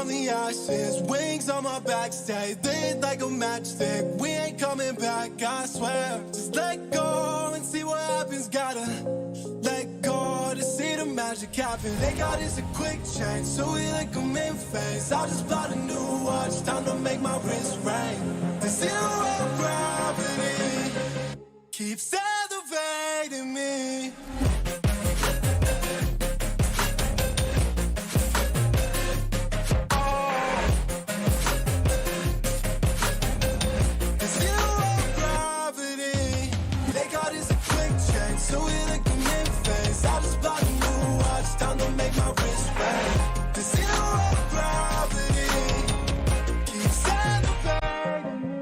from the ashes, wings on my back, stay lit like a matchstick. We ain't coming back, I swear. Just let go and see what happens. Gotta let go to see the magic happen. They got us a quick change, so we like them in phase. I just bought a new watch, time to make my wrist ring. The zero gravity keeps elevating me. So we like them in phase. I just bought a new watch, time to make my wrist ring. The zero gravity keeps elevating me.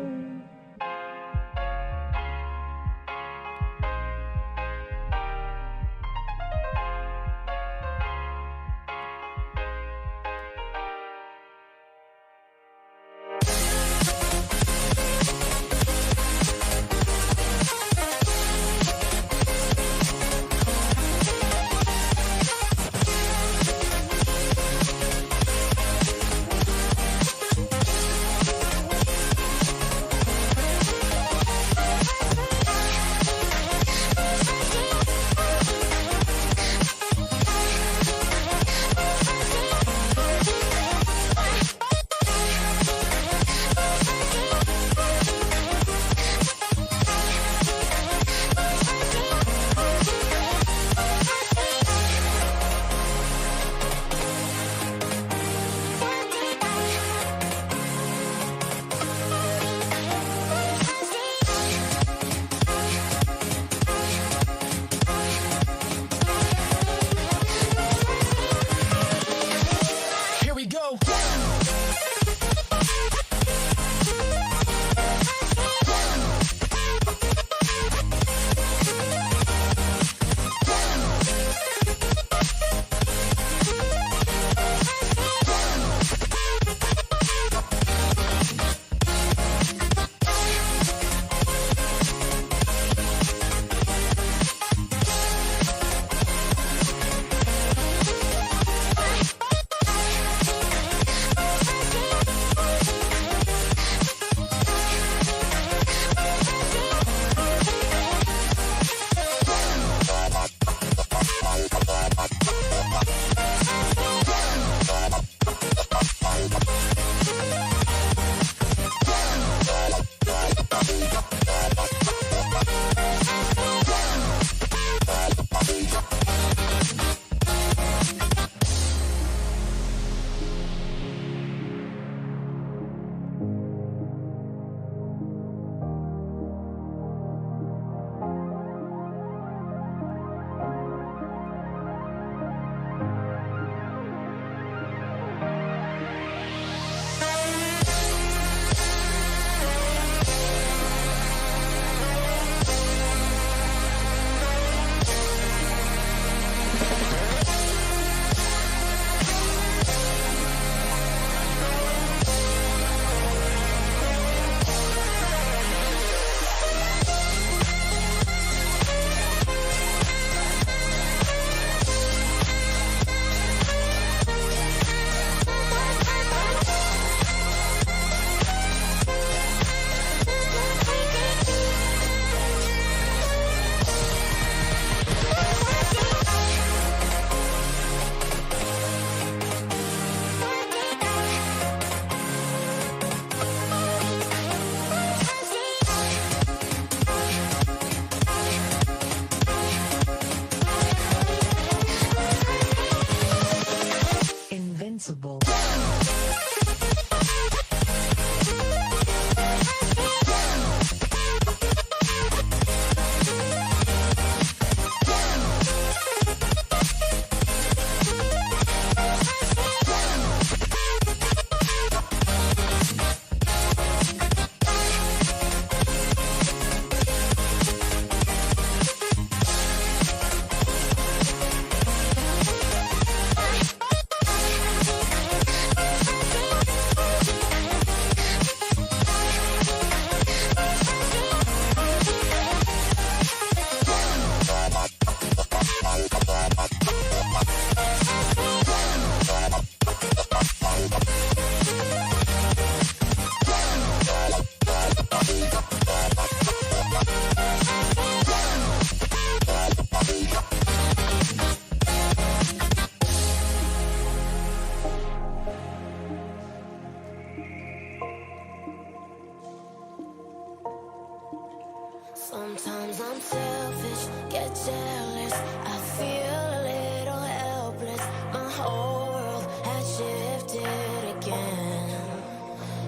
whole world has shifted again.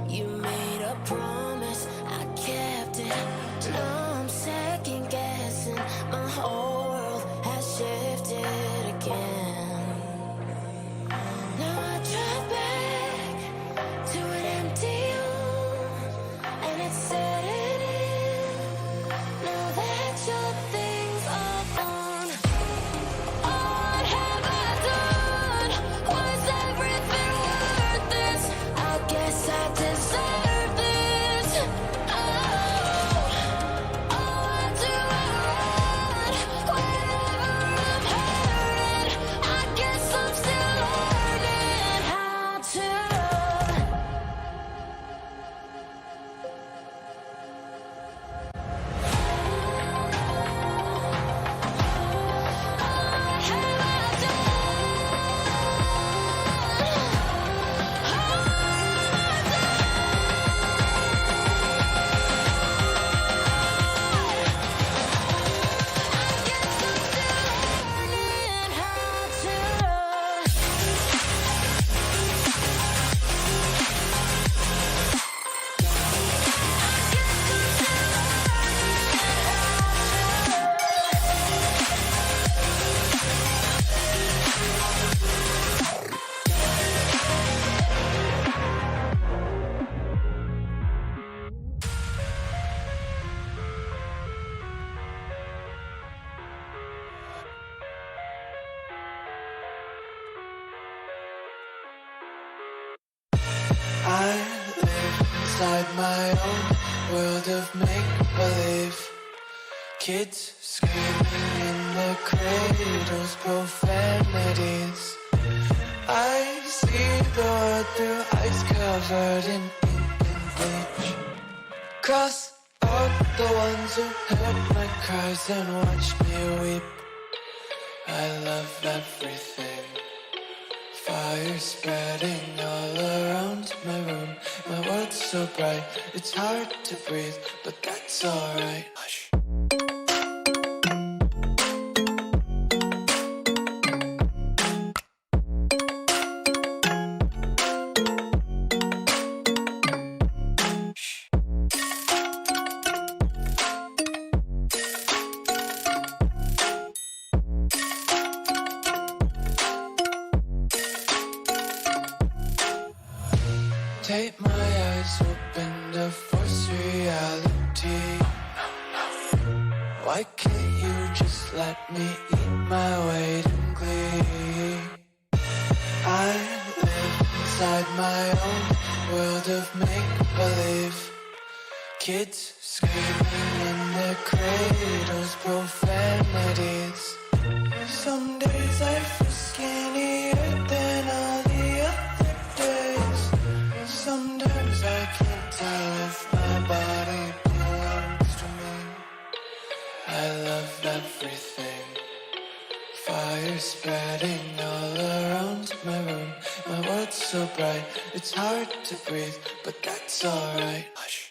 You made a promise, I kept it. Now I'm second guessing. My whole world has shifted again. Now I drive back to an empty room, and it's setting in. Now that your things are gone, what have I done? Was everything worth this? I guess I deserve this. Why do I run whenever I'm hurting? I guess I'm still learning how to run. I live inside my own world of make-believe. Kids screaming in their cradles, profanities. I see the world through ice covered in ink and bleach. Cross out the ones who heard my cries and watched me weep. I love everything. Fire spreading all around my room. My world's so bright, it's hard to breathe, but that's alright. Hush. Take my eyes open to force reality. Why can't you just let me eat my weight in glee? I live inside my own world of make-believe. Kids screaming in their cradles, profanities. Some days I feel skinnier than all the other days. Sometimes I can't tell if my body belongs to me. I love everything. Fire spreading all around my room. My world's so bright, it's hard to breathe, but that's alright. Hush.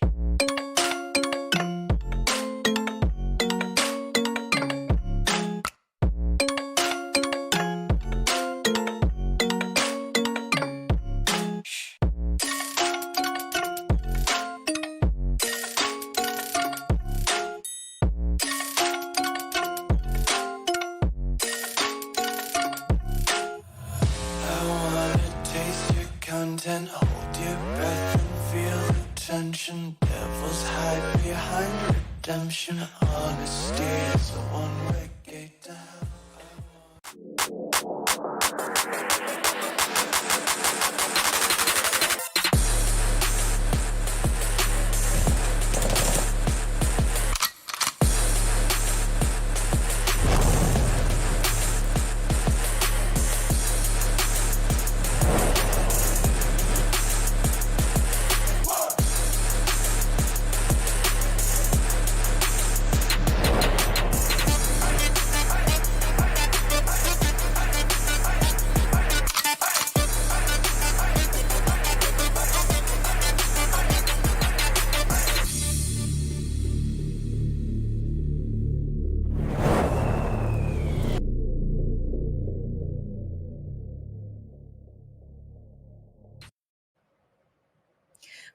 Content, hold your breath and feel the tension. Devils hide behind redemption. Honesty is a one-way gate to hell.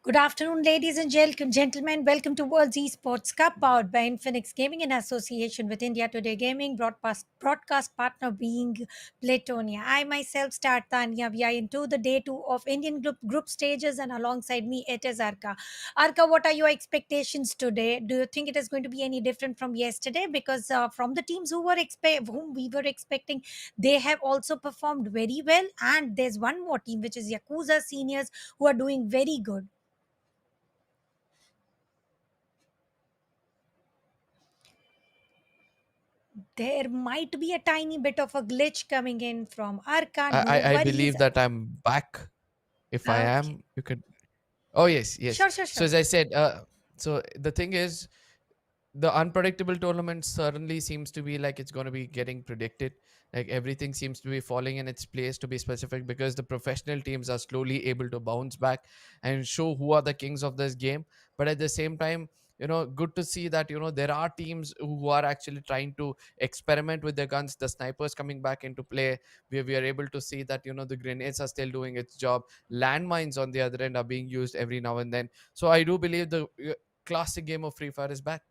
Good afternoon, ladies and gentlemen. Welcome to World Esports Cup, powered by Infinix Gaming in association with India Today Gaming, broadcast partner being Platonia. I myself start Tanya. We are into the day two of Indian group stages, and alongside me it is Arka. Arka, what are your expectations today? Do you think it is going to be any different from yesterday? Because from the teams whom we were expecting, they have also performed very well, and there's one more team which is Yakuza seniors who are doing very good. There might be a tiny bit of a glitch coming in from Arka. I, No I I worries. believe that I'm back. If I Okay. am, you could. Oh yes, yes. Sure, sure, So sure. as I said, so the thing is, the unpredictable tournament certainly seems to be like it's going to be getting predicted. Like everything seems to be falling in its place, to be specific, because the professional teams are slowly able to bounce back and show who are the kings of this game. But at the same time, good to see that there are teams who are actually trying to experiment with their guns, the snipers coming back into play. We are able to see that the grenades are still doing its job. Landmines on the other end are being used every now and then. So I do believe the classic game of Free Fire is back.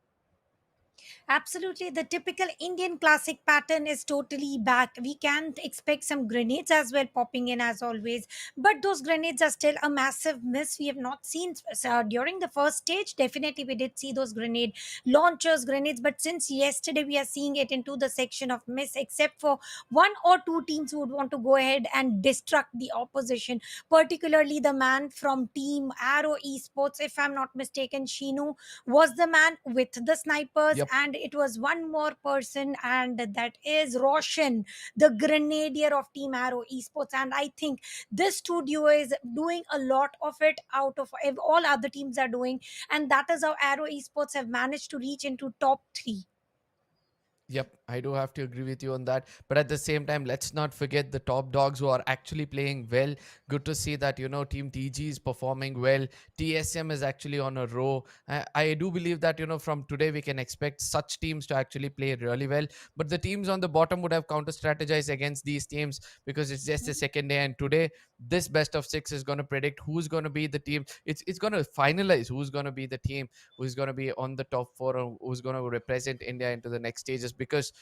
Absolutely. The typical Indian classic pattern is totally back. We can expect some grenades as well popping in as always, but those grenades are still a massive miss. We have not seen during the first stage. Definitely, we did see those grenade launchers, grenades, but since yesterday, we are seeing it into the section of miss, except for one or two teams who would want to go ahead and destruct the opposition, particularly the man from Team Arrow Esports, if I'm not mistaken, Shinu was the man with the snipers, Yep. and it was one more person, and that is Roshan, the grenadier of Team Arrow Esports. And I think this studio is doing a lot of it out of all other teams are doing, and that is how Arrow Esports have managed to reach into top 3. Yep, I do have to agree with you on that. But at the same time, let's not forget the top dogs who are actually playing well. Good to see that, Team TG is performing well. TSM is actually on a row. I do believe that, from today we can expect such teams to actually play really well. But the teams on the bottom would have counter strategized against these teams because it's just the second day. And today, this best of six is going to predict who's going to be the team. It's going to finalize who's going to be the team who's going to be on the top four or who's going to represent India into the next stages, because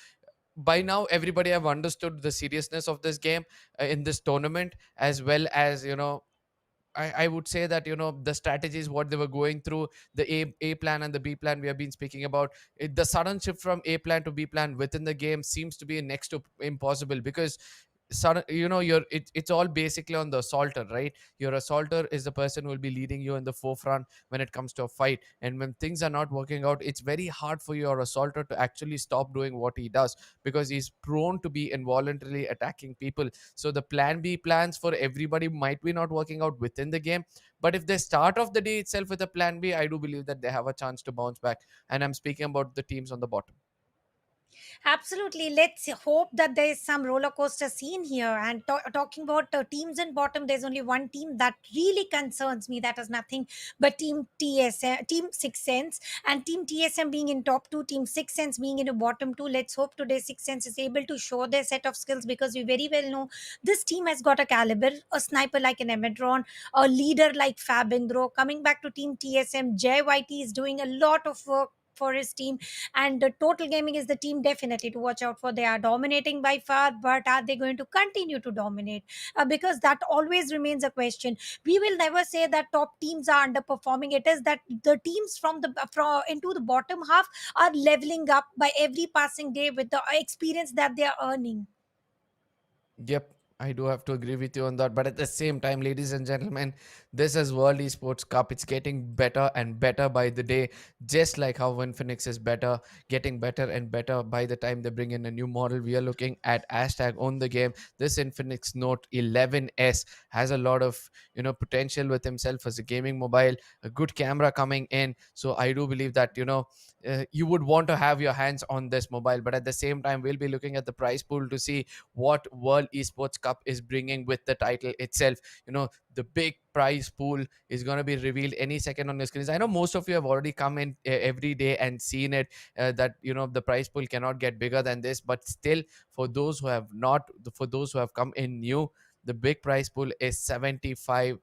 by now everybody have understood the seriousness of this game in this tournament, as well as I would say that the strategies what they were going through, the A plan and the B plan we have been speaking about, the sudden shift from A plan to B plan within the game seems to be next to impossible, because sudden it's all basically on the assaulter, right? Your assaulter is the person who will be leading you in the forefront when it comes to a fight, and when things are not working out, it's very hard for your assaulter to actually stop doing what he does, because he's prone to be involuntarily attacking people. So the plan B plans for everybody might be not working out within the game, but if they start off the day itself with a plan B, I do believe that they have a chance to bounce back. And I'm speaking about the teams on the bottom. Absolutely. Let's hope that there is some roller coaster scene here. And talking about teams in bottom, there's only one team that really concerns me. That is nothing but Team TSM, Team Six Sense, and Team TSM being in top two, Team Six Sense being in the bottom two. Let's hope today Six Sense is able to show their set of skills, because we very well know this team has got a caliber, a sniper like an Emedron, a leader like Fabindro. Coming back to Team TSM, JYT is doing a lot of work for his team, and Total Gaming is the team definitely to watch out for. They are dominating by far, but are they going to continue to dominate? Because that always remains a question. We will never say that top teams are underperforming. It is that the teams from into the bottom half are leveling up by every passing day with the experience that they are earning. Yep, I do have to agree with you on that. But at the same time, ladies and gentlemen, this is World Esports Cup. It's getting better and better by the day, just like how Winfinix is better, getting better and better by the time they bring in a new model. We are looking at hashtag own the game. This Infinix Note 11S has a lot of potential with himself as a gaming mobile, a good camera coming in. So I do believe that you would want to have your hands on this mobile. But at the same time, we'll be looking at the price pool to see what World Esports Cup is bringing with the title itself. The big prize pool is going to be revealed any second on your screens. I know most of you have already come in every day and seen it, that the prize pool cannot get bigger than this. But still, for those who have not, for those who have come in new, the big prize pool is 75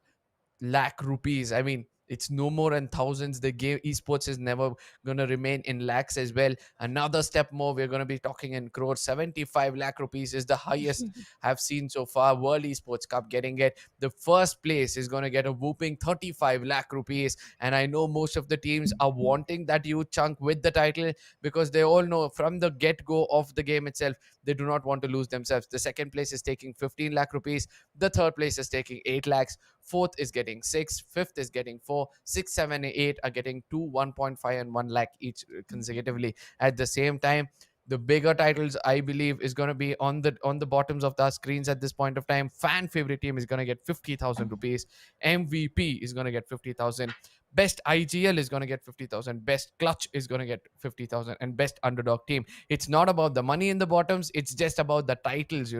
lakh rupees. I mean, It's no more in thousands. The game esports is never going to remain in lakhs as well. Another step more, we're going to be talking in crores. 75 lakh rupees is the highest I've seen so far. World Esports Cup getting it. The first place is going to get a whooping 35 lakh rupees. And I know most of the teams are wanting that huge chunk with the title, because they all know from the get go of the game itself, they do not want to lose themselves. The second place is taking 15 lakh rupees. The third place is taking 8 lakhs. Fourth is getting 6. Fifth is getting 4. 6, 7, and 8 are getting 2, 1.5, and 1 lakh each consecutively. At the same time, the bigger titles, I believe, is going to be on the bottoms of the screens at this point of time. Fan favorite team is going to get 50,000 rupees. MVP is going to get 50,000. Best IGL is going to get 50,000. Best clutch is going to get 50,000. And best underdog team. It's not about the money in the bottoms. It's just about the titles,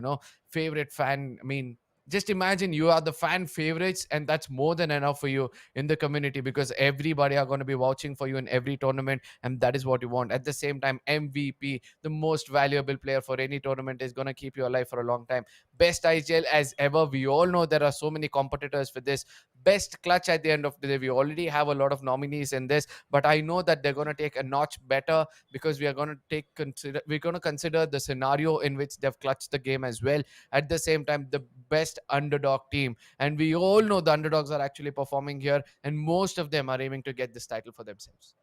favorite fan. I mean, just imagine you are the fan favorites, and that's more than enough for you in the community, because everybody are going to be vouching for you in every tournament, and that is what you want. At the same time, MVP, the most valuable player for any tournament, is going to keep you alive for a long time. Best IGL, as ever, we all know there are so many competitors for this. Best clutch, at the end of the day, we already have a lot of nominees in this, but I know that they're going to take a notch better, because we're going to consider the scenario in which they've clutched the game as well. At the same time, the best underdog team, and we all know the underdogs are actually performing here, and most of them are aiming to get this title for themselves.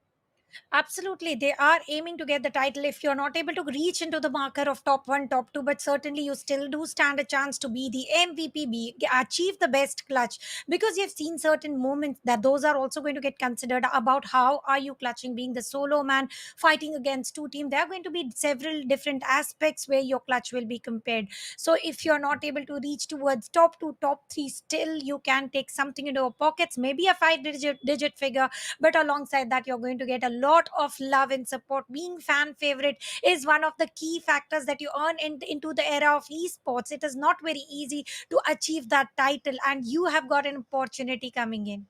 Absolutely, they are aiming to get the title. If you're not able to reach into the marker of top one, top two, but certainly you still do stand a chance to be the MVP, achieve the best clutch, because you've seen certain moments that those are also going to get considered about how are you clutching, being the solo man fighting against two teams. There are going to be several different aspects where your clutch will be compared. So if you're not able to reach towards top two, top three, still you can take something into your pockets, maybe a five digit figure, but alongside that you're going to get a lot of love and support. Being fan favorite is one of the key factors that you earn into the era of esports. It is not very easy to achieve that title, and you have got an opportunity coming in.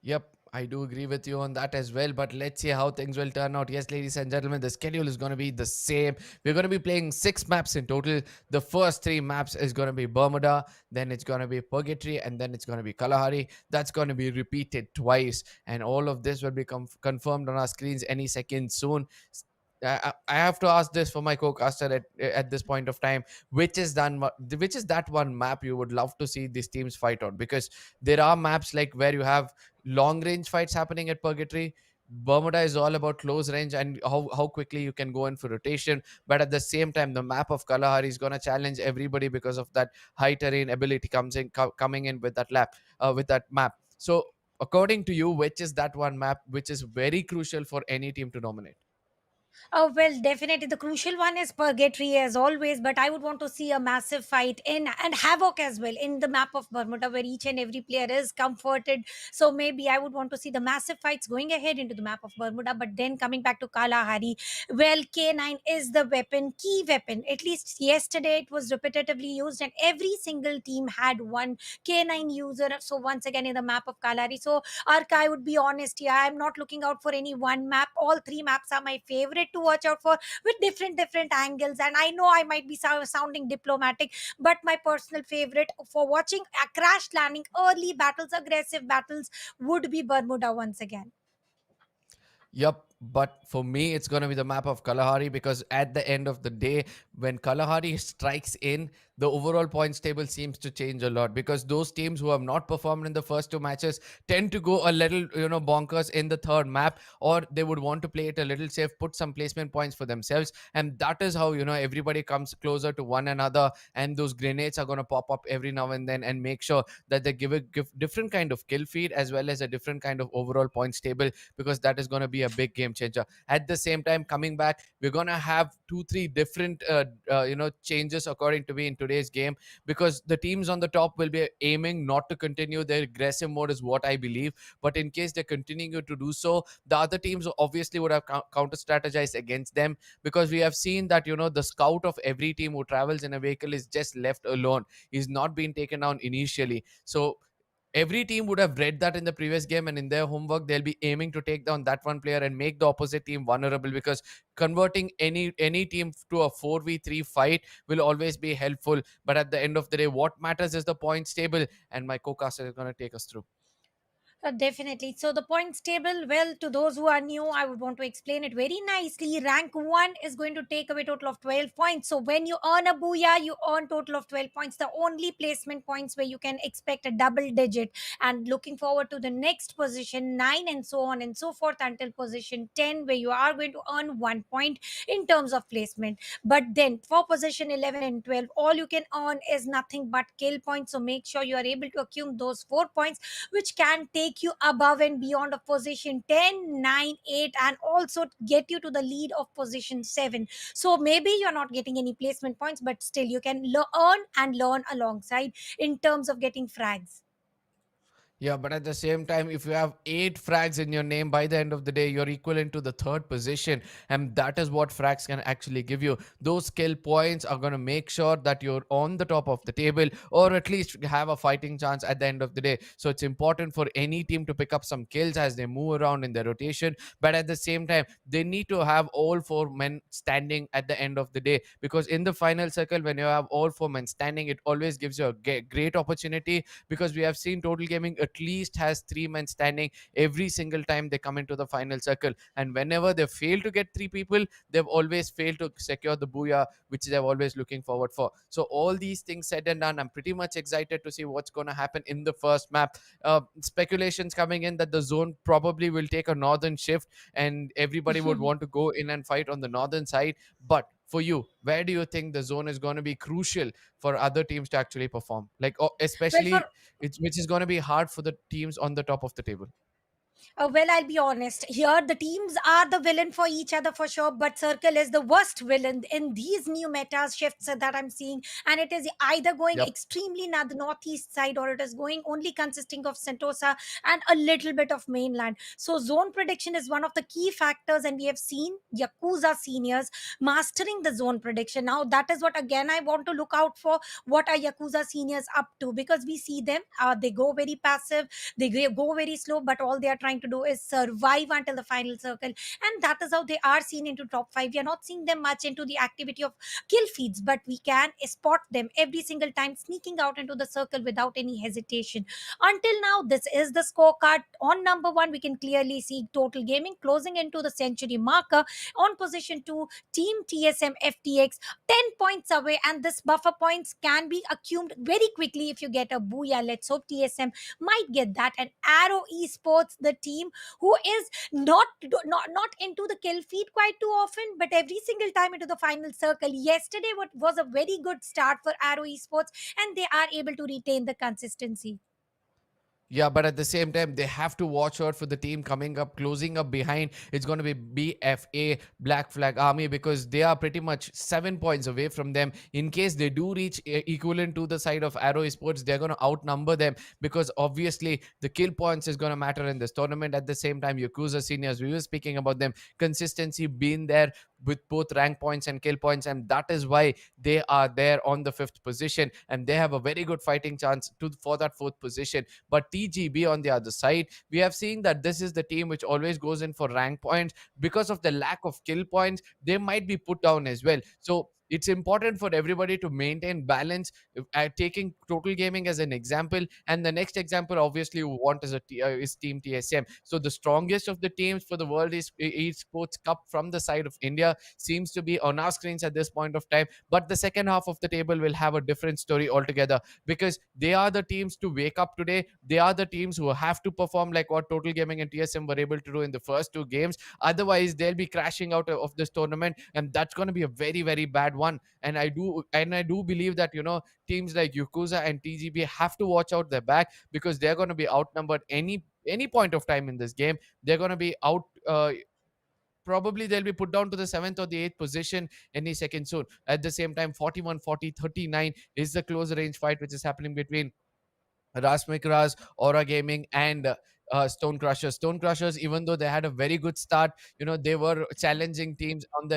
Yep, I do agree with you on that as well. But let's see how things will turn out. Yes, ladies and gentlemen, the schedule is going to be the same. We're going to be playing 6 maps in total. The first 3 maps is going to be Bermuda, then it's going to be Purgatory, and then it's going to be Kalahari. That's going to be repeated twice. And all of this will be confirmed on our screens any second soon. I have to ask this for my co-caster at this point of time. Which is that one map you would love to see these teams fight on? Because there are maps like where you have long range fights happening at Purgatory. Bermuda is all about close range and how quickly you can go in for rotation. But at the same time, the map of Kalahari is going to challenge everybody because of that high terrain ability coming in with with that map. So according to you, which is that one map which is very crucial for any team to dominate? Oh, well, definitely. The crucial one is Purgatory as always, but I would want to see a massive fight in and Havoc as well in the map of Bermuda, where each and every player is comforted. So maybe I would want to see the massive fights going ahead into the map of Bermuda, but then coming back to Kalahari, well, K9 is the weapon, key weapon. At least yesterday it was repetitively used, and every single team had one K9 user. So once again in the map of Kalahari. So Ark, I would be honest here, I'm not looking out for any one map. All 3 maps are my favorite to watch out for, with different angles. And I know I might be sounding diplomatic, but my personal favorite for watching a crash landing, early battles, aggressive battles, would be Bermuda once again. Yep, but for me, it's going to be the map of Kalahari, because at the end of the day, when Kalahari strikes in, the overall points table seems to change a lot, because those teams who have not performed in the first 2 matches tend to go a little, bonkers in the third map, or they would want to play it a little safe, put some placement points for themselves. And that is how, everybody comes closer to one another, and those grenades are going to pop up every now and then and make sure that they give different kind of kill feed as well as a different kind of overall points table, because that is going to be a big game changer. At the same time, coming back, we're going to have 2 3 different changes according to me in today's game, because the teams on the top will be aiming not to continue their aggressive mode, is what I believe. But in case they continue to do so, the other teams obviously would have counter strategized against them, because we have seen that the scout of every team who travels in a vehicle is just left alone. He's not been taken down initially. So every team would have read that in the previous game, and in their homework they'll be aiming to take down that one player and make the opposite team vulnerable, because converting any team to a 4v3 fight will always be helpful. But at the end of the day, what matters is the points table, and my co-caster is going to take us through. Definitely. So the points table, well, to those who are new, I would want to explain it very nicely. Rank 1 is going to take away total of 12 points. So when you earn a booyah, you earn total of 12 points. The only placement points where you can expect a double digit. And looking forward to the next position, 9 and so on and so forth until position 10, where you are going to earn 1 point in terms of placement. But then for position 11 and 12, all you can earn is nothing but kill points. So make sure you are able to accumulate those 4 points, which can take you above and beyond of position 10, 9, 8, and also get you to the lead of position 7. So maybe you're not getting any placement points, but still you can earn and learn alongside in terms of getting frags. Yeah, but at the same time, if you have 8 frags in your name, by the end of the day, you're equivalent to the third position. And that is what frags can actually give you. Those skill points are going to make sure that you're on the top of the table, or at least have a fighting chance at the end of the day. So it's important for any team to pick up some kills as they move around in their rotation. But at the same time, they need to have all 4 men standing at the end of the day. Because in the final circle, when you have all 4 men standing, it always gives you a great opportunity, because we have seen Total Gaming at least has 3 men standing every single time they come into the final circle. And whenever they fail to get 3 people, they've always failed to secure the booyah, which they're always looking forward for. So, all these things said and done, I'm pretty much excited to see what's going to happen in the first map. Speculations coming in that the zone probably will take a northern shift, and everybody would want to go in and fight on the northern side. But for you, where do you think the zone is going to be crucial for other teams to actually perform? Like, Well, for especially, which is going to be hard for the teams on the top of the table. Well, I'll be honest. Here, the teams are the villain for each other for sure, but Circle is the worst villain in these new meta shifts that I'm seeing. And it is either going Yep. extremely na the northeast side, or it is going only consisting of Sentosa and a little bit of mainland. So, zone prediction is one of the key factors, and we have seen Yakuza seniors mastering the zone prediction. Now, that is what again I want to look out for. What are Yakuza seniors up to? Because we see them, they go very passive, they go very slow, but all they are trying to do is survive until the final circle, and that is how they are seen into top 5. We are not seeing them much into the activity of kill feeds, but we can spot them every single time sneaking out into the circle without any hesitation. Until now, this is the scorecard. On number 1, we can clearly see Total Gaming closing into the century marker. On position 2, Team TSM FTX 10 points away, and this buffer points can be accumulated very quickly if you get a booyah. Let's hope TSM might get that. And Arrow Esports, the team who is not into the kill feed quite too often, but every single time into the final circle. Yesterday, what was a very good start for Arrow Esports, and they are able to retain the consistency. Yeah, but at the same time, they have to watch out for the team coming up, closing up behind. It's going to be BFA, Black Flag Army, because they are pretty much 7 points away from them. In case they do reach equivalent to the side of Arrow Esports, they're going to outnumber them, because obviously the kill points is going to matter in this tournament. At the same time, Yakuza seniors, we were speaking about them, consistency being there with both rank points and kill points, and that is why they are there on the 5th position, and they have a very good fighting chance for that 4th position. But TGB on the other side, we have seen that this is the team which always goes in for rank points. Because of the lack of kill points, they might be put down as well. So it's important for everybody to maintain balance. Taking Total Gaming as an example, and the next example obviously we want is Team TSM. So the strongest of the teams for the World Esports Cup from the side of India seems to be on our screens at this point of time. But the second half of the table will have a different story altogether, because they are the teams to wake up today. They are the teams who have to perform like what Total Gaming and TSM were able to do in the first 2 games. Otherwise, they'll be crashing out of this tournament, and that's going to be a very, very bad one. And I do believe that teams like Yakuza and TGB have to watch out their back, because they're going to be outnumbered any point of time in this game. They're going to be out. Probably they'll be put down to the 7th or the 8th position any second soon. At the same time, 41-40-39 is the close range fight which is happening between RASMIC, RAAZ, Aura Gaming, and Stone Crushers. Stone Crushers, even though they had a very good start, they were challenging teams on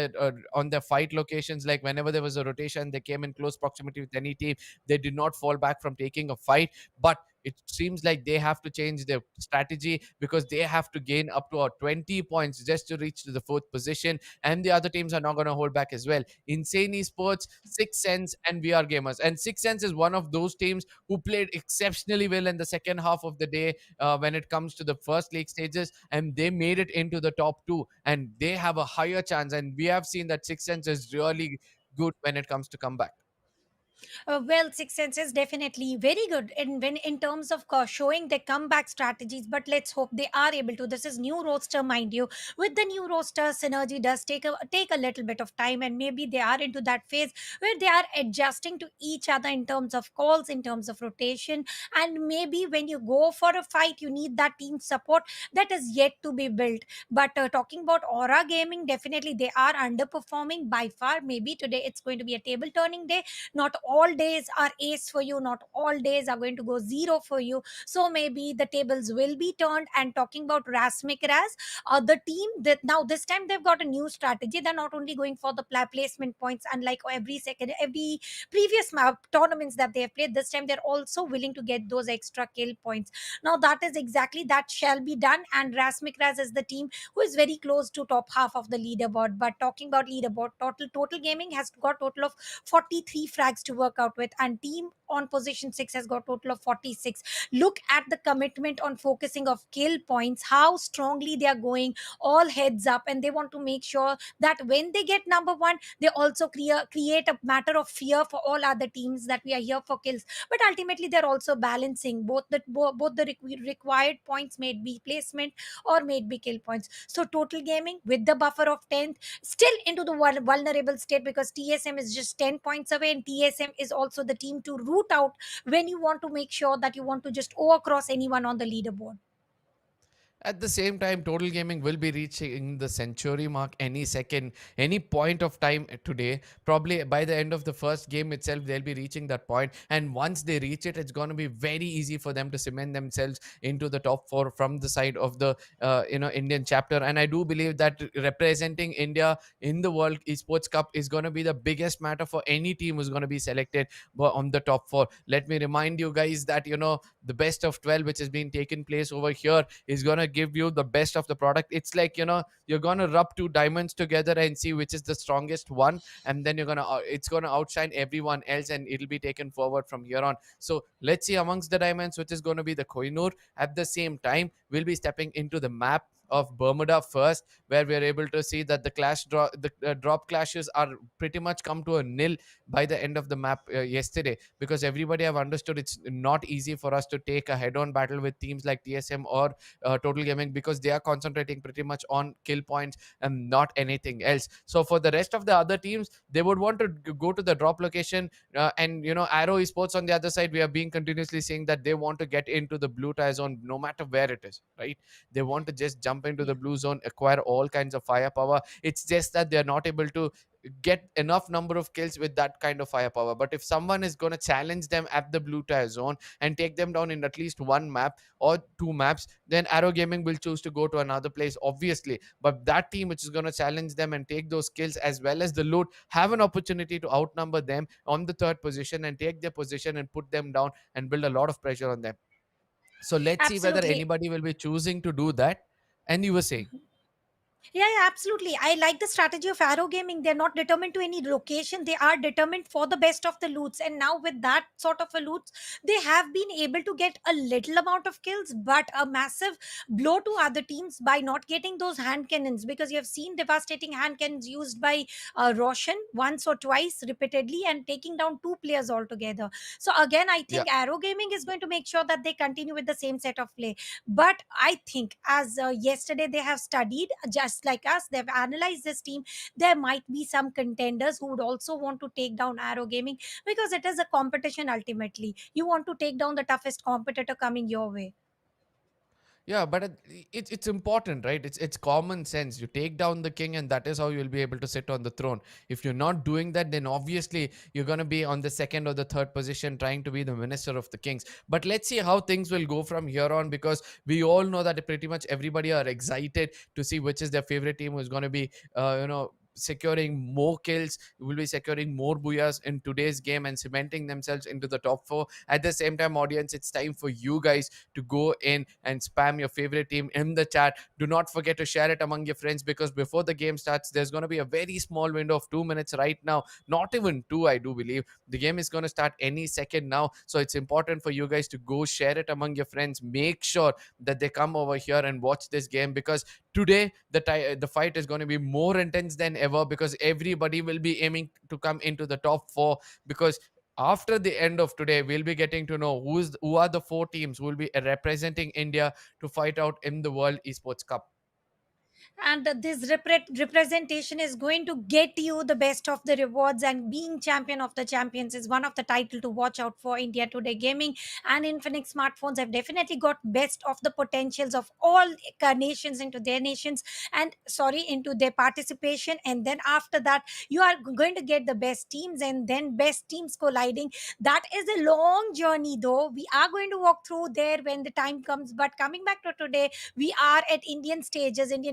their fight locations. Like whenever there was a rotation, they came in close proximity with any team. They did not fall back from taking a fight. But it seems like they have to change their strategy, because they have to gain up to 20 points just to reach to the fourth position, and the other teams are not going to hold back as well. Insane Esports, Six Sense, and VR Gamers. And Six Sense is one of those teams who played exceptionally well in the second half of the day, when it comes to the first league stages, and they made it into the top two, and they have a higher chance. And we have seen that Six Sense is really good when it comes to comeback. Well, Six Sense is definitely very good in terms of showing their comeback strategies. But let's hope they are able to. This is new roster, mind you. With the new roster, synergy does take a little bit of time, and maybe they are into that phase where they are adjusting to each other in terms of calls, in terms of rotation, and maybe when you go for a fight, you need that team support that is yet to be built. But talking about Aura Gaming, definitely they are underperforming by far. Maybe today it's going to be a table turning day. Not all days are ace for you, not all days are going to go zero for you. So maybe the tables will be turned. And talking about RASMIC RAAZ, the team that now this time they've got a new strategy. They're not only going for the placement points, unlike every previous tournaments that they have played. This time they're also willing to get those extra kill points. Now that is exactly that shall be done, and RASMIC RAAZ is the team who is very close to top half of the leaderboard. But talking about leaderboard, total gaming has got total of 43 frags to work out with, and team on position 6 has got total of 46. Look at the commitment on focusing of kill points, how strongly they are going, all heads up, and they want to make sure that when they get number 1, they also create a matter of fear for all other teams that we are here for kills. But ultimately they're also balancing both the required points, may it be placement or may it be kill points. So total gaming with the buffer of 10th, still into the vulnerable state, because TSM is just 10 points away, and TSM is also the team to root out when you want to make sure that you want to just overcross anyone on the leaderboard. At the same time, Total Gaming will be reaching the century mark any second, any point of time today. Probably by the end of the first game itself, they'll be reaching that point. And once they reach it, it's going to be very easy for them to cement themselves into the top four from the side of the Indian chapter. And I do believe that representing India in the World Esports Cup is going to be the biggest matter for any team who's going to be selected on the top four. Let me remind you guys that the best of 12, which has been taken place over here, is going to give you the best of the product. It's like you're going to rub two diamonds together and see which is the strongest one, and then it's going to outshine everyone else, and it'll be taken forward from here on. So let's see amongst the diamonds which is going to be the Koinur. At the same time, we'll be stepping into the map of Bermuda first, where we are able to see that the drop clashes are pretty much come to a nil by the end of the map yesterday, because everybody have understood it's not easy for us to take a head-on battle with teams like TSM or Total Gaming, because they are concentrating pretty much on kill points and not anything else. So for the rest of the other teams, they would want to go to the drop location, and Arrow Esports on the other side, we are being continuously saying that they want to get into the blue tie zone no matter where it is, right? They want to just jump into the blue zone, acquire all kinds of firepower. It's just that they're not able to get enough number of kills with that kind of firepower. But if someone is going to challenge them at the blue tire zone and take them down in at least one map or two maps, then Arrow Gaming will choose to go to another place, obviously. But that team which is going to challenge them and take those kills as well as the loot have an opportunity to outnumber them on the third position and take their position and put them down and build a lot of pressure on them. So let's see whether Absolutely. anybody will be choosing to do that. And you were saying, Yeah, absolutely. I like the strategy of Arrow Gaming. They're not determined to any location. They are determined for the best of the loots. And now with that sort of a loots, they have been able to get a little amount of kills, but a massive blow to other teams by not getting those hand cannons. Because you have seen devastating hand cannons used by Roshan once or twice repeatedly and taking down two players altogether. So again, I yeah. think Arrow Gaming is going to make sure that they continue with the same set of play. But I think as yesterday they have studied, just like us, they've analyzed this team. There might be some contenders who would also want to take down Arrow Gaming, because it is a competition. Ultimately you want to take down the toughest competitor coming your way. Yeah, but it's important, right? It's common sense. You take down the king, and that is how you'll be able to sit on the throne. If you're not doing that, then obviously you're gonna be on the second or the third position, trying to be the minister of the kings. But let's see how things will go from here on, because we all know that pretty much everybody are excited to see which is their favorite team who's gonna be, securing more kills, will be securing more booyahs in today's game and cementing themselves into the top 4. At the same time, audience, it's time for you guys to go in and spam your favorite team in the chat. Do not forget to share it among your friends, because before the game starts, there's going to be a very small window of 2 minutes right now. Not even two, I do believe. The game is going to start any second now. So it's important for you guys to go share it among your friends. Make sure that they come over here and watch this game, because today the fight is going to be more intense than ever, because everybody will be aiming to come into the top 4. Because after the end of today, we'll be getting to know who are the 4 teams who will be representing India to fight out in the World Esports Cup. And this representation is going to get you the best of the rewards, and being champion of the champions is one of the title to watch out for. India Today Gaming and Infinix Smartphones have definitely got best of the potentials of all nations into their nations, and sorry, into their participation. And then after that, you are going to get the best teams, and then best teams colliding. That is a long journey, though. We are going to walk through there when the time comes. But coming back to today, we are at Indian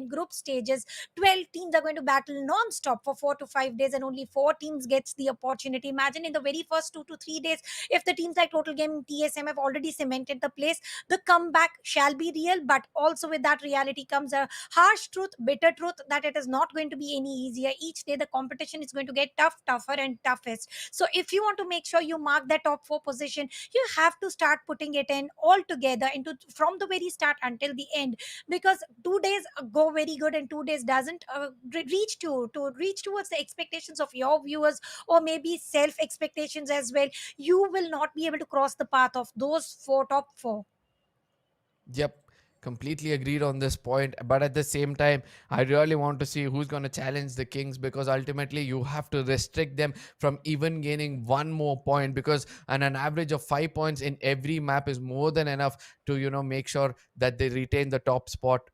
group stages. 12 teams are going to battle non-stop for 4 to 5 days, and only 4 teams gets the opportunity. Imagine in the very first 2 to 3 days, if the teams like Total Gaming, TSM have already cemented the place, the comeback shall be real. But also with that reality comes a harsh truth, bitter truth, that it is not going to be any easier. Each day the competition is going to get tougher and toughest. So if you want to make sure you mark that top 4 position, you have to start putting it in all together into from the very start until the end. Because 2 days go very good, and 2 days doesn't reach towards the expectations of your viewers, or maybe self expectations as well. You will not be able to cross the path of those top 4. Yep, completely agreed on this point. But at the same time, I really want to see who's going to challenge the Kings, because ultimately you have to restrict them from even gaining one more point, because an average of 5 points in every map is more than enough to, make sure that they retain the top spot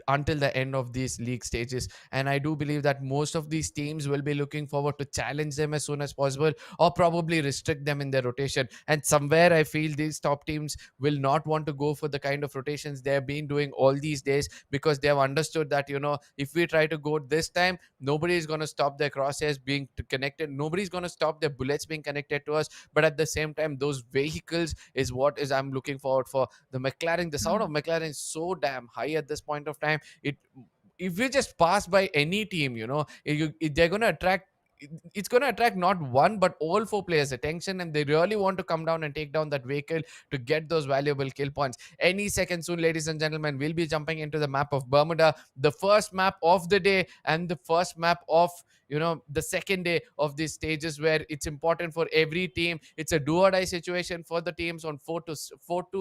until the end of these league stages. And I do believe that most of these teams will be looking forward to challenge them as soon as possible, or probably restrict them in their rotation. And somewhere I feel these top teams will not want to go for the kind of rotations they have been doing all these days, because they have understood that, if we try to go this time, nobody is going to stop their crosshairs being connected, nobody's going to stop their bullets being connected to us. But at the same time, those vehicles is what is I'm looking forward for. The sound of McLaren is so damn high at this point of time. It If you just pass by any team, they're going to attract, it's going to attract not one but all 4 players' attention, and they really want to come down and take down that vehicle to get those valuable kill points. Any second soon, ladies and gentlemen, we'll be jumping into the map of Bermuda, the first map of the day and the first map of the second day of these stages, where it's important for every team. It's a do or die situation for the teams on 4 to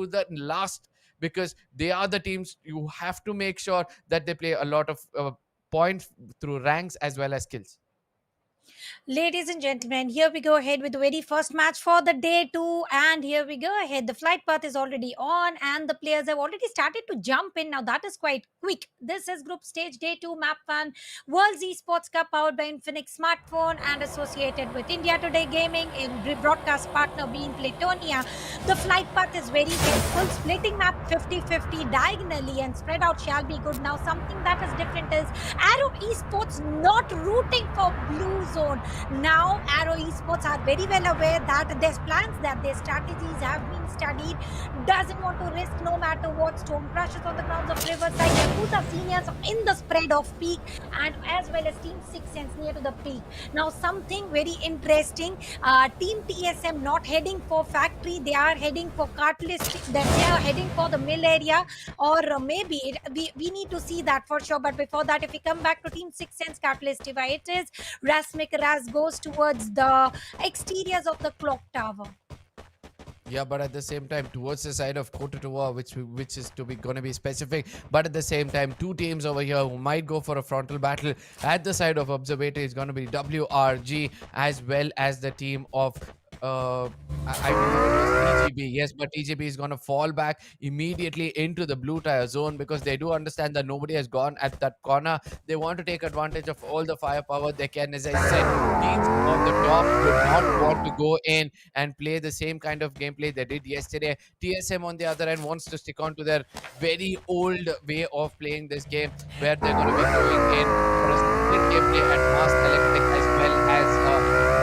the last, because they are the teams you have to make sure that they play a lot of points through ranks as well as kills. Ladies and gentlemen, here we go ahead with the very first match for the day 2. And here we go ahead. The flight path is already on, and the players have already started to jump in. Now, that is quite quick. This is Group Stage Day 2 Map 1. World Esports Cup powered by Infinix Smartphone and associated with India Today Gaming, in broadcast partner being Platonia. The flight path is very helpful. Splitting map 50-50 diagonally and spread out shall be good. Now, something that is different is Arrow Esports not rooting for blue zone. Now, Arrow Esports are very well aware that their plans, that their strategies have been studied. Doesn't want to risk no matter what. Storm crashes on the grounds of Riverside. YAKUZA seniors in the spread of peak, and as well as Team 6 Sense near to the peak. Now, something very interesting. Team TSM not heading for factory. They are heading for cartlist. They are heading for the mill area, or we need to see that for sure. But before that, if we come back to Team 6 Sense cartlist, it is RAAZ goes towards the exteriors of the clock tower. Yeah, but at the same time, towards the side of Kototua, which is going to be specific. But at the same time, 2 teams over here who might go for a frontal battle at the side of Observatory is going to be WRG, as well as the team of I believe it was TGB. Yes, but TGB is going to fall back immediately into the blue tire zone, because they do understand that nobody has gone at that corner. They want to take advantage of all the firepower they can. As I said, teams on the top would not want to go in and play the same kind of gameplay they did yesterday. TSM, on the other end, wants to stick on to their very old way of playing this game, where they're going to be going in for a split gameplay at Mass Electric as well as the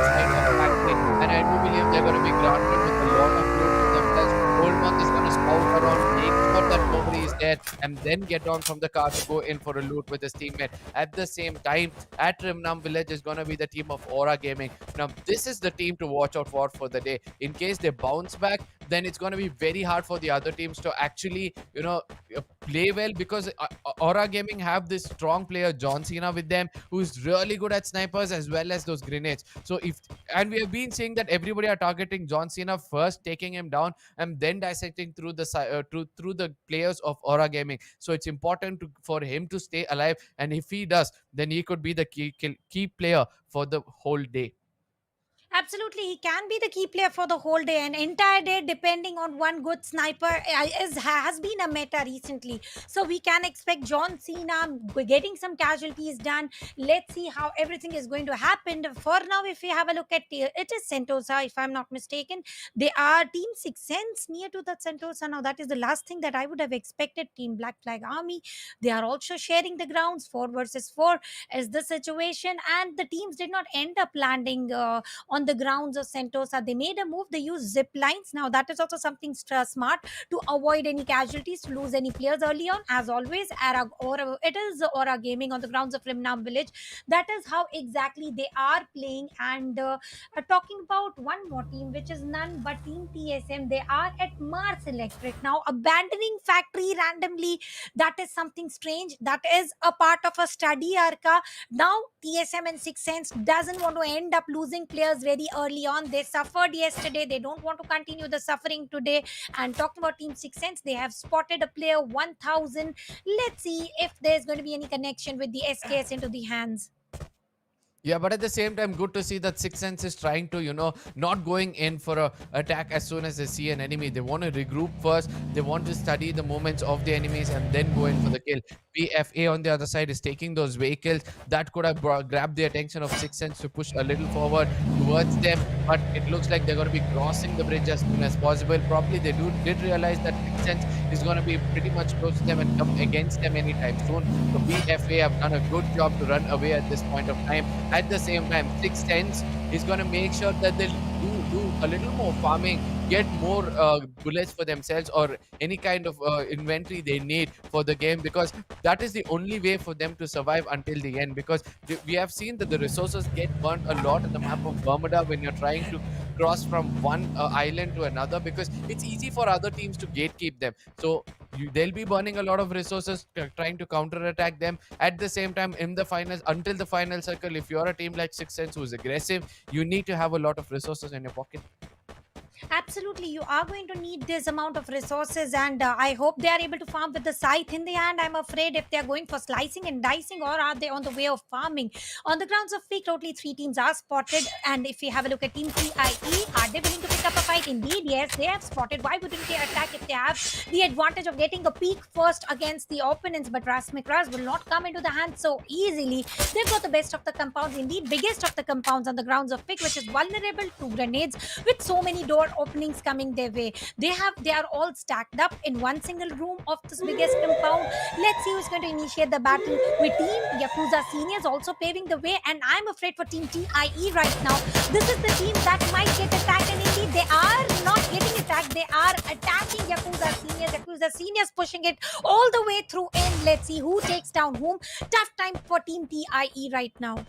side of Factory. And I do believe they're going to be grounded with a lot of loot for themselves. Olmont is going to scout around, make sure that nobody is there, and then get on from the car to go in for a loot with his teammate. At the same time, at Rimnam Village is going to be the team of Aura Gaming. Now, this is the team to watch out for the day. In case they bounce back, then it's going to be very hard for the other teams to actually, play well, because Aura Gaming have this strong player John Cena with them, who's really good at snipers as well as those grenades. So if and we have been seeing that everybody are targeting John Cena first, taking him down, and then dissecting through the through the players of Aura Gaming. So it's important for him to stay alive, and if he does, then he could be the key player for the whole day. Absolutely, he can be the key player for the whole day, an entire day, depending on one good sniper. Has been a meta recently, so we can expect John Cena getting some casualties done. Let's see how everything is going to happen. For now, if we have a look at it is Sentosa, if I'm not mistaken. They are Team Six Sense near to that Sentosa. Now that is the last thing that I would have expected. Team Black Flag Army, they are also sharing the grounds. 4 versus 4 is the situation, and the teams did not end up landing on the grounds of Sentosa. They made a move. They used zip lines. Now that is also something smart to avoid any casualties, to lose any players early on. As always, it is Aura Gaming on the grounds of Rimnam Village. That is how exactly they are playing. And talking about one more team, which is none but Team TSM. They are at Mars Electric now, abandoning factory randomly. That is something strange. That is a part of a study, Arka. Now TSM and Six Sense doesn't want to end up losing players very early on. They suffered yesterday. They don't want to continue the suffering today. And talking about Team Six Sense, they have spotted a player 1000. Let's see if there's going to be any connection with the SKS into the hands. Yeah, but at the same time, good to see that Six Sense is trying to, not going in for a attack as soon as they see an enemy. They want to regroup first. They want to study the movements of the enemies and then go in for the kill. BFA on the other side is taking those vehicles that could have grabbed the attention of Six Sense to push a little forward towards them. But it looks like they're going to be crossing the bridge as soon as possible. Probably they did realize that Six Sense is going to be pretty much close to them and come against them anytime soon. So BFA have done a good job to run away at this point of time. At the same time, Six Sense is going to make sure that they'll do a little more farming, get more bullets for themselves or any kind of inventory they need for the game, because that is the only way for them to survive until the end. Because we have seen that the resources get burnt a lot on the map of Bermuda when you're trying to cross from one island to another, because it's easy for other teams to gatekeep them. So they'll be burning a lot of resources trying to counter-attack them. At the same time, in the finals, until the final circle, if you're a team like Six Sense who's aggressive, you need to have a lot of resources in your pocket. Absolutely, you are going to need this amount of resources, and I hope they are able to farm with the scythe in the hand. I'm afraid if they are going for slicing and dicing, or are they on the way of farming? On the grounds of peak, totally 3 teams are spotted, and if we have a look at Team TIE, are they willing to pick up a fight? Indeed, yes, they have spotted. Why wouldn't they attack if they have the advantage of getting a peak first against the opponents? But RAAZ will not come into the hand so easily. They've got the best of the compounds, indeed biggest of the compounds on the grounds of pick, which is vulnerable to grenades with so many door openings coming their way. They are all stacked up in one single room of this biggest compound. Let's see who's going to initiate the battle, with Team YAKUZA Seniors also paving the way. And I'm afraid for Team TIE right now, this is the team that might get attacked, and indeed they are not getting attacked, they are attacking YAKUZA Seniors. YAKUZA Seniors pushing it all the way through in. Let's see who takes down whom. Tough time for Team TIE right now.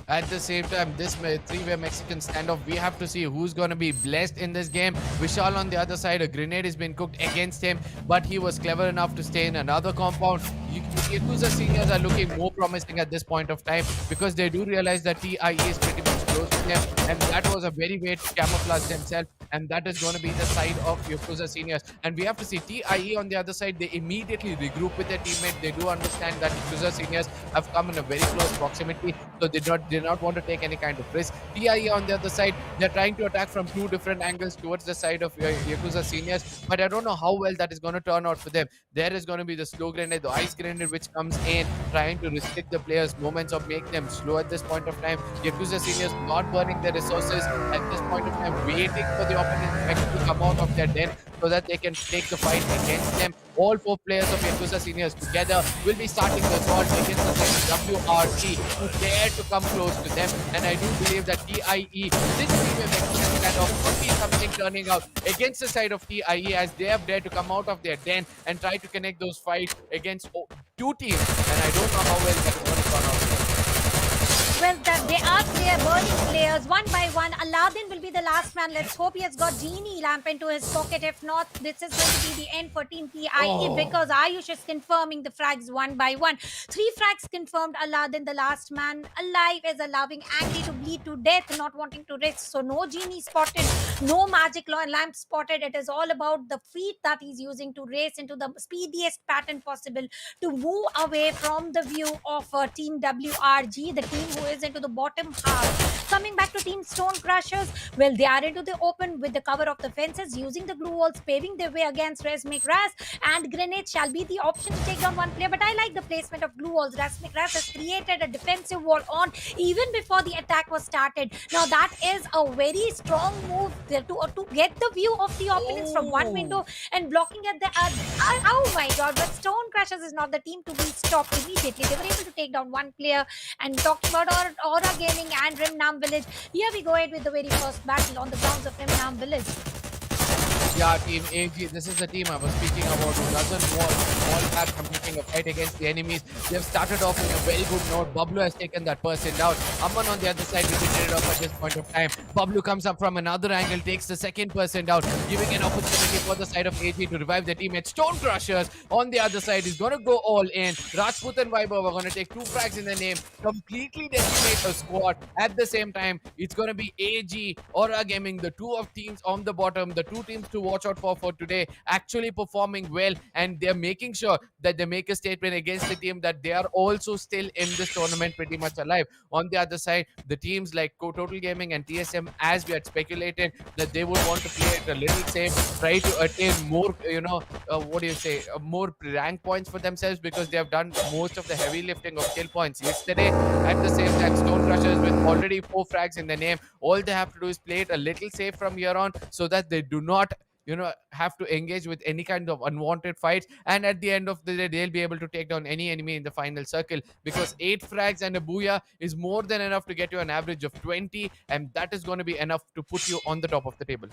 At the same time, this three-way Mexican standoff, we have to see who's going to be blessed in this game. Vishal on the other side, a grenade has been cooked against him, but he was clever enough to stay in another compound. Yakuza Seniors are looking more promising at this point of time, because they do realize that TIE is pretty much close to them, and that was a very way to camouflage themselves, and that is going to be the side of Yakuza Seniors. And we have to see TIE on the other side, they immediately regroup with their teammate. They do understand that Yakuza Seniors have come in a very close proximity, so they did not want to take any kind of risk. TIE on the other side, they're trying to attack from 2 different angles towards the side of Yakuza Seniors, but I don't know how well that is going to turn out for them. There is going to be the slow grenade, the ice grenade, which comes in, trying to restrict the players' movements or make them slow at this point of time. Yakuza Seniors not burning their resources at this point of time, waiting for the opponent to come out of their den so that they can take the fight against them. All four players of Yakuza Seniors together will be starting the assault against the side of WRC who dare to come close to them. And I do believe that TIE, this team of excellent standoff could be something turning out against the side of TIE as they have dared to come out of their den and try to connect those fights against two teams. And I don't know how well that is going to turn out. Well, they are burning players one by one. Aladdin will be the last man. Let's hope he has got Genie lamp into his pocket. If not, this is going to be the end for Team TIE because Ayush is confirming the frags one by one. 3 frags confirmed. Aladdin, the last man alive, is allowing Angry to bleed to death, not wanting to risk. So no Genie spotted, no magic lamp spotted. It is all about the feet that he's using to race into the speediest pattern possible to move away from the view of Team WRG, the team who is into the bottom half. Coming back to Team Stone Crushers, well, they are into the open with the cover of the fences, using the glue walls, paving their way against RASMIC RAAZ, and grenades shall be the option to take down one player. But I like the placement of glue walls. RASMIC RAAZ has created a defensive wall on even before the attack was started. Now, that is a very strong move to get the view of the opponents from one window and blocking at the oh my god, but Stone Crushers is not the team to be stopped immediately. They were able to take down one player. And talking about Aura Gaming and Rimnam Village, here we go ahead with the very first battle on the grounds of Rimnam Village. Yeah, Team AG, this is the team I was speaking about who doesn't want back competing a fight against the enemies. They've started off with a very good note. Bablu has taken that person down. Amman on the other side will be traded off at this point of time. Bablu comes up from another angle, takes the second person down, giving an opportunity for the side of AG to revive the teammate. Stone Crushers on the other side is going to go all in. Rajput and Vaibhav are going to take 2 frags in the name, completely decimate the squad. At the same time, it's going to be AG, Aura Gaming, the two of teams on the bottom, the two teams to watch out for today, actually performing well, and they're making sure that they make a statement against the team that they are also still in this tournament pretty much alive. On the other side, the teams like Total Gaming and TSM, as we had speculated, that they would want to play it a little safe, try to attain more, more rank points for themselves because they have done most of the heavy lifting of kill points yesterday. At the same time, Stone Crushers with already 4 frags in the name, all they have to do is play it a little safe from here on so that they do not have to engage with any kind of unwanted fights, and at the end of the day they'll be able to take down any enemy in the final circle because 8 frags and a booyah is more than enough to get you an average of 20, and that is going to be enough to put you on the top of the table.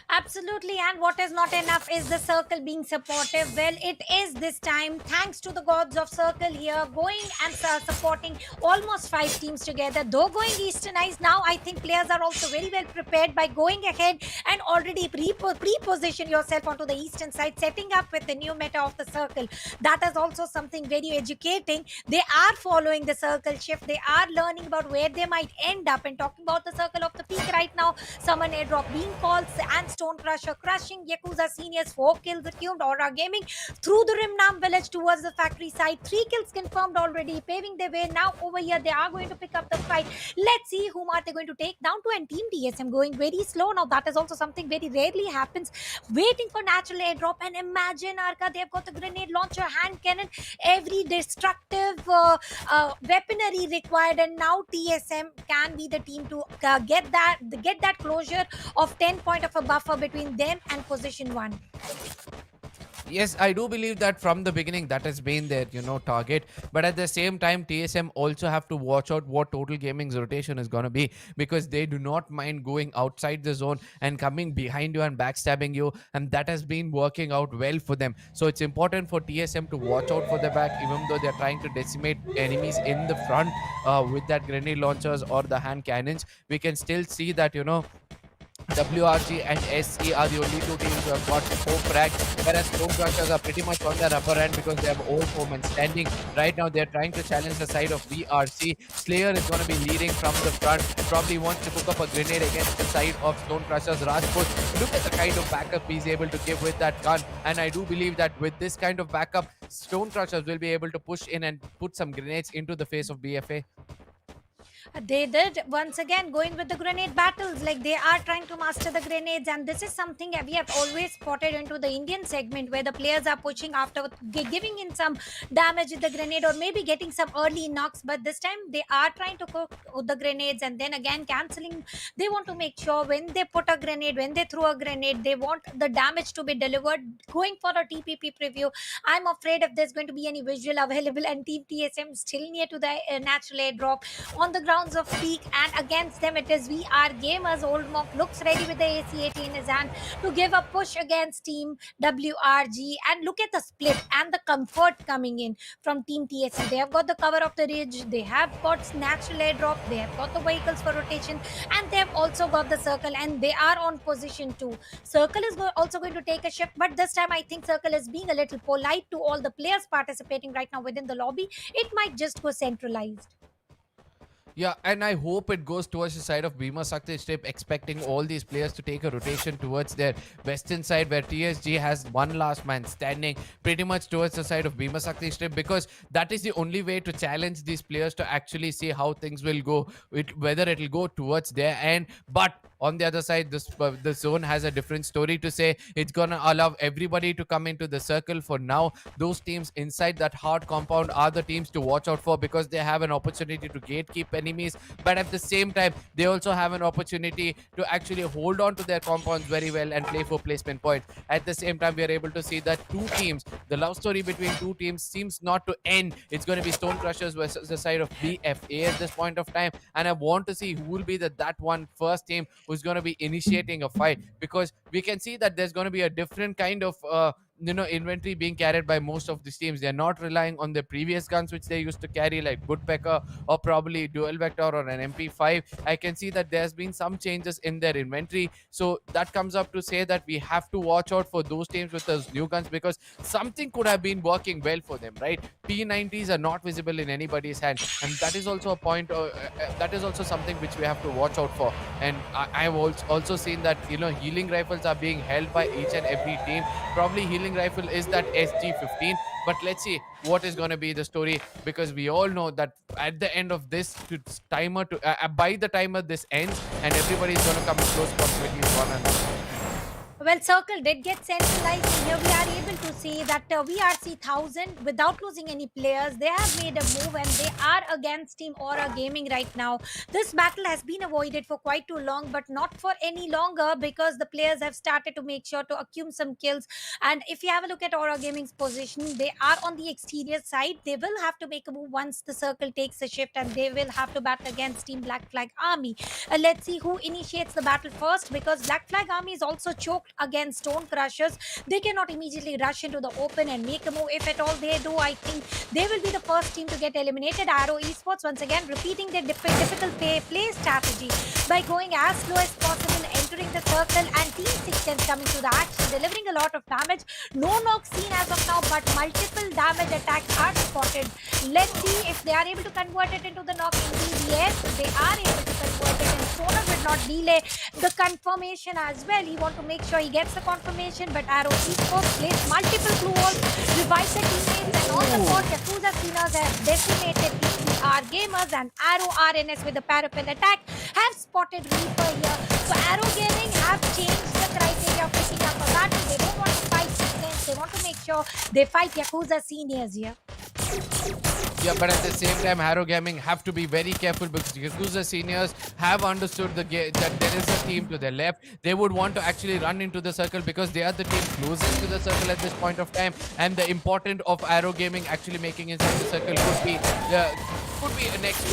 Absolutely, and what is not enough is the circle being supportive. Well, it is this time, thanks to the gods of circle here, going and supporting almost 5 teams together. Though going easternized, now I think players are also very well prepared by going ahead and already pre-position yourself onto the eastern side, setting up with the new meta of the circle. That is also something very educating. They are following the circle shift. They are learning about where they might end up. And talking about the circle of the peak right now, summon airdrop being called and Stone Crusher crushing Yakuza Seniors, 4 kills accumulated. Aura Gaming through the Rimnam village towards the factory side, 3 kills confirmed already, paving their way. Now over here they are going to pick up the fight. Let's see whom are they going to take down to, and Team DSM going very slow. Now that is also something very rarely happens, waiting for natural airdrop. And imagine, Arka, they've got the grenade launcher, hand cannon, every destructive weaponry required, and now TSM can be the team to get that closure of 10 point of a buffer between them and position 1. Yes, I do believe that from the beginning that has been their target, but at the same time TSM also have to watch out what Total Gaming's rotation is going to be, because they do not mind going outside the zone and coming behind you and backstabbing you, and that has been working out well for them. So it's important for TSM to watch out for the back, even though they're trying to decimate enemies in the front with that grenade launchers or the hand cannons. We can still see that WRG and SE are the only 2 teams who have got 4 frags, whereas Stone Crushers are pretty much on their upper end because they have all 4 men standing. Right now, they're trying to challenge the side of VRC. Slayer is going to be leading from the front, probably wants to cook up a grenade against the side of Stone Crushers. Rajput, look at the kind of backup he's able to give with that gun, and I do believe that with this kind of backup, Stone Crushers will be able to push in and put some grenades into the face of BFA. They did once again going with the grenade battles. Like they are trying to master the grenades, and this is something that we have always spotted into the Indian segment where the players are pushing after giving in some damage with the grenade or maybe getting some early knocks. But this time they are trying to cook the grenades and then again canceling. They want to make sure when they put a grenade, when they throw a grenade, they want the damage to be delivered. Going for a TPP preview, I'm afraid if there's going to be any visual available and Team TSM still near to the natural airdrop on the grounds of peak, and against them it is We Are Gamers. Old Monk looks ready with the AC-80 in his hand to give a push against Team WRG, and look at the split and the comfort coming in from Team TSM. They have got the cover of the ridge, they have got natural airdrop, they have got the vehicles for rotation, and they have also got the circle, and they are on position too. Circle is also going to take a shift, but this time I think Circle is being a little polite to all the players participating right now within the lobby. It might just go centralized. Yeah, and I hope it goes towards the side of Bhima Sakti Strip, expecting all these players to take a rotation towards their western side, where TSG has one last man standing pretty much towards the side of Bhima Sakti Strip, because that is the only way to challenge these players to actually see how things will go, whether it'll go towards their end. But on the other side, the zone has a different story to say. It's gonna allow everybody to come into the circle for now. Those teams inside that hard compound are the teams to watch out for, because they have an opportunity to gatekeep enemies, but at the same time they also have an opportunity to actually hold on to their compounds very well and play for placement points. At the same time, we are able to see that two teams, the love story between two teams seems not to end. It's going to be Stone Crushers versus the side of BFA at this point of time, and I want to see who will be that one first team who's going to be initiating a fight, because we can see that there's going to be a different kind of inventory being carried by most of these teams. They're not relying on the previous guns which they used to carry, like Woodpecker or probably Dual Vector or an MP5. I can see that there's been some changes in their inventory, so that comes up to say that we have to watch out for those teams with those new guns, because something could have been working well for them, right? P90s are not visible in anybody's hand, and that is also a point, that is also something which we have to watch out for. And I've also seen that healing rifles are being held by each and every team. Probably healing rifle is that SG15, but let's see what is going to be the story, because we all know that at the end of this timer, by the timer this ends, and everybody is going to come in close proximity with one another. Well, Circle did get centralized. Here we are able to see that VRC 1000, without losing any players, they have made a move and they are against Team Aura Gaming right now. This battle has been avoided for quite too long, but not for any longer, because the players have started to make sure to accumulate some kills. And if you have a look at Aura Gaming's position, they are on the exterior side. They will have to make a move once the Circle takes a shift, and they will have to battle against Team Black Flag Army. Let's see who initiates the battle first, because Black Flag Army is also choked against Stone Crushers. They cannot immediately rush into the open and make a move. If at all they do, I think they will be the first team to get eliminated. Arrow Esports once again repeating their difficult play strategy by going as slow as possible, entering the circle, and Team 610 coming to the action, delivering a lot of damage. No knock seen as of now, but multiple damage attacks are spotted. Let's see if they are able to convert it into the knock. Indeed, yes, they are able to convert it, and Stoner will not delay the confirmation as well. He wants to make sure he gets the confirmation, but Arrow Esports placed multiple blue walls, revives the teammates, and on the court, YAKUZA Sinners have decimated PCR Gamers, and Arrow RNS with the parapet attack have spotted Reaper here. So Arrow Gaming have changed the criteria of picking up a battle. They don't want to fight Sixtens, they want to make sure they fight YAKUZA Seniors here. Yeah, but at the same time, Harrow Gaming have to be very careful, because YAKUZA Seniors have understood that there is a team to their left. They would want to actually run into the circle, because they are the team closest to the circle at this point of time. And the importance of Arrow Gaming actually making inside the circle could be next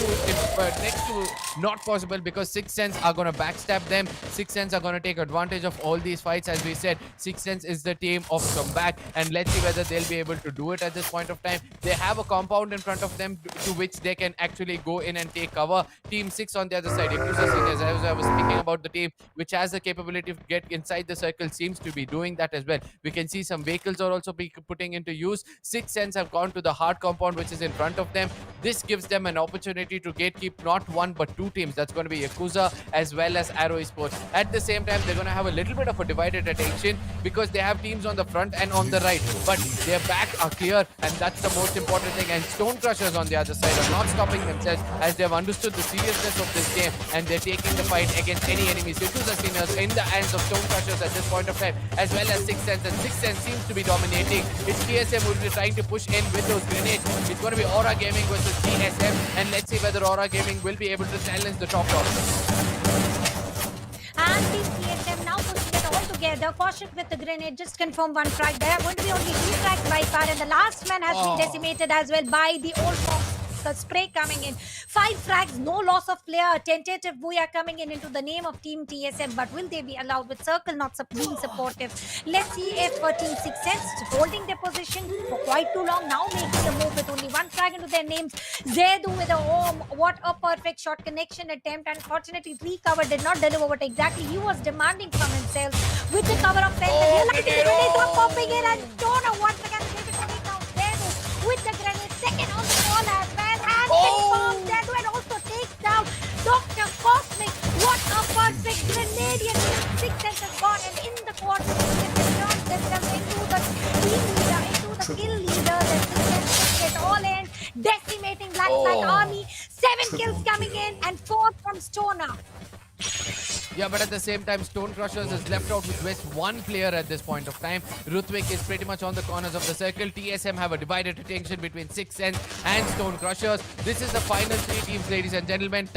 to not possible, because Sixth Sense are going to backstab them. Sixth Sense are going to take advantage of all these fights. As we said, Sixth Sense is the team of comeback, and let's see whether they'll be able to do it at this point of time. They have a compound in front of them to which they can actually go in and take cover. Team 6 on the other side, YAKUZA Seniors, as I was speaking about, the team which has the capability to get inside the circle, seems to be doing that as well. We can see some vehicles are also be putting into use. Sixth Sense have gone to the hard compound which is in front of them. This gives them an opportunity to gatekeep not one but two teams. That's going to be YAKUZA as well as Arrow Esports. At the same time, they're going to have a little bit of a divided attention, because they have teams on the front and on the right, but their back are clear, and that's the most important thing. And Stone Crushers on the other side are not stopping themselves as they've understood the seriousness of this game and they're taking the fight against any enemies. YAKUZA Sinners in the hands of Stone Crushers at this point of time, as well as Sixth Sense, and Sixth Sense seems to be dominating. It's TSM who will be trying to push in with those grenades. It's going to be Aura Gaming versus TSM, and let's see whether Aura Gaming will be able to silence the top dog. And Team TSM now pushing it all together. Cautious with the grenade. Just confirm one frag. There are going to be only 3 frags by far, and the last man has been decimated as well by the old fox. The spray coming in. 5 frags, no loss of player. Tentative booyah coming in into the name of Team TSM. But will they be allowed with Circle not being supportive? Let's see if Team Six Sense holding their position for quite too long. Now making a move with only 1 frag into their names. Zedu with a home. What a perfect shot connection attempt. Unfortunately, 3 cover did not deliver what exactly he was demanding from himself. With the cover of fence, realizing the grenades are popping in, and Donor once again gave it only now. Zedu with the grenade, second on the ball as well. Confirmed Zedu and also takes down Dr. Cosmic. What a perfect grenadian. Six Sense has gone, and in the quarter, they turned themselves into the team leader, into the kill leader. The Six Sense get all in, decimating Black Flag Army. 7 kills coming in, and 4 from Stoner. Yeah, but at the same time, Stone Crushers is left out with just 1 player at this point of time. Rutvik is pretty much on the corners of the circle. TSM have a divided attention between Six Sense and Stone Crushers. This is the final 3 teams, ladies and gentlemen.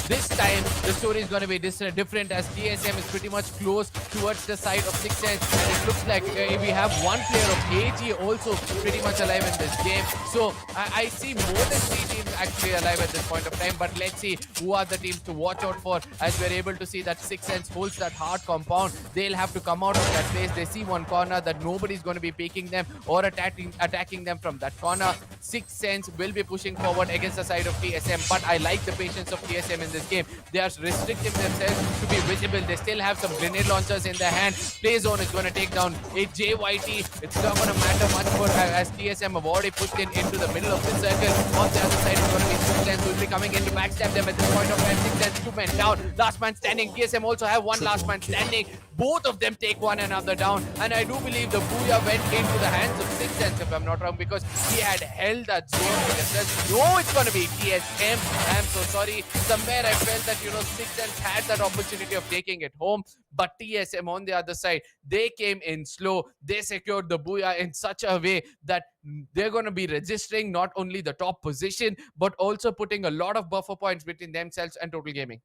This time, the story is going to be different as TSM is pretty much close towards the side of Six Sense. And it looks like we have 1 player of AG also pretty much alive in this game. So I see more than 3 teams actually alive at this point of time. But let's see who are the teams to watch out for as we're able to see that Six Sense holds that hard compound. They'll have to come out of that place. They see one corner that nobody's going to be peeking them or attacking them from that corner. Six Sense will be pushing forward against the side of TSM, but I like the patience of TSM in this game. They are restricting themselves to be visible. They still have some grenade launchers in their hand. Play Zone is going to take down a JYT. It's not going to matter much for as TSM have already pushed into the middle of the circle. On the other side, it's going to be Six Sense who will be coming in to backstab them at this point of time. Six Sense 2 men down. Last man standing. TSM also have 1 last man standing. Both of them take one another down, and I do believe the booyah went into the hands of Six Sense, if I'm not wrong, because he had held that zone for themselves. No, it's going to be TSM. I'm so sorry. Somewhere I felt that, Six Sense had that opportunity of taking it home, but TSM on the other side, they came in slow. They secured the booyah in such a way that they're going to be registering not only the top position, but also putting a lot of buffer points between themselves and Total Gaming.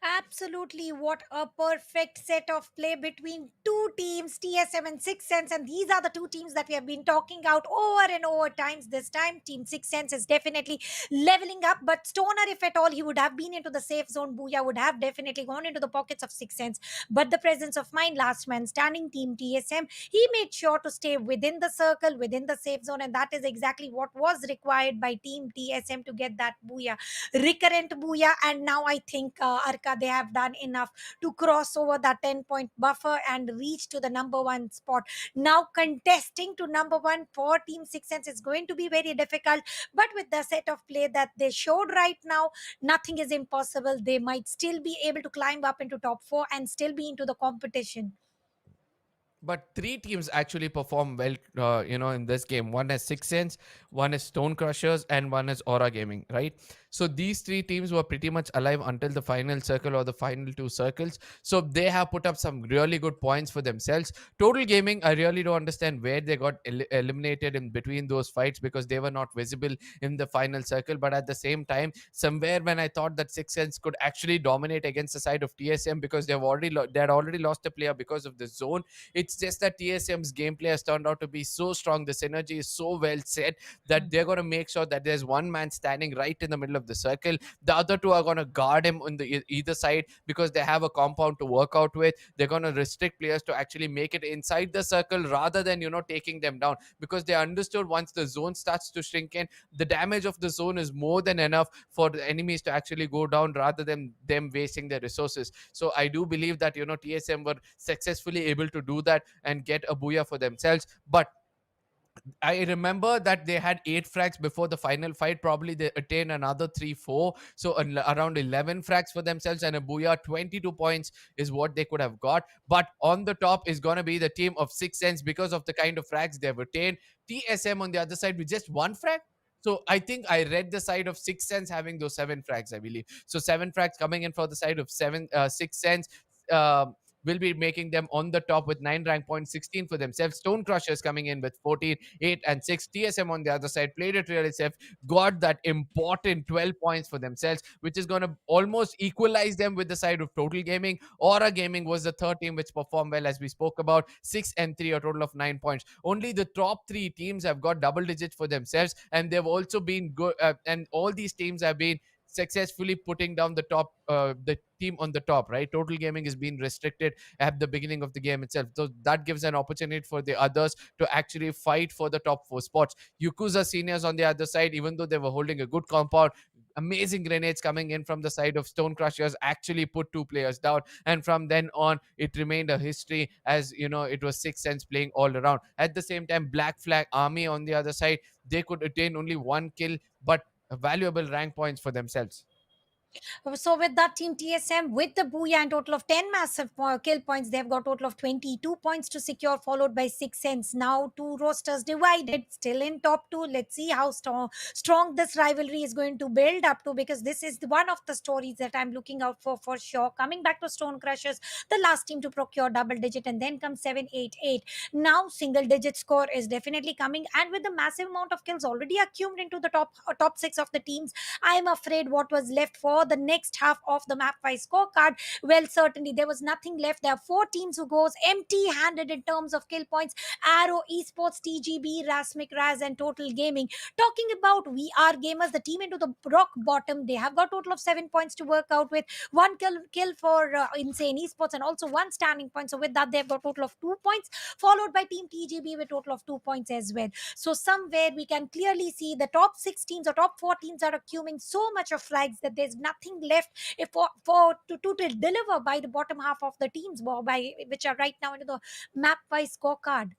Absolutely, what a perfect set of play between 2 teams, TSM and Six Sense, and these are the 2 teams that we have been talking about over and over times. This time, Team Six Sense is definitely leveling up, but Stoner, if at all, he would have been into the safe zone. Booyah would have definitely gone into the pockets of Six Sense, but the presence of mind, last man standing, Team TSM, he made sure to stay within the circle, within the safe zone, and that is exactly what was required by Team TSM to get that booyah, recurrent booyah. And now I think Arka, they have done enough to cross over that 10-point buffer and reach to the number 1 spot. Now contesting to number 1 for Team Six Sense is going to be very difficult, but with the set of play that they showed right now, nothing is impossible. They might still be able to climb up into top 4 and still be into the competition. But 3 teams actually perform well, in this game. One is Six Sense, one is Stone Crushers, and one is Aura Gaming, right? So these 3 teams were pretty much alive until the final circle or the final 2 circles. So they have put up some really good points for themselves. Total Gaming, I really don't understand where they got eliminated in between those fights, because they were not visible in the final circle. But at the same time, somewhere when I thought that Six Sense could actually dominate against the side of TSM, because they had already lost a player because of the zone. It's just that TSM's gameplay has turned out to be so strong. The synergy is so well set that they're going to make sure that there's one man standing right in the middle of the circle. The other 2 are going to guard him on the either side, because they have a compound to work out with. They're going to restrict players to actually make it inside the circle rather than, taking them down, because they understood once the zone starts to shrink in, the damage of the zone is more than enough for the enemies to actually go down rather than them wasting their resources. So I do believe that, TSM were successfully able to do that and get a booyah for themselves. But I remember that they had 8 frags before the final fight. Probably they attained another 3-4. So around 11 frags for themselves and a booyah. 22 points is what they could have got. But on the top is going to be the team of Six Sense because of the kind of frags they've attained. TSM on the other side with just 1 frag. So I think I read the side of Six Sense having those 7 frags, I believe. So 7 frags coming in for the side of 6 Sense. Um will be making them on the top with 9 rank points, 16 for themselves. Stone Crushers coming in with 14, 8, and 6. TSM on the other side played it really safe, got that important 12 points for themselves, which is going to almost equalize them with the side of Total Gaming. Aura Gaming was the third team which performed well, as we spoke about, 6 and 3, a total of 9 points. Only the top three teams have got double digits for themselves, and they've also been good. And all these teams have been successfully putting down the team on the top, right? Total Gaming is being restricted at the beginning of the game itself, so that gives an opportunity for the others to actually fight for the top 4 spots. Yakuza seniors on the other side, even though they were holding a good compound, amazing grenades coming in from the side of Stone Crushers actually put 2 players down, and from then on it remained a history, as you know, it was Six Sense playing all around. At the same time, Black Flag Army on the other side, they could attain only 1 kill, but valuable rank points for themselves. So with that team TSM with the Booyah and total of 10 massive kill points, they've got total of 22 points to secure, followed by 6 cents. Now two rosters divided, still in top two. Let's see how strong this rivalry is going to build up to, because this is one of the stories that I'm looking out for sure. Coming back to Stone Crushers, the last team to procure double digit, and then comes 788. Now single digit score is definitely coming, and with the massive amount of kills already accumulated into the top six of the teams, I'm afraid what was left for the next half of the map wise scorecard, well, certainly there was nothing left. There are four teams who goes empty handed in terms of kill points: Arrow Esports, TGB, RASMIC, RAAZ, and Total Gaming. Talking about VR Gamers, the team into the rock bottom, they have got total of 7 points to work out with. One kill for Insane Esports, and also one standing point. So with that, they've got total of 2 points, followed by Team TGB with total of 2 points as well. So somewhere we can clearly see the top six teams or top four teams are accumulating so much of flags that there's nothing left if to deliver by the bottom half of the teams, by which are right now into the map wise scorecard.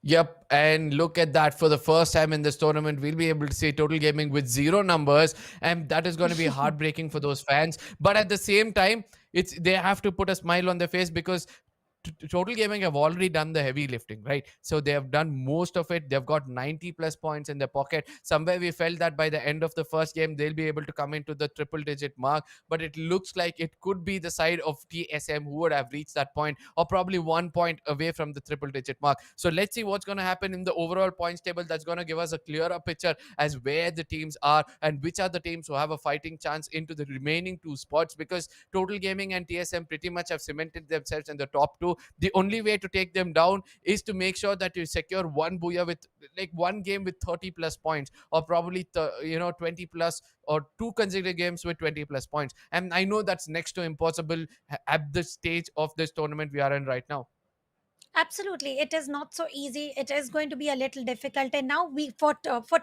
Yep, and look at that. For the first time in this tournament, we'll be able to see Total Gaming with 0 numbers, and that is going to be heartbreaking for those fans. But at the same time, it's they have to put a smile on their face, because Total Gaming have already done the heavy lifting, right? So they have done most of it. They've got 90 plus points in their pocket. Somewhere we felt that by the end of the first game, they'll be able to come into the triple digit mark. But it looks like it could be the side of TSM who would have reached that point, or probably 1 point away from the triple digit mark. So let's see what's going to happen in the overall points table. That's going to give us a clearer picture as where the teams are and which are the teams who have a fighting chance into the remaining 2 spots, because Total Gaming and TSM pretty much have cemented themselves in the top two. The only way to take them down is to make sure that you secure one booyah with, like, one game with 30 plus points, or probably 20 plus, or 2 consecutive games with 20 plus points. And I know that's next to impossible at the stage of this tournament we are in right now. Absolutely, it is not so easy. It is going to be a little difficult. And now we for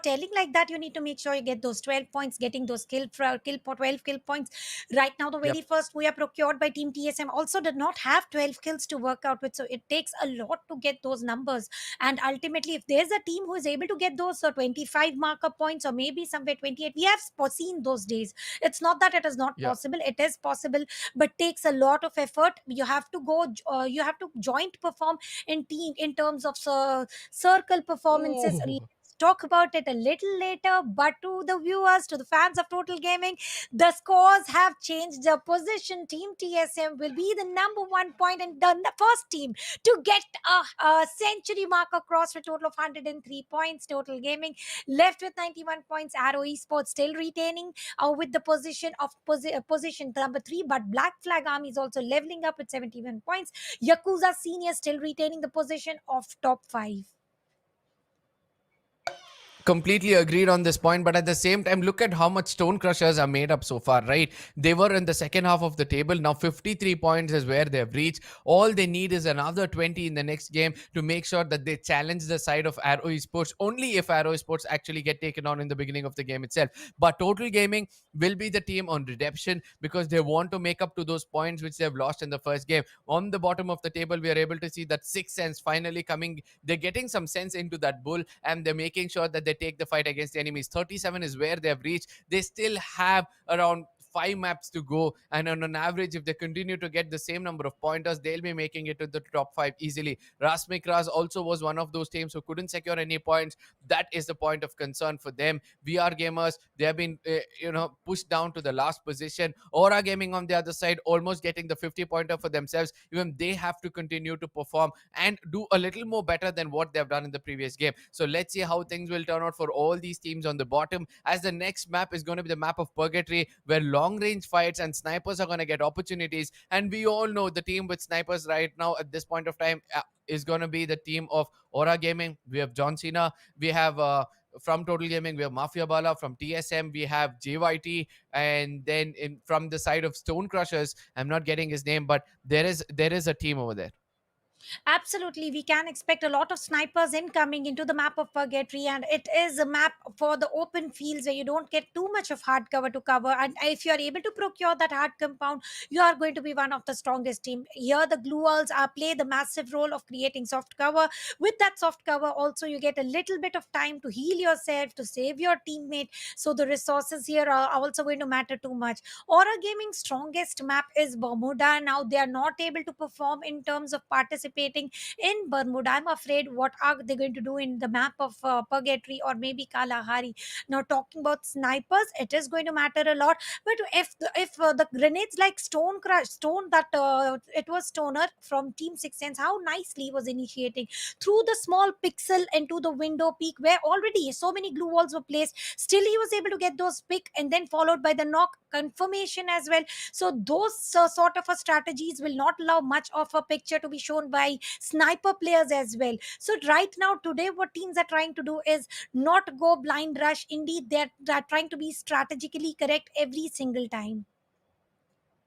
telling like that, you need to make sure you get those 12 points, getting those kill for 12 kill points. Right now, the Yep. very first we are procured by Team TSM also did not have 12 kills to work out with. So it takes a lot to get those numbers. And ultimately, if there's a team who is able to get those 25 marker points, or maybe somewhere 28, we have seen those days. It's not that it is not Yeah. possible. It is possible, but takes a lot of effort. You have to go. You have to joint perform in team in terms of circle performances. Oh. Let's talk about it a little later, but to the viewers, to the fans of Total Gaming, the scores have changed. The position Team TSM will be the number 1 point, and the first team to get a century mark across with total of 103 points. Total Gaming left with 91 points. Arrow Esports still retaining with the position of position number 3, but Black Flag Army is also leveling up with 71 points. Yakuza Senior still retaining the position of top 5. Completely agreed on this point, but at the same time, look at how much Stone Crushers are made up so far, right? They were in the second half of the table. Now 53 points is where they've reached. All they need is another 20 in the next game to make sure that they challenge the side of Arrow Esports, only if Arrow Esports actually get taken on in the beginning of the game itself. But Total Gaming will be the team on redemption, because they want to make up to those points which they've lost in the first game. On the bottom of the table, we are able to see that Six Sense finally coming. They're getting some sense into that bull, and they're making sure that they take the fight against the enemies. 37 is where they have reached. They still have around 5 maps to go, and on an average, if they continue to get the same number of pointers, they'll be making it to the top 5 easily. RASMIC RAAZ also was one of those teams who couldn't secure any points. That is the point of concern for them. VR gamers, they have been pushed down to the last position. Aura Gaming on the other side, almost getting the 50 pointer for themselves. Even they have to continue to perform and do a little more better than what they've done in the previous game. So let's see how things will turn out for all these teams on the bottom, as the next map is going to be the map of Purgatory, where long range fights and snipers are going to get opportunities. And we all know the team with snipers right now at this point of time is going to be the team of Aura Gaming. We have John Cena, we have from Total Gaming, we have Mafia Bala. From TSM, we have JYT. And then from the side of Stone Crushers, I'm not getting his name, but there is a team over there. Absolutely, we can expect a lot of snipers incoming into the map of Purgatory, and it is a map for the open fields where you don't get too much of hard cover to cover. And if you are able to procure that hard compound, you are going to be one of the strongest team. Here, the glue walls are play the massive role of creating soft cover. With that soft cover, also you get a little bit of time to heal yourself, to save your teammate. So the resources here are also going to matter too much. Aura Gaming's strongest map is Bermuda. Now they are not able to perform in terms of participating in Bermuda. I'm afraid what are they going to do in the map of Purgatory or maybe Kalahari. Now talking about snipers, it is going to matter a lot. But if the grenades like Stone Crush, Stone that it was Stoner from Team Six Sense, how nicely he was initiating through the small pixel into the window peak where already so many glue walls were placed. Still, he was able to get those pick and then followed by the knock confirmation as well. So those sort of strategies will not allow much of a picture to be shown by sniper players as well. So right now today what teams are trying to do is not go blind rush. Indeed, they're trying to be strategically correct every single time.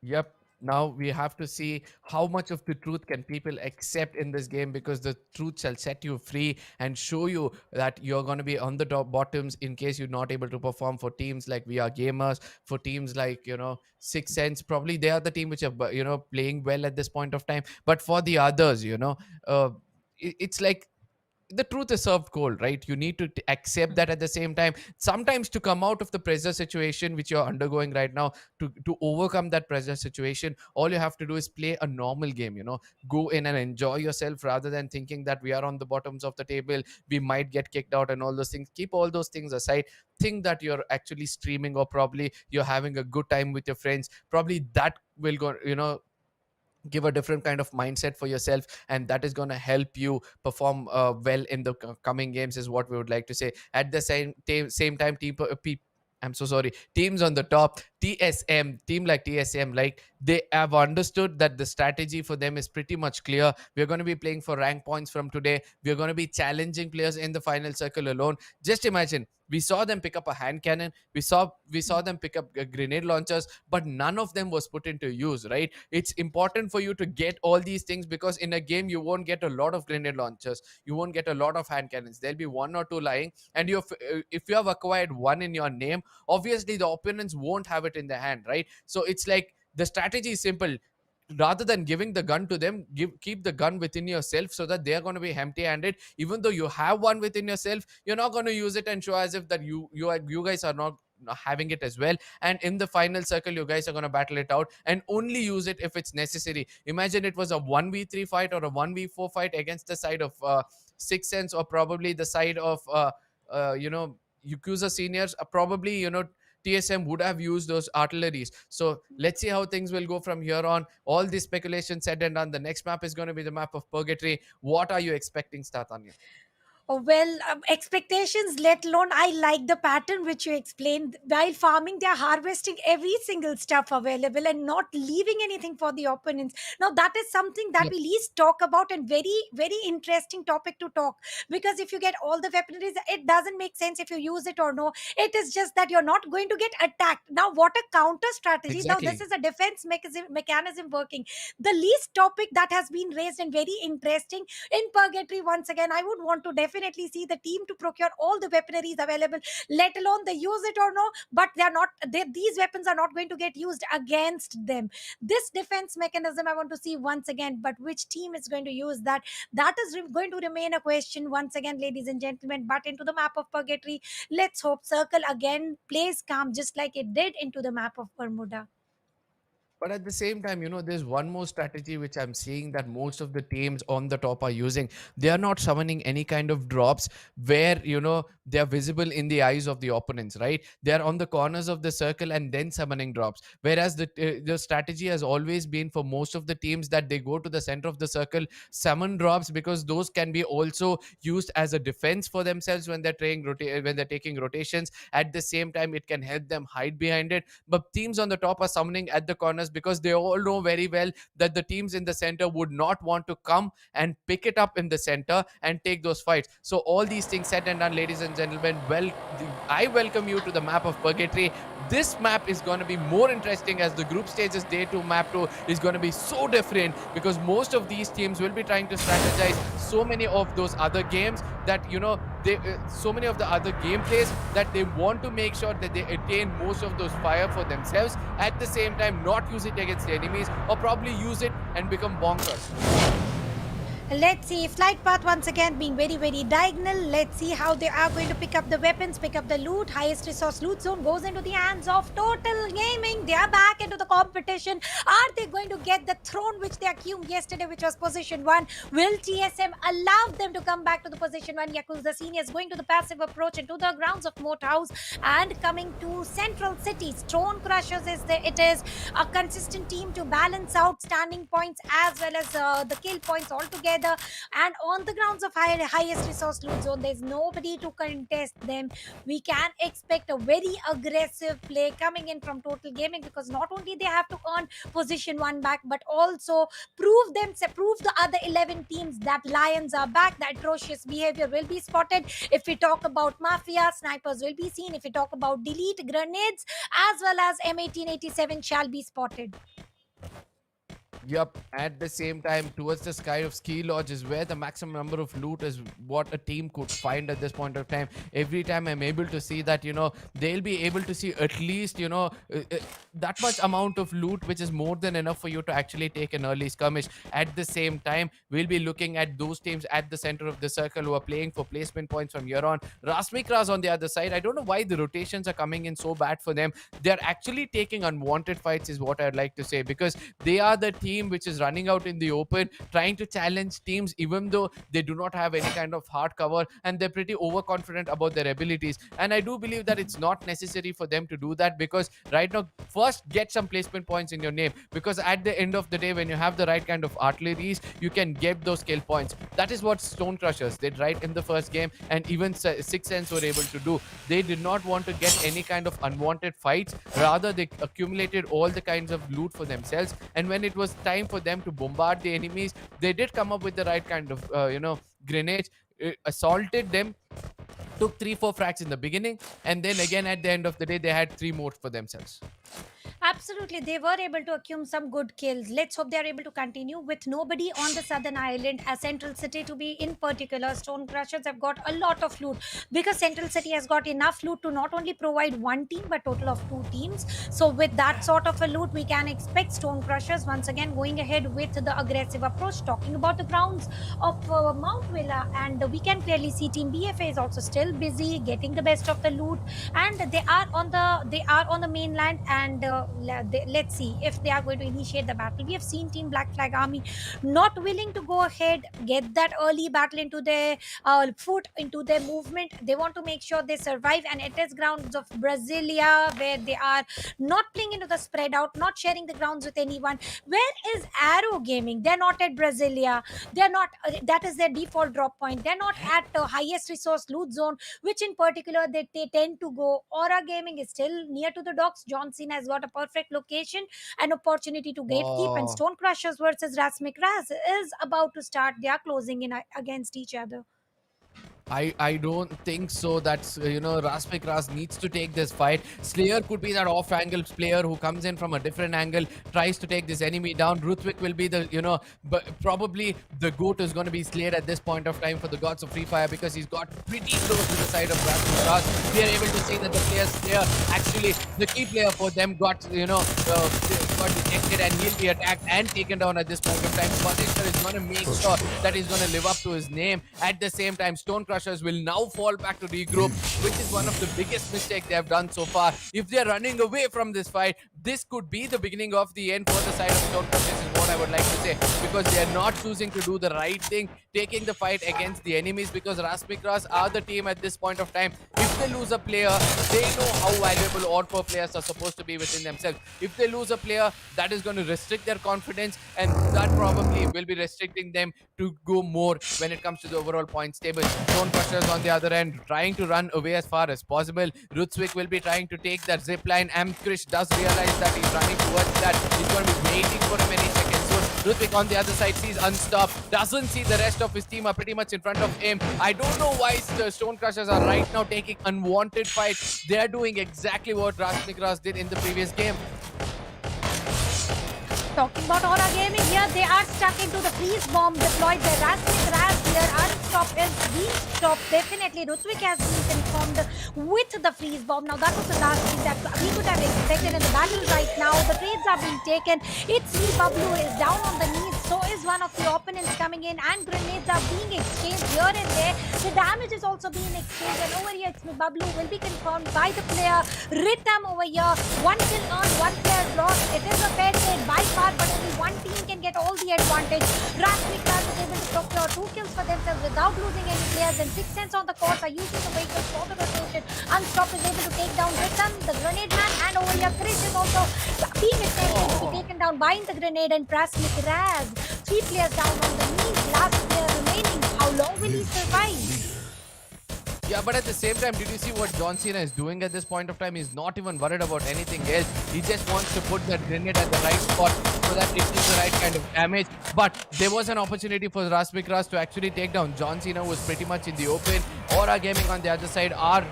Yep. Now we have to see how much of the truth can people accept in this game, because the truth shall set you free and show you that you're going to be on the top bottoms in case you're not able to perform. For teams like We Are Gamers, for teams like Six Sense, probably they are the team which are playing well at this point of time. But for the others, it's like the truth is served cold, right? You need to accept that. At the same time, sometimes to come out of the pressure situation which you're undergoing right now, to overcome that pressure situation, all you have to do is play a normal game. Go in and enjoy yourself, rather than thinking that we are on the bottoms of the table, we might get kicked out and all those things. Keep all those things aside. Think that you're actually streaming, or probably you're having a good time with your friends. Probably that will go, give a different kind of mindset for yourself, and that is going to help you perform well in the coming games, is what we would like to say. At the same time, I'm so sorry, teams on the top, team like TSM, like, they have understood that the strategy for them is pretty much clear. We're going to be playing for rank points from today. We're going to be challenging players in the final circle alone. Just imagine, we saw them pick up a hand cannon, we saw them pick up grenade launchers, but none of them was put into use, right? It's important for you to get all these things, because in a game you won't get a lot of grenade launchers, you won't get a lot of hand cannons, there'll be one or two lying. And if you have acquired one in your name, obviously the opponents won't have it in their hand, right? So it's like, the strategy is simple. Rather than giving the gun to them, keep the gun within yourself, so that they're going to be empty handed. Even though you have one within yourself, you're not going to use it and show as if that you guys are not having it as well. And in the final circle, you guys are going to battle it out, and only use it if it's necessary. Imagine it was a 1v3 fight or a 1v4 fight against the side of Six Sense, or probably the side of Yakuza seniors. Probably, TSM would have used those artilleries. So let's see how things will go from here on. All this speculation said and done, the next map is going to be the map of Purgatory. What are you expecting, Statanya? Oh, well, expectations let alone, I like the pattern which you explained. While farming, they are harvesting every single stuff available and not leaving anything for the opponents. Now, that is something that Yep. we least talk about, and very, very interesting topic to talk. Because if you get all the weaponries, it doesn't make sense if you use it or no. It is just that you're not going to get attacked. Now, what a counter strategy. Now, this Exactly. is a defense mechanism working. The least topic that has been raised and very interesting in Purgatory, once again, I would want to definitely definitely see the team to procure all the weaponaries available, let alone they use it or no, but they are not these weapons are not going to get used against them. This defense mechanism I want to see once again, but which team is going to use that? That is going to remain a question once again, ladies and gentlemen. But into the map of purgatory, let's hope Circle again plays calm just like it did into the map of Bermuda. But at the same time, there's one more strategy which I'm seeing that most of the teams on the top are using. They are not summoning any kind of drops where, they are visible in the eyes of the opponents, right? They are on the corners of the circle and then summoning drops. Whereas the strategy has always been for most of the teams that they go to the center of the circle, summon drops, because those can be also used as a defense for themselves when when they're taking rotations. At the same time, it can help them hide behind it. But teams on the top are summoning at the corners because they all know very well that the teams in the center would not want to come and pick it up in the center and take those fights. So all these things said and done, ladies and gentlemen, I welcome you to the map of purgatory. This map is going to be more interesting, as the group stages day 2 map 2 is going to be so different, because most of these teams will be trying to strategize so many of those other games that they so many of the other gameplays that they want to make sure that they attain most of those fire for themselves, at the same time not use it against the enemies, or probably use it and become bonkers. Let's see. Flight path once again being very, very diagonal. Let's see how they are going to pick up the weapons, pick up the loot. Highest resource loot zone goes into the hands of Total Gaming. They are back into the competition. Are they going to get the throne which they accused yesterday, which was position 1? Will TSM allow them to come back to the position 1? Yakuza Senior is going to the passive approach into the grounds of Moat House and coming to Central City. Stone Crushers it is a consistent team to balance out standing points as well as the kill points altogether. And on the grounds of highest resource loot zone, there's nobody to contest them. We can expect a very aggressive play coming in from Total Gaming, because not only they have to earn position 1 back, but also prove the other 11 teams that Lions are back. The atrocious behavior will be spotted. If we talk about Mafia, snipers will be seen. If we talk about Delete, grenades as well as M1887 shall be spotted. Yup. At the same time, towards the sky of Ski Lodge is where the maximum number of loot is what a team could find at this point of time. Every time I'm able to see that, they'll be able to see at least, that much amount of loot, which is more than enough for you to actually take an early skirmish. At the same time, we'll be looking at those teams at the center of the circle who are playing for placement points from here on. RASMIC on the other side, I don't know why the rotations are coming in so bad for them. They're actually taking unwanted fights, is what I'd like to say, because they are the team which is running out in the open, trying to challenge teams even though they do not have any kind of hard cover, and they're pretty overconfident about their abilities. And I do believe that it's not necessary for them to do that, because right now, first get some placement points in your name, because at the end of the day, when you have the right kind of artilleries, you can get those kill points. That is what Stone Crushers did right in the first game, and even Six Sense were able to do. They did not want to get any kind of unwanted fights, rather they accumulated all the kinds of loot for themselves, and when it was time for them to bombard the enemies, they did come up with the right kind of grenades, assaulted them, took 3-4 fracks in the beginning, and then again at the end of the day they had 3 more for themselves. Absolutely, they were able to accumulate some good kills. Let's hope they are able to continue with nobody on the southern island, as Central City to be in particular. Stone Crushers have got a lot of loot, because Central City has got enough loot to not only provide one team but total of 2 teams. So with that sort of a loot, we can expect Stone Crushers once again going ahead with the aggressive approach. Talking about the grounds of Mount Villa, and we can clearly see Team BFA is also still busy getting the best of the loot, and they are on the mainland. And let's see if they are going to initiate the battle. We have seen Team Black Flag Army not willing to go ahead, get that early battle into their foot, into their movement. They want to make sure they survive, and it is grounds of Brasilia where they are not playing into the spread out, not sharing the grounds with anyone. Where is Arrow Gaming? They're not at Brasilia. They're not. That is their default drop point. They're not at the highest resource loot zone, which in particular they tend to go. Aura Gaming is still near to the docks. John Cena has got a perfect location, an opportunity to gatekeep, and Oh, Stone Crushers versus RAAZ is about to start. They are closing in against each other. I don't think so. That's RASMIC RAAZ needs to take this fight. Slayer could be that off-angle player who comes in from a different angle, tries to take this enemy down. Ruthvik will be the but probably the goat is going to be Slayer at this point of time for the gods of FreeFire, because he's got pretty close to the side of RASMIC RAAZ. We are able to see that the player Slayer, actually the key player for them, got got detected, and he'll be attacked and taken down at this point of time. Punisher is going to make sure that he's going to live up to his name. At the same time, Stone Crushers will now fall back to regroup, which is one of the biggest mistakes they have done so far. If they're running away from this fight, this could be the beginning of the end for the side of Stone Crushers, is what I would like to say, because they are not choosing to do the right thing, taking the fight against the enemies, because RASMIC RAAZ are the team at this point of time. If they lose a player, they know how valuable all four players are supposed to be within themselves. If they lose a player, that is going to restrict their confidence, and that probably will be restricting them to go more when it comes to the overall points table. Stone Crushers on the other end trying to run away as far as possible. Ruthvik will be trying to take that zip line. Amkrish does realize that he's running towards that. He's going to be waiting for a many seconds soon. Ruthvik on the other side sees Unstopped, doesn't see the rest of his team are pretty much in front of him. I don't know why the Stone Crushers are right now taking unwanted fights. They are doing exactly what RASMIC RAAZ did in the previous game. Talking about Aura Gaming here, they are stuck into the freeze bomb deployed by RASMIC RAAZ here. Unstopped is being stopped. Definitely, Ruthvik has been confirmed with the freeze bomb. Now, that was the last thing that we could have expected in the battle right now. The trades are being taken. It's Bablu is down on the knees. So is one of the opponents coming in, and grenades are being exchanged here and there. The damage is also being exchanged, and over here, it's Bablu will be confirmed by the player Rhythm over here. One kill earned, one player lost. It is a fair trade by far, but only one team can get all the advantage. RASMIC RAAZ is able to procure 2 kills for themselves without losing any players, and 6 cents on the course are using the vehicles for the rotation. Unstopped is able to take down Rhythm, the grenade man, and over here Chris is also being attempted to be taken down by the grenade, and RASMIC RAAZ 3 players down on the knees, last player remaining. How long will he survive? Yeah, but at the same time, did you see what John Cena is doing at this point of time? He's not even worried about anything else. He just wants to put that grenade at the right spot so that it does the right kind of damage. But there was an opportunity for RASMIC RAAZ to actually take down John Cena, who was pretty much in the open. Aura Gaming on the other side are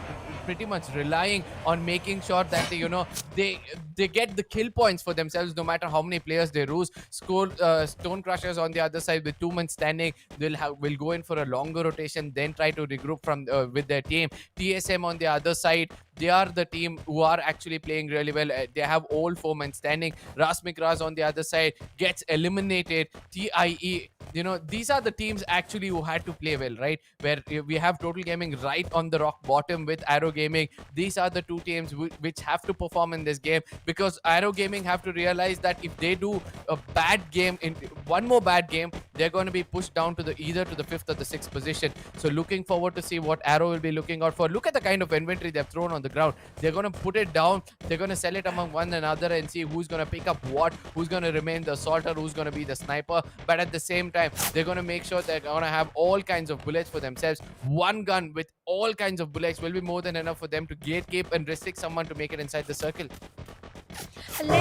pretty much relying on making sure that they get the kill points for themselves, no matter how many players they lose. Stone Crushers on the other side with 2 men standing will go in for a longer rotation, then try to regroup from with their team. TSM on the other side, they are the team who are actually playing really well. They have all 4 men standing. RASMIC RAAZ on the other side gets eliminated. TIE, these are the teams actually who had to play well, right? Where we have Total Gaming right on the rock bottom with Arrow Gaming. These are the 2 teams which have to perform in this game, because Arrow Gaming have to realize that if they do a bad game, in one more bad game, they're going to be pushed down to either to the 5th or the 6th position. So looking forward to see what Arrow will be looking out for. Look at the kind of inventory they've thrown on the ground. They're going to put it down. They're going to sell it among one another and see who's going to pick up what, who's going to remain the assaulter, who's going to be the sniper. But at the same time, they're going to make sure they're going to have all kinds of bullets for themselves. One gun with all kinds of bullets will be more than enough for them to gatekeep and restrict someone to make it inside the circle. Let's see who's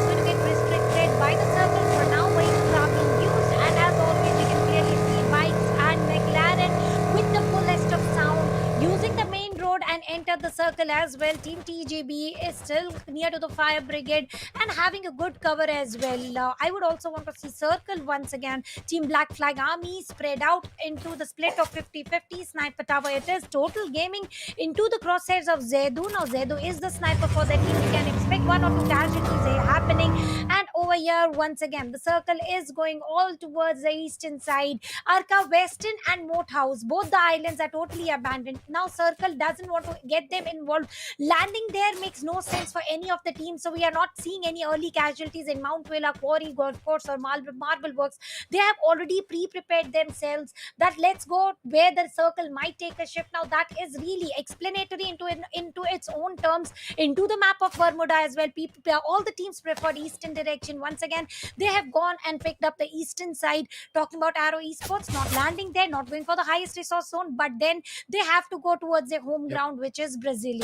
going to get restricted by the circle. For now, vehicles are being used, and as always, you can clearly see bikes and McLaren with the fullest of sound using the main road and enter the circle as well. Team TGB is still near to the fire brigade and having a good cover as well. I would also want to see circle once again. Team Black Flag Army spread out into the split of 50-50. Sniper tower it is. Total Gaming into the crosshairs of Zedu. Now Zedu is the sniper for the team. You can expect 1 or 2 casualties happening. And over here once again the circle is going all towards the eastern side. Arca Western and Moat House, both the islands are totally abandoned. Now circle doesn't want to get them involved. Landing there makes no sense for any of the teams, so we are not seeing any early casualties in Mount Villa, Quarry, Golf Course or Marble Works. They have already pre-prepared themselves that let's go where the circle might take a shift. Now that is really explanatory into its own terms into the map of Bermuda as well. All the teams preferred eastern direction. Once again they have gone and picked up the eastern side. Talking about Arrow Esports, not landing there, not going for the highest resource zone, but then they have to go towards their home ground, which is Brasilia.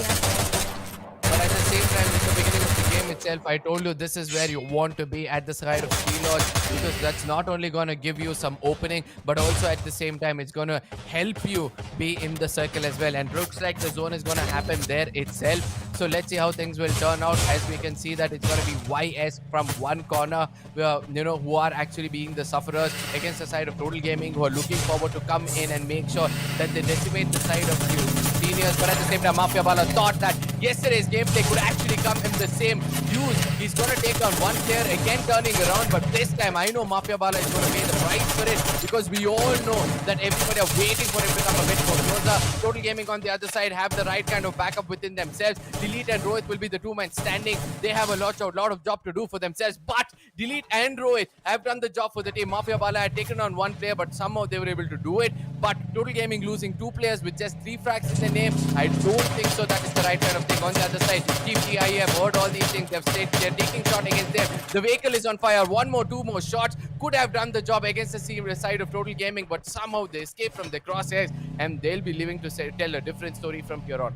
But at the same time, in the beginning of the game itself, I told you this is where you want to be at the side of Steelers, because that's not only going to give you some opening, but also at the same time, it's going to help you be in the circle as well. And looks like the zone is going to happen there itself. So let's see how things will turn out. As we can see that it's going to be YS from one corner, who are actually being the sufferers against the side of Total Gaming, who are looking forward to come in and make sure that they decimate the side of you seniors. But at the same time, Mafia Bala thought that yesterday's gameplay could actually come in the same use. He's going to take on one player, again turning around, but this time I know Mafia Bala is going to pay the price for it, because we all know that everybody are waiting for him to come a bit for YAKUZA. Total Gaming on the other side have the right kind of backup within themselves. Delete and Rohit will be the two men standing. They have a lot of job to do for themselves, but Delete and Rohit have done the job for the team. Mafia Bala had taken on one player, but somehow they were able to do it. But Total Gaming losing two players with just 3 frags in their name, I don't think so that is the right kind of thing. On the other side, Team TIE have heard all these things. They've said they're taking shot against them. The vehicle is on fire. Two more shots could have done the job against the side of Total Gaming, but somehow they escape from the crosshairs, and they'll be living to tell a different story from here on.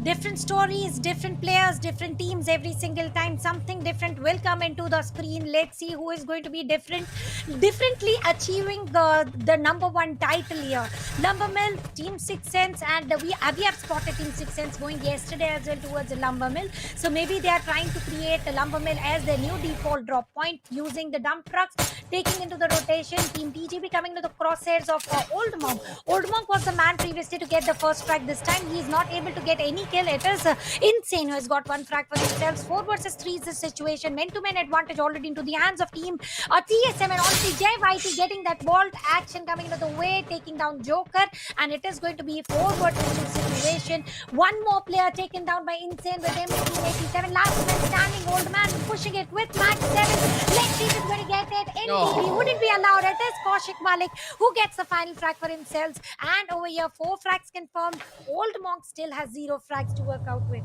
Different stories, different players, different teams. Every single time something different will come into the screen. Let's see who is going to be differently achieving the number one title here. Lumbermill, Team 6 Sense, and we have spotted Team 6 Sense going yesterday as well towards the Lumbermill. So maybe they are trying to create a Lumbermill as their new default drop point using the dump trucks, taking into the rotation. Team TGB coming to the crosshairs of Old Monk. Old Monk was the man previously to get the first frag. This time he is not able to get any kill. It is Insane who has got one frag for themselves. 4 versus 3 is the situation. Man-to-man advantage already into the hands of team TSM, and already Jay Whitey getting that vault action coming into the way, taking down Joker, and it is going to be 4 versus 2 situation. One more player taken down by Insane with M1887. Last man standing, Old Man pushing it with Max 7. Let's see if he's going to get it. NDB wouldn't be allowed. It is Kaushik Malik who gets the final frag for himself. And over here, 4 frags confirmed. Old Monk still has 0 frags to work out with.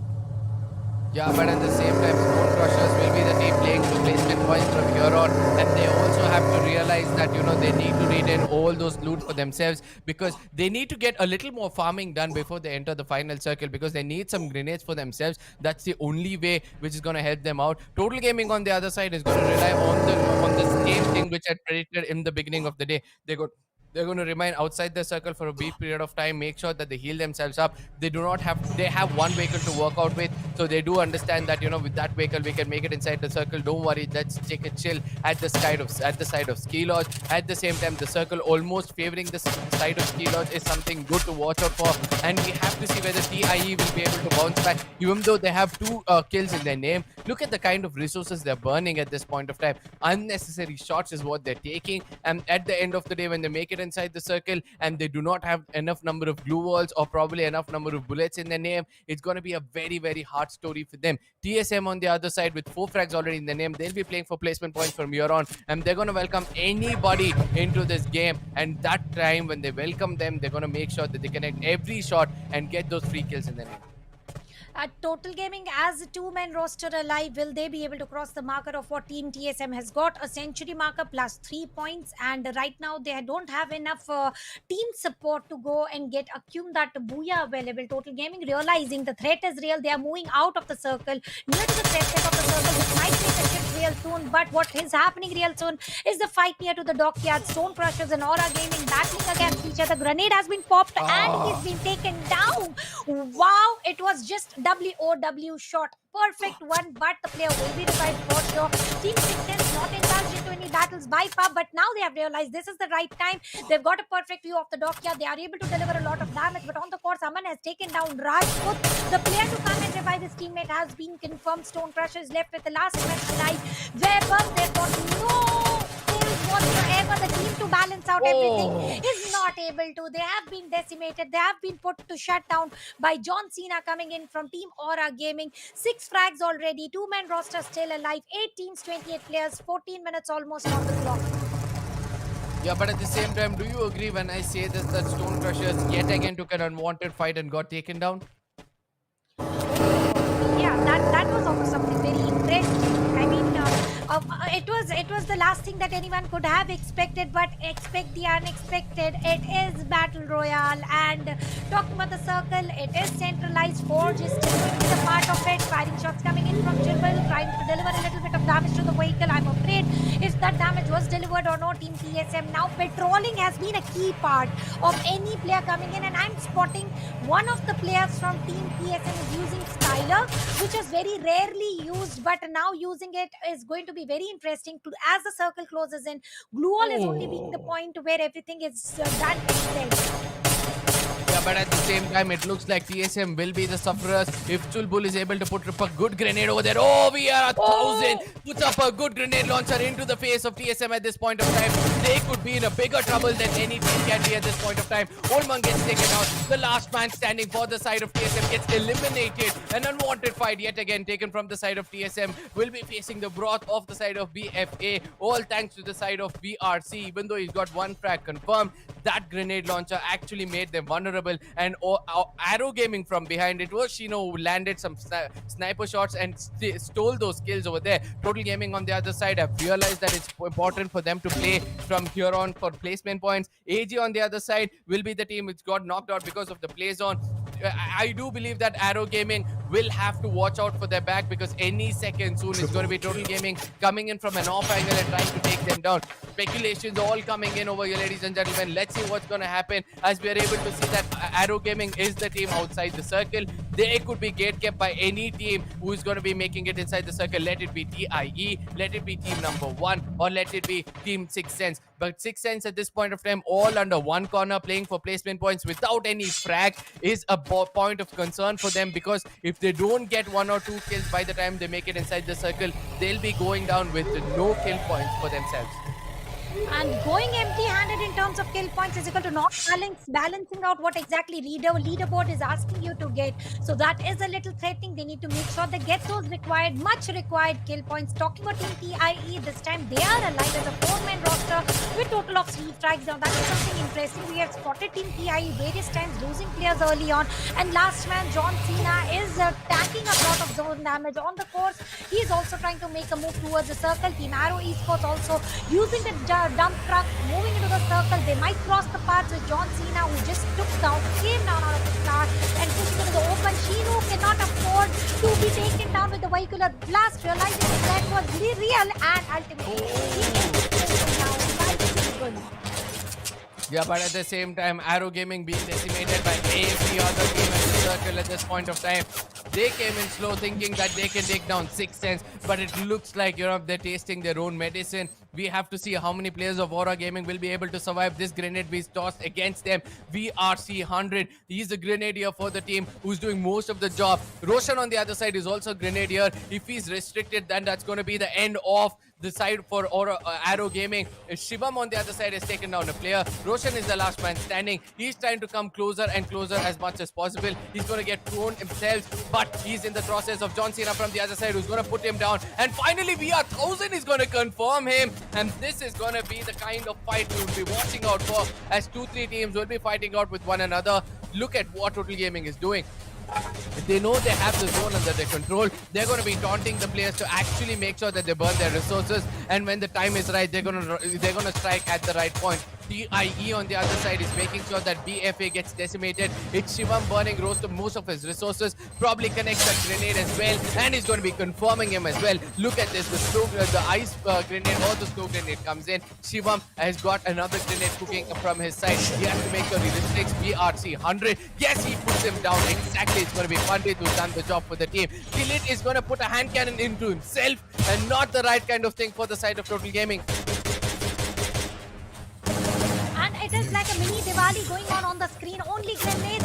Yeah, but at the same time, Stone Crushers will be the team playing to placement points from here on, and they also have to realize that they need to retain all those loot for themselves, because they need to get a little more farming done before they enter the final circle, because they need some grenades for themselves. That's the only way which is going to help them out. Total Gaming on the other side is going to rely on the same thing which I predicted in the beginning of the day. They're going to remain outside the circle for a brief period of time, make sure that they heal themselves up. They have one vehicle to work out with, so they do understand that with that vehicle we can make it inside the circle. Don't worry, let's take a chill at the side of Ski Lodge. At the same time, the circle almost favoring the side of Ski Lodge is something good to watch out for, and we have to see whether TIE will be able to bounce back, even though they have 2 kills in their name. Look at the kind of resources they're burning at this point of time. Unnecessary shots is what they're taking, and at the end of the day, when they make it inside the circle and they do not have enough number of glue walls or probably enough number of bullets in their name, it's going to be a very, very hard story for them. TSM on the other side with 4 frags already in their name, they'll be playing for placement points from here on, and they're going to welcome anybody into this game. And that time when they welcome them, they're going to make sure that they connect every shot and get those free kills in their name. At Total Gaming, as a 2-man roster alive, will they be able to cross the marker of what Team TSM has got? A century marker plus 3 points, and right now they don't have enough team support to go and get that Booyah available. Total Gaming realizing the threat is real, they are moving out of the circle, near to the threat set of the circle, which might make a shift real soon. But what is happening real soon is the fight near to the dockyard. Stone Crushers and Aura Gaming battling against each other. Grenade has been popped and he's been taken down. Wow, it was just WOW shot. Perfect one, but the player will be revived for sure. Team 6 not indulged into any battles by far, but now they have realized this is the right time. They've got a perfect view of the dockyard. They are able to deliver a lot of damage, but on the course, someone has taken down Rajput. The player to come and revive his teammate has been confirmed. Stone Crusher is left with the last man alive. Weber, they've got no kills whatsoever. The team to balance out everything is not able to. They have been decimated. They have been put to shut down by John Cena coming in from Team Aura Gaming. 6 frags already. 2-man roster still alive. 8 teams, 28 players. 14 minutes almost on the clock. Yeah, but at the same time, do you agree when I say this, that Stone Crushers yet again took an unwanted fight and got taken down? Yeah, that was also something very interesting. I mean, it was the last thing that anyone could have expected, but expect the unexpected. It is battle royale, and talking about the circle, it is centralized. Forge is still going to be a part of it. Firing shots coming in from Jibble, trying to deliver a little bit of damage to the vehicle. I'm afraid if that damage was delivered or not. Team TSM now patrolling has been a key part of any player coming in, and I'm spotting one of the players from Team TSM is using Skylar, which is very rarely used, but now using it is going to be very interesting. As the circle closes in, glue wall is only being the point where everything is done and said. Yeah, but at the same time, it looks like TSM will be the sufferers if Chulbul is able to put up a good grenade over there. Oh, we are 1,000. Puts up a good grenade launcher into the face of TSM at this point of time. They could be in a bigger trouble than any team can be at this point of time. Olmang gets taken out. The last man standing for the side of TSM gets eliminated. An unwanted fight yet again taken from the side of TSM. Will be facing the broth of the side of BFA. All thanks to the side of BRC. Even though he's got one frag confirmed, that grenade launcher actually made them vulnerable. And Arrow Gaming from behind, it was Shino who landed some sniper shots and stole those kills over there. Total Gaming on the other side have realized that it's important for them to play from here on for placement points. AG on the other side will be the team which got knocked out because of the play zone. I do believe that Arrow Gaming will have to watch out for their back, because any second soon it's going to be Total Gaming coming in from an off angle and trying to take them down. Speculations all coming in over here, ladies and gentlemen. Let's see what's going to happen, as we are able to see that Arrow Gaming is the team outside the circle. They could be gate-kept by any team who is going to be making it inside the circle. Let it be TIE, let it be team number 1, or let it be team 6 Sense. But 6 Sense at this point of time, all under one corner, playing for placement points without any frag, is a point of concern for them, because if they don't get 1 or 2 kills by the time they make it inside the circle, they'll be going down with no kill points for themselves. And going empty-handed in terms of kill points is equal to not balancing out what exactly leaderboard is asking you to get. So that is a little threatening. They need to make sure they get those much required kill points. Talking about Team TIE, this time they are aligned as a 4-man roster with total of 3 strikes. Now that is something interesting. We have spotted Team TIE various times losing players early on. And last man, John Cena, is tanking a lot of zone damage on the course. He is also trying to make a move towards the circle. Team Arrow Esports also using the dump truck, moving into the circle. They might cross the paths with John Cena, who just came down out of the car and pushing into the open. Shino cannot afford to be taken down with the vehicular blast, realizing that was real, and ultimately he is down by Chulbul. Yeah, but at the same time, Arrow Gaming being decimated by every other team in the circle at this point of time. They came in slow, thinking that they can take down 6 Sense, but it looks like, they're tasting their own medicine. We have to see how many players of Aura Gaming will be able to survive this grenade being tossed against them. VRC 100, he's a grenadier for the team who's doing most of the job. Roshan on the other side is also a grenadier. If he's restricted, then that's going to be the end of the side for Arrow Gaming. Shivam on the other side has taken down a player. Roshan is the last man standing. He's trying to come closer and closer as much as possible. He's going to get thrown himself, but he's in the process of John Cena from the other side, who's going to put him down. And finally, VR 1000 is going to confirm him. And this is going to be the kind of fight we will be watching out for, as 2-3 teams will be fighting out with one another. Look at what Total Gaming is doing. If they know they have the zone under their control, they're going to be taunting the players to actually make sure that they burn their resources, and when the time is right, they're going to strike at the right point. TIE on the other side is making sure that BFA gets decimated. It's Shivam burning most of his resources, probably connects that grenade as well, and he's going to be confirming him as well. Look at this, the ice grenade or the snow grenade comes in. Shivam has got another grenade cooking from his side. He has to make sure he restricts BRC 100. Yes, he puts him down. Exactly, it's going to be Pandit who's done the job for the team. Killit is going to put a hand cannon into himself, and not the right kind of thing for the side of Total Gaming. It is like a mini Diwali going on the screen. Only grenades,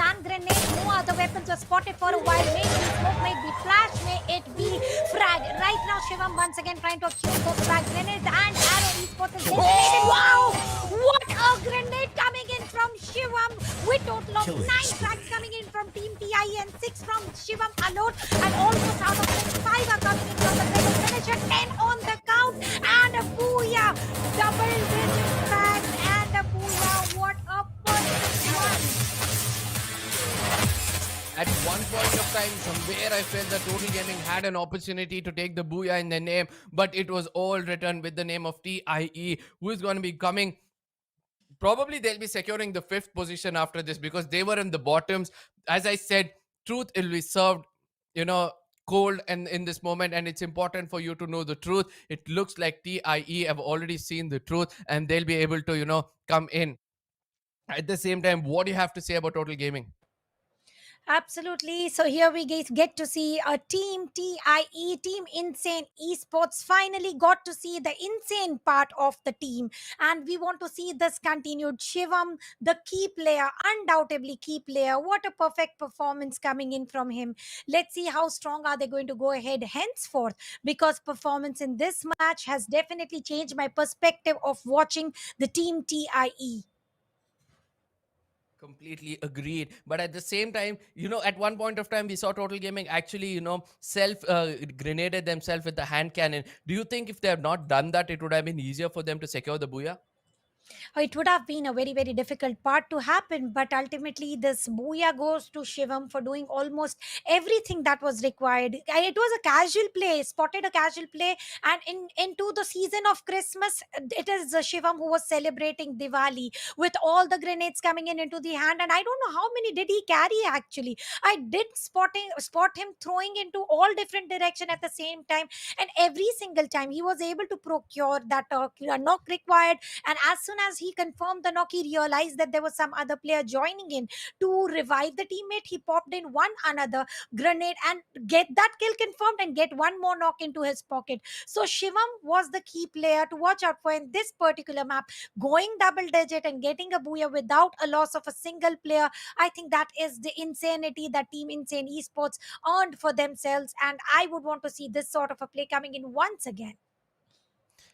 and grenades. No other weapons were spotted for a while. May it be smoke, may it be flash, may it be frag. Right now, Shivam once again trying to accuse those frag grenades, and Arrow Esports is eliminated. Wow! What a grenade coming in from Shivam, with total of 9 frags coming in from Team TI and 6 from Shivam alone. And almost out of them, 5 are coming in from the Rebel finisher. 10 on the count, and a booyah! Double-digit frags, and a booyah! What a perfect one! At one point of time, somewhere I felt that Total Gaming had an opportunity to take the booyah in their name, but it was all written with the name of TIE, who is going to be coming. Probably they'll be securing the fifth position after this because they were in the bottoms. As I said, truth will be served, you know, cold and in this moment, and it's important for you to know the truth. It looks like TIE have already seen the truth and they'll be able to, come in. At the same time, what do you have to say about Total Gaming? Absolutely. So here we get to see a team TIE, Team Insane Esports, finally got to see the insane part of the team. And we want to see this continued. Shivam, the key player, undoubtedly key player. What a perfect performance coming in from him. Let's see how strong are they going to go ahead henceforth, because performance in this match has definitely changed my perspective of watching the team TIE. Completely agreed. But at the same time, at one point of time, we saw Total Gaming actually, self grenaded themselves with the hand cannon. Do you think if they have not done that, it would have been easier for them to secure the booyah? It would have been a very, very difficult part to happen, but ultimately, this booyah goes to Shivam for doing almost everything that was required. It was a casual play, spotted a casual play, and into the season of Christmas, it is Shivam who was celebrating Diwali with all the grenades coming in into the hand. And I don't know how many did he carry actually. I did spot him throwing into all different direction at the same time, and every single time he was able to procure that knock required. And as soon as he confirmed the knock, he realized that there was some other player joining in to revive the teammate. He popped in one another grenade and get that kill confirmed and get one more knock into his pocket. So Shivam was the key player to watch out for in this particular map, going double digit and getting a booyah without a loss of a single player. I think that is the insanity that Team Insane Esports earned for themselves, and I would want to see this sort of a play coming in once again.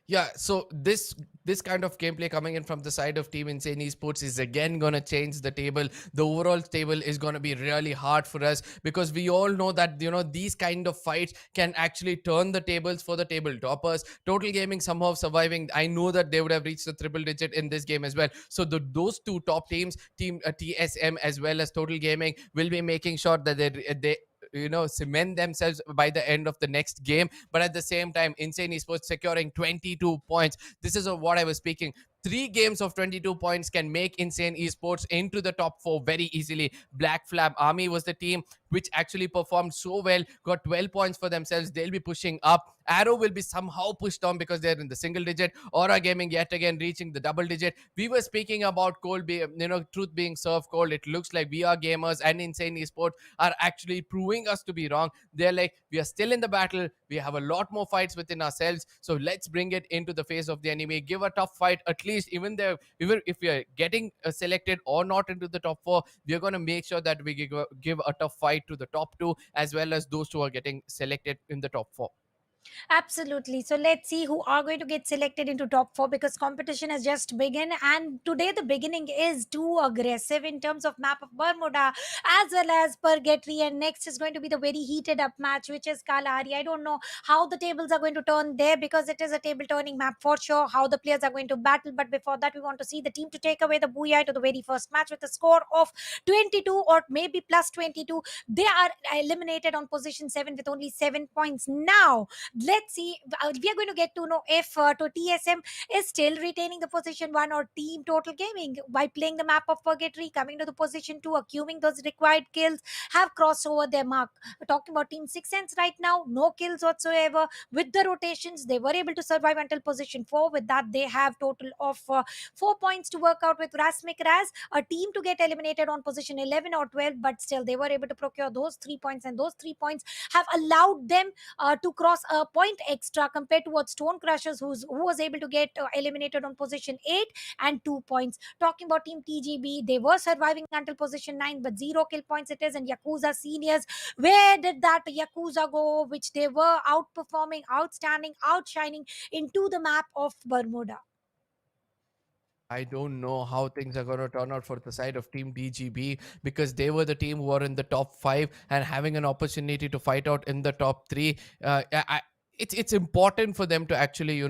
Yeah, so this kind of gameplay coming in from the side of Team Insane Esports is again gonna change the table. The overall table is gonna be really hard for us because we all know that these kind of fights can actually turn the tables for the table toppers. Total Gaming somehow surviving. I know that they would have reached the triple digit in this game as well. So those two top teams, Team TSM as well as Total Gaming, will be making sure that they cement themselves by the end of the next game. But at the same time, Insane Esports securing 22 points. This is of what I was speaking. 3 games of 22 points can make Insane Esports into the top 4 very easily. Black Flab Army was the team which actually performed so well, got 12 points for themselves. They'll be pushing up. Arrow will be somehow pushed down because they're in the single digit. Aura Gaming yet again reaching the double digit. We were speaking about cold, truth being served cold. It looks like we are gamers and Insane Esports are actually proving us to be wrong. They're like, we are still in the battle. We have a lot more fights within ourselves. So let's bring it into the face of the enemy. Give a tough fight. At least even if we are getting selected or not into the top 4, we are going to make sure that we give a tough fight to the top 2 as well as those who are getting selected in the top 4. Absolutely. So let's see who are going to get selected into top 4, because competition has just begun, and today the beginning is too aggressive in terms of map of Bermuda as well as Purgatory, and next is going to be the very heated up match, which is Kalahari. I don't know how the tables are going to turn there, because it is a table turning map for sure, how the players are going to battle. But before that, we want to see the team to take away the booyah to the very first match with a score of 22 or maybe plus 22. They are eliminated on position 7 with only 7 points. Now let's see, we are going to get to know if to TSM is still retaining the position 1, or Team Total Gaming, by playing the map of Purgatory, coming to the position 2, accumulating those required kills, have crossed over their mark. We're talking about Team Six Sense right now, no kills whatsoever. With the rotations, they were able to survive until position 4. With that, they have total of 4 points to work out with RASMIC RAAZ, a team to get eliminated on position 11 or 12, but still they were able to procure those 3 points, and those 3 points have allowed them to cross a point extra compared to what Stone Crushers, who was able to get eliminated on position 8 and 2 points. Talking about Team TGB, they were surviving until position 9, but 0 kill points it is. And Yakuza Seniors, where did that Yakuza go, which they were outperforming, outstanding, outshining into the map of Bermuda? I don't know how things are going to turn out for the side of Team DGB, because they were the team who were in the top 5 and having an opportunity to fight out in the top 3. it's important for them to actually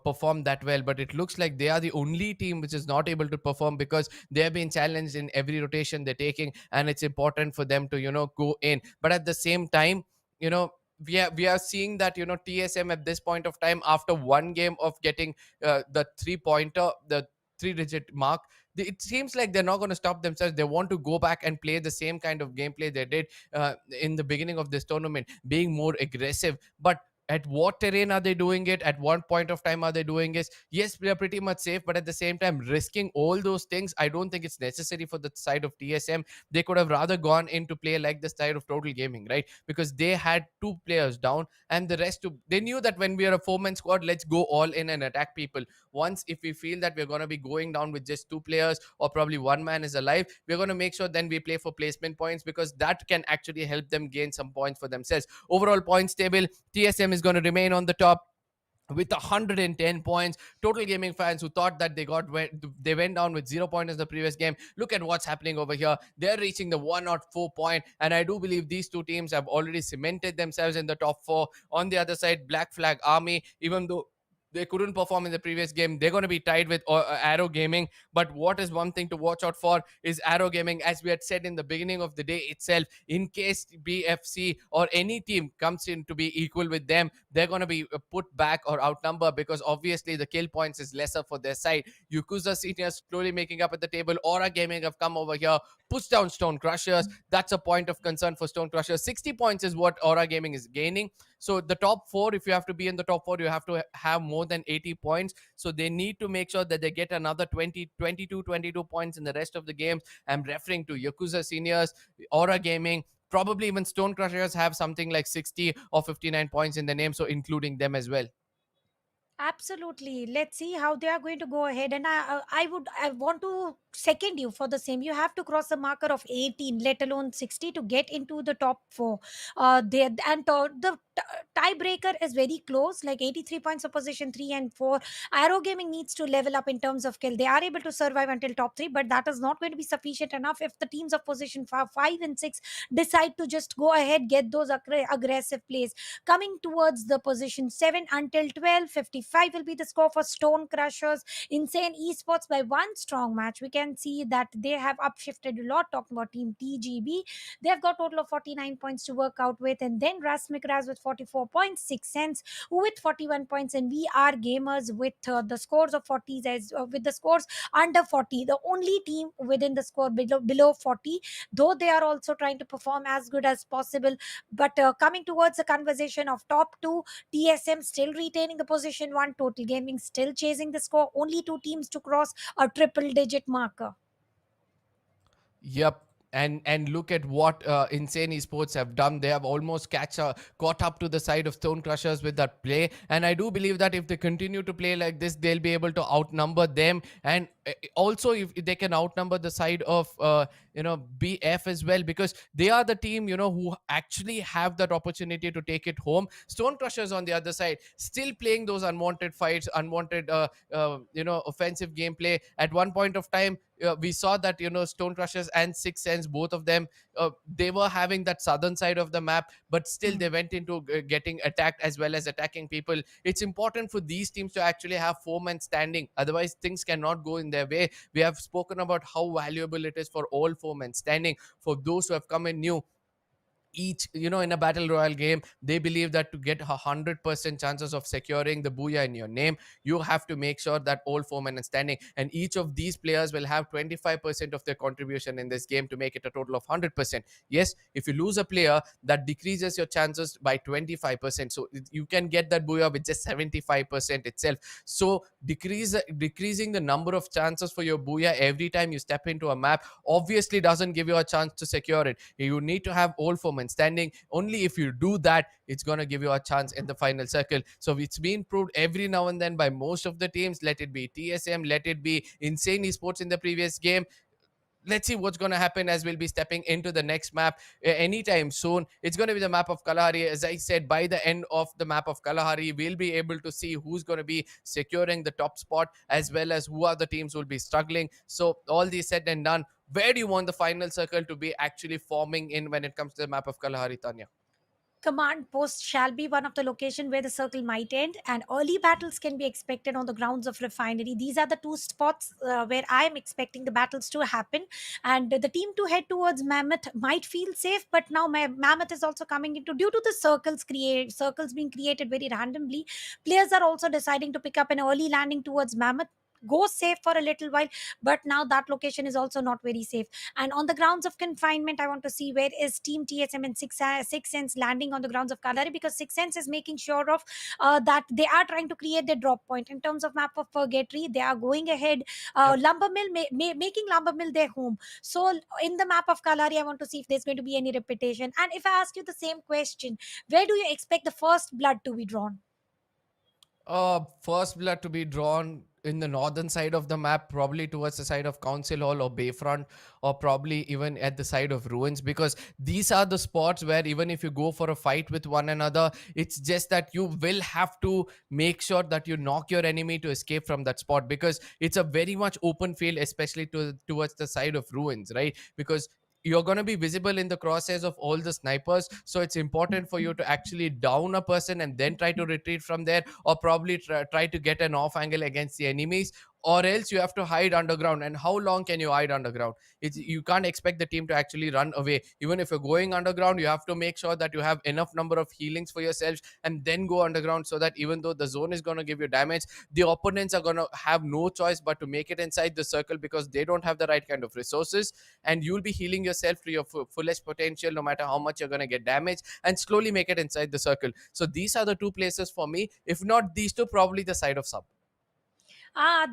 perform that well, but it looks like they are the only team which is not able to perform because they have been challenged in every rotation they're taking, and it's important for them to go in. But at the same time, you know we are seeing that TSM at this point of time, after one game of getting the 3 pointer, the 3 digit mark, it seems like they're not going to stop themselves. They want to go back and play the same kind of gameplay they did in the beginning of this tournament, being more aggressive. But at what terrain are they doing it? At what point of time are they doing it? Yes, we are pretty much safe, but at the same time, risking all those things, I don't think it's necessary for the side of TSM. They could have rather gone into play like the side of Total Gaming, right? Because they had two players down, and the rest they knew that when we are a four-man squad, let's go all in and attack people. Once if we feel that we're going to be going down with just two players, or probably one man is alive, we're going to make sure then we play for placement points, because that can actually help them gain some points for themselves. Overall points table, TSM is going to remain on the top with 110 points. Total Gaming fans who thought that they went down with 0 points in the previous game, look at what's happening over here. They're reaching the 104 point, and I do believe these two teams have already cemented themselves in the top four. On the other side, Black Flag Army, even though they couldn't perform in the previous game, they're going to be tied with Arrow Gaming. But what is one thing to watch out for is Arrow Gaming, as we had said in the beginning of the day itself, in case BFC or any team comes in to be equal with them, they're going to be put back or outnumbered, because obviously the kill points is lesser for their side. Yakuza seniors slowly making up at the table. Aura Gaming have come over here, push down Stone Crushers. That's a point of concern for Stone Crushers. 60 points is what Aura Gaming is gaining. So the top four, if you have to be in the top four, you have to have more than 80 points. So they need to make sure that they get another 20, 22, 22 points in the rest of the games. I'm referring to Yakuza seniors, Aura Gaming, probably even Stone Crushers have something like 60 or 59 points in the name, so including them as well. Absolutely. Let's see how they are going to go ahead. And I want to second you for the same. You have to cross the marker of 18, let alone 60, to get into the top four. There and the tiebreaker is very close, like 83 points of position 3 and 4. Arrow Gaming needs to level up in terms of kill. They are able to survive until top three, but that is not going to be sufficient enough if the teams of position 5 and 6 decide to just go ahead, get those aggressive plays. Coming towards the position 7 until 12, 55 will be the score for Stone Crushers. Insane Esports by one strong match. We can see that they have upshifted a lot. Talking about Team TGB, they have got total of 49 points to work out with, and then RASMIC RAAZ with 44.6 cents with 41 points, and we are gamers with the scores of 40s, as with the scores under 40, the only team within the score below 40, though they are also trying to perform as good as possible. But coming towards the conversation of top two, TSM still retaining the position one, Total Gaming still chasing the score. Only two teams to cross a triple digit marker. Yep. And look at what Insane Esports have done. They have almost caught up to the side of Stone Crushers with that play. And I do believe that if they continue to play like this, they'll be able to outnumber them. And also, if they can outnumber the side of BF as well, because they are the team who actually have that opportunity to take it home. Stone Crushers on the other side, still playing those unwanted fights, unwanted offensive gameplay. At one point of time, we saw that Stone Crushers and Six Sense, both of them, they were having that southern side of the map, but still they went into getting attacked as well as attacking people. It's important for these teams to actually have four-man standing, otherwise things cannot go in their way. We have spoken about how valuable it is for all four-man standing. For those who have come in new, each in a battle royale game, they believe that to get 100% chances of securing the booyah in your name, you have to make sure that all four men are standing, and each of these players will have 25% of their contribution in this game to make it a total of 100%. Yes, if you lose a player, that decreases your chances by 25%, so you can get that booyah with just 75% itself. So decreasing the number of chances for your booyah every time you step into a map obviously doesn't give you a chance to secure it. You need to have all four men standing. Only if you do that, it's going to give you a chance in the final circle. So it's been proved every now and then by most of the teams. Let it be TSM, let it be Insane Esports in the previous game. Let's see what's going to happen as we'll be stepping into the next map anytime soon. It's going to be the map of Kalahari. As I said, by the end of the map of Kalahari, we'll be able to see who's going to be securing the top spot, as well as who are the teams who will be struggling. So all these said and done, where do you want the final circle to be actually forming in when it comes to the map of Kalahari, Tanya? command post shall be one of the location where the circle might end, and early battles can be expected on the grounds of refinery. These are the two spots where I am expecting the battles to happen. And the team to head towards Mammoth might feel safe, but now Mammoth is also coming into, due to the circles being created very randomly. Players are also deciding to pick up an early landing towards Mammoth, go safe for a little while, but now that location is also not very safe. And on the grounds of confinement, I want to see where is Team TSM and Six Sense landing on the grounds of Kalari, because Six Sense is making sure of that they are trying to create their drop point in terms of map of Purgatory. They are going ahead, Yep. Lumber Mill, making Lumber Mill their home. So in the map of Kalari, I want to see if there's going to be any repetition. And if I ask you the same question, where do you expect the first blood to be drawn? First blood to be drawn in the northern side of the map, probably towards the side of Council Hall or Bayfront, or probably even at the side of Ruins, because these are the spots where even if you go for a fight with one another, it's just that you will have to make sure that you knock your enemy to escape from that spot, because it's a very much open field, especially towards the side of Ruins, right? Because you're going to be visible in the crosshairs of all the snipers, so it's important for you to actually down a person and then try to retreat from there, or probably try to get an off angle against the enemies, or else you have to hide underground. And how long can you hide underground? You can't expect the team to actually run away. Even if you're going underground, you have to make sure that you have enough number of healings for yourselves and then go underground, so that even though the zone is going to give you damage, the opponents are going to have no choice but to make it inside the circle, because they don't have the right kind of resources, and you'll be healing yourself to your fullest potential, no matter how much you're going to get damage, and slowly make it inside the circle. So these are the two places for me. If not these two, probably the side of sub.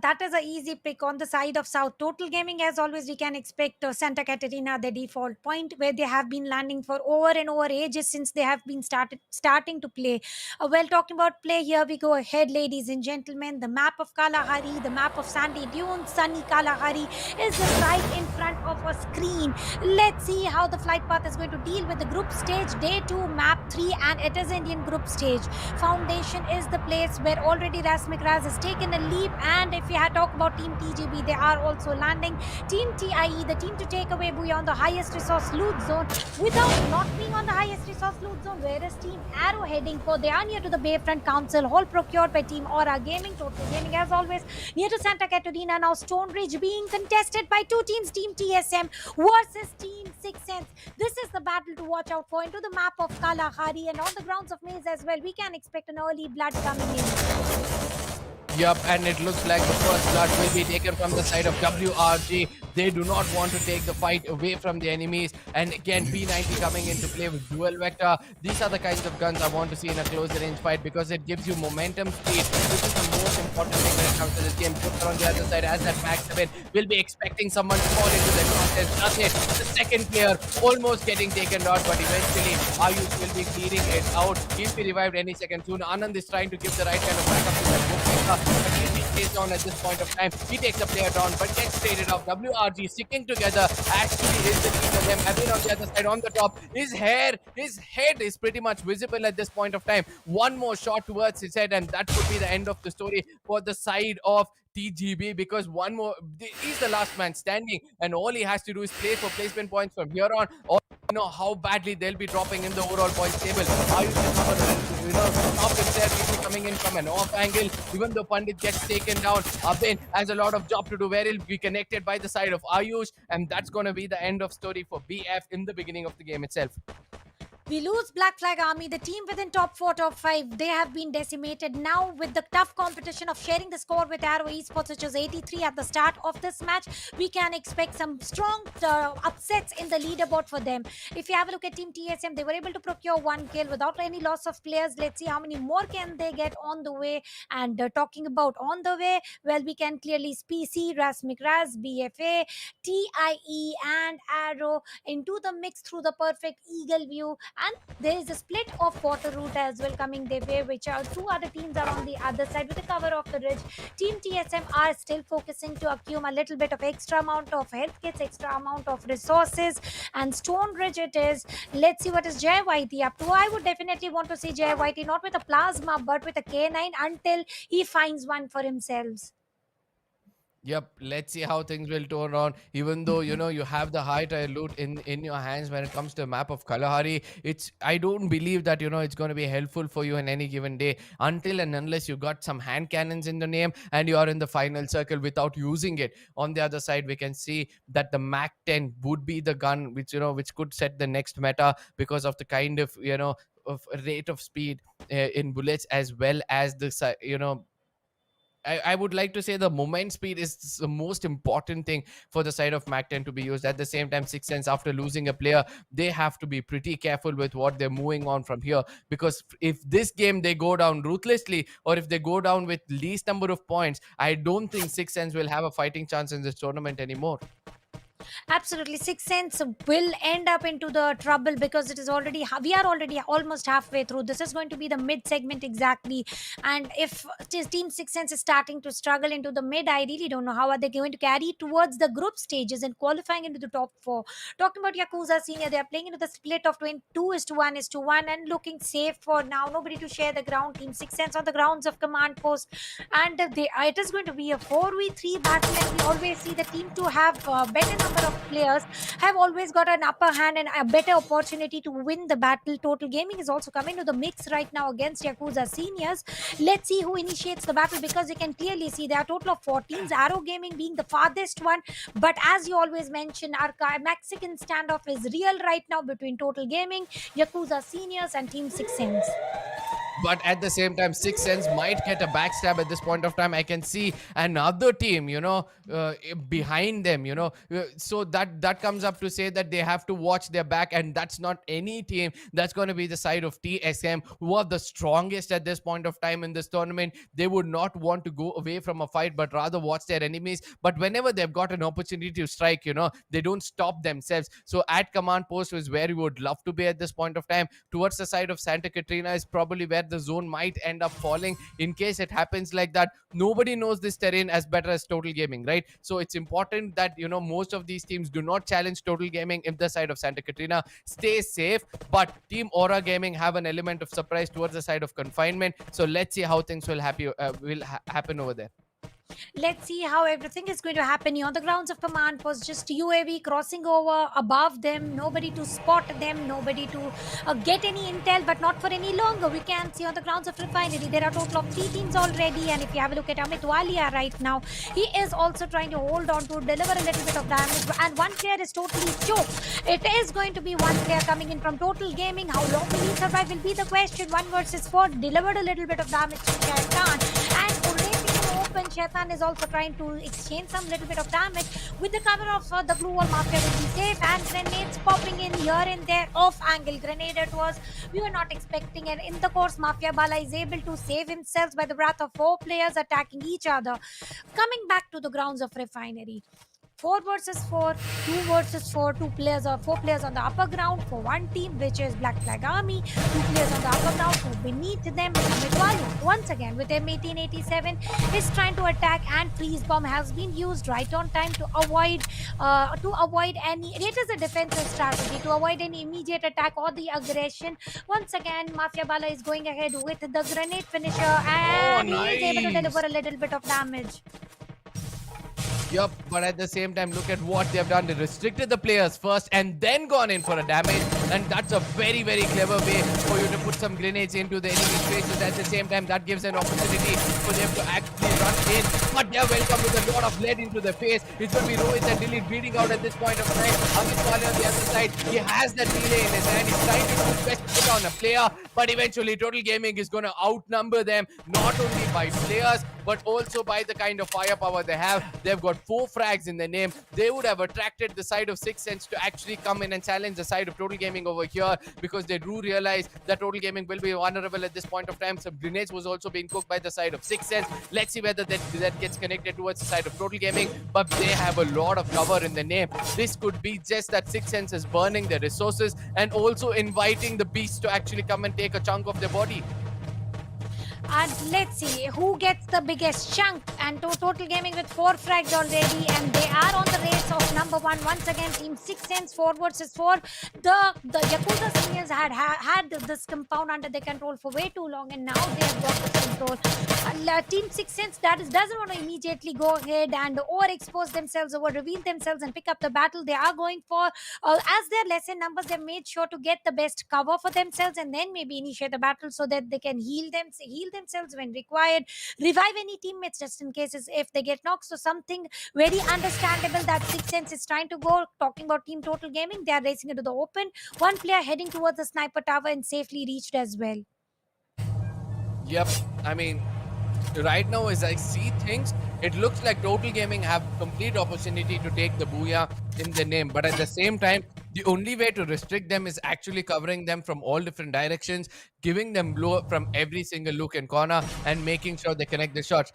That is a easy pick on the side of South. Total Gaming, as always, we can expect Santa Catarina, the default point, where they have been landing for over and over ages since they have been starting to play. Well, talking about play, here we go ahead, ladies and gentlemen. The map of Kalahari, the map of Sandy Dunes, sunny Kalahari, is right in front of a screen. Let's see how the flight path is going to deal with the group stage, day 2, map 3, and it is Indian group stage. Foundation is the place where already RAAZ has taken a leap. And if we had talked about Team TGB, they are also landing. Team TIE, the team to take away Booyah on the highest resource loot zone. Without not being on the highest resource loot zone, where is Team Arrow heading for? They are near to the Bayfront Council Hall, procured by Team Aura Gaming. Total Gaming, as always, near to Santa Catarina. Now Stone Ridge being contested by two teams, Team TSM versus Team Six Sense. This is the battle to watch out for into the map of Kalahari, and on the grounds of Maze as well. We can expect an early blood coming in. Yup, and it looks like the first blood will be taken from the side of WRG. They do not want to take the fight away from the enemies. And again, P90 coming into play with dual vector. These are the kinds of guns I want to see in a closer range fight, because it gives you momentum speed, which is the most important thing when it comes to this game. Put on the other side as that Max 7 will be expecting someone to fall into the contest. Does it? The second player almost getting taken out, but eventually Ayush will be clearing it out. He'll be revived any second soon. Anand is trying to give the right kind of backup to that but he'll be chased down at this point of time. He takes the player down, but gets traded off. WRG sticking together actually is the team of them. Having on the other side, on the top, his head is pretty much visible at this point of time. One more shot towards his head, and that could be the end of the story for the side of TGB, because one more, he's the last man standing, and all he has to do is play for placement points from here on, or you know how badly they'll be dropping in the overall points table. Ayush is stop himself. He'll be coming in from an off angle. Even though Pandit gets taken down, Abin has a lot of job to do, where he'll be connected by the side of Ayush, and that's going to be the end of story for BF in the beginning of the game itself. We lose Black Flag Army, the team within top 4, top 5. They have been decimated. Now, with the tough competition of sharing the score with Arrow Esports, which was 83 at the start of this match, we can expect some strong upsets in the leaderboard for them. If you have a look at Team TSM, they were able to procure 1 kill without any loss of players. Let's see how many more can they get on the way. And talking about on the way, well, we can clearly see RASMIC, RAAZ, BFA, TIE, and Arrow into the mix through the perfect eagle view. And there is a split of water route as well coming their way, which are two other teams are on the other side with the cover of the ridge. Team TSM are still focusing to accumulate a little bit of extra amount of health kits, extra amount of resources, and Stone Ridge it is. Let's see what is Jay Whitey up to. I would definitely want to see Jay Whitey not with a plasma but with a K9 until he finds one for himself. Yep, let's see how things will turn on. Even though you have the high tier loot in your hands when it comes to the map of Kalahari, I don't believe that it's going to be helpful for you in any given day until and unless you got some hand cannons in the name and you are in the final circle without using it. On the other side, we can see that the Mac 10 would be the gun which could set the next meta because of the kind of of rate of speed in bullets, as well as the I would like to say the movement speed is the most important thing for the side of Mac 10 to be used. At the same time, Six Sense, after losing a player, they have to be pretty careful with what they're moving on from here. Because if this game they go down ruthlessly, or if they go down with least number of points, I don't think Six Sense will have a fighting chance in this tournament anymore. Absolutely, Six Sense will end up into the trouble because it is already we are already almost halfway through. This is going to be the mid segment exactly, and if Team Six Sense is starting to struggle into the mid, I really don't know how are they going to carry towards the group stages and qualifying into the top four. Talking about Yakuza Senior, they are playing into the split of 2:1 and looking safe for now. Nobody to share the ground. Team Six Sense on the grounds of command post, and it is going to be a 4v3 battle, and we always see the team to have better number of players have always got an upper hand and a better opportunity to win the battle. Total Gaming is also coming to the mix right now against Yakuza Seniors. Let's see who initiates the battle, because you can clearly see there are a total of 4 teams, Arrow Gaming being the farthest one. But as you always mention, our Mexican standoff is real right now between Total Gaming, Yakuza Seniors, and Team Six Sense. But at the same time, Six Sense might get a backstab at this point of time. I can see another team behind them, so that comes up to say that they have to watch their back, and that's not any team. That's going to be the side of TSM, who are the strongest at this point of time in this tournament. They would not want to go away from a fight, but rather watch their enemies. But whenever they've got an opportunity to strike, they don't stop themselves. So at command post is where you would love to be at this point of time. Towards the side of Santa Catrina is probably where the zone might end up falling. In case it happens like that, nobody knows this terrain as better as Total Gaming, right? So it's important that most of these teams do not challenge Total Gaming if the side of Santa Catrina stays safe. But Team Aura Gaming have an element of surprise towards the side of confinement. So let's see how things will happen over there. Let's see how everything is going to happen here on the grounds of command post. Just UAV crossing over above them, nobody to spot them, nobody to get any intel, but not for any longer. We can see on the grounds of refinery there are a total of 3 teams already, and if you have a look at Amit Walia right now, he is also trying to hold on to deliver a little bit of damage, and one player is totally choked. It is going to be one player coming in from Total Gaming. How long will he survive will be the question. 1 versus 4, delivered a little bit of damage to Shaitan, and open. Shaitan is also trying to exchange some little bit of damage. With the cover of the Glue Wall, Mafia will be safe, and grenades popping in here and there. Off angle grenade it was. We were not expecting it. In the course, Mafia Bala is able to save himself by the wrath of 4 players attacking each other. Coming back to the grounds of refinery. 4 versus 4, 2 versus 4, 2 players or 4 players on the upper ground for one team, which is Black Flag Army. 2 players on the upper ground, for beneath them Amit Walia. Once again with M1887 is trying to attack, and freeze bomb has been used right on time to avoid any. It is a defensive strategy to avoid any immediate attack or the aggression. Once again, Mafia Bala is going ahead with the grenade finisher, and he is able to deliver a little bit of damage. Yup, but at the same time, look at what they have done. They restricted the players first and then gone in for a damage. And that's a very, very clever way for you to put some grenades into the enemy's faces. At the same time, that gives an opportunity for them to actually run in. But they are welcome with a lot of lead into the face. It's going to be Rohit and Dilly bleeding out at this point of time. Amit Walia on the other side, he has that relay in his hand. He's trying to do his best to put on a player. But eventually, Total Gaming is going to outnumber them, not only by players, but also by the kind of firepower they have. They've got 4 frags in their name. They would have attracted the side of Six Sense to actually come in and challenge the side of Total Gaming over here, because they do realize that Total Gaming will be vulnerable at this point of time. Some grenades was also being cooked by the side of Six Sense. Let's see whether that gets connected towards the side of Total Gaming, but they have a lot of cover in the name. This could be just that Six Sense is burning their resources and also inviting the beasts to actually come and take a chunk of their body. And let's see who gets the biggest chunk. And Total Gaming with 4 frags already, and they are on the race of number number one. Once again, Team 6 Sense 4 versus 4. The Yakuza seniors had this compound under their control for way too long, and now they have got this control. Team 6 Sense doesn't want to immediately go ahead and overexpose themselves, over reveal themselves, and pick up the battle. They are going for, as their lesser numbers, they made sure to get the best cover for themselves and then maybe initiate the battle so that they can heal themselves when required, revive any teammates just in cases if they get knocked. So something very understandable that Six Sense is trying to go. Talking about Team Total Gaming, they are racing into the open. One player heading towards the sniper tower and safely reached as well. Yep. I mean, right now, as I see things, it looks like Total Gaming have complete opportunity to take the booyah in the name. But at the same time, the only way to restrict them is actually covering them from all different directions, giving them blow up from every single look and corner, and making sure they connect the shots.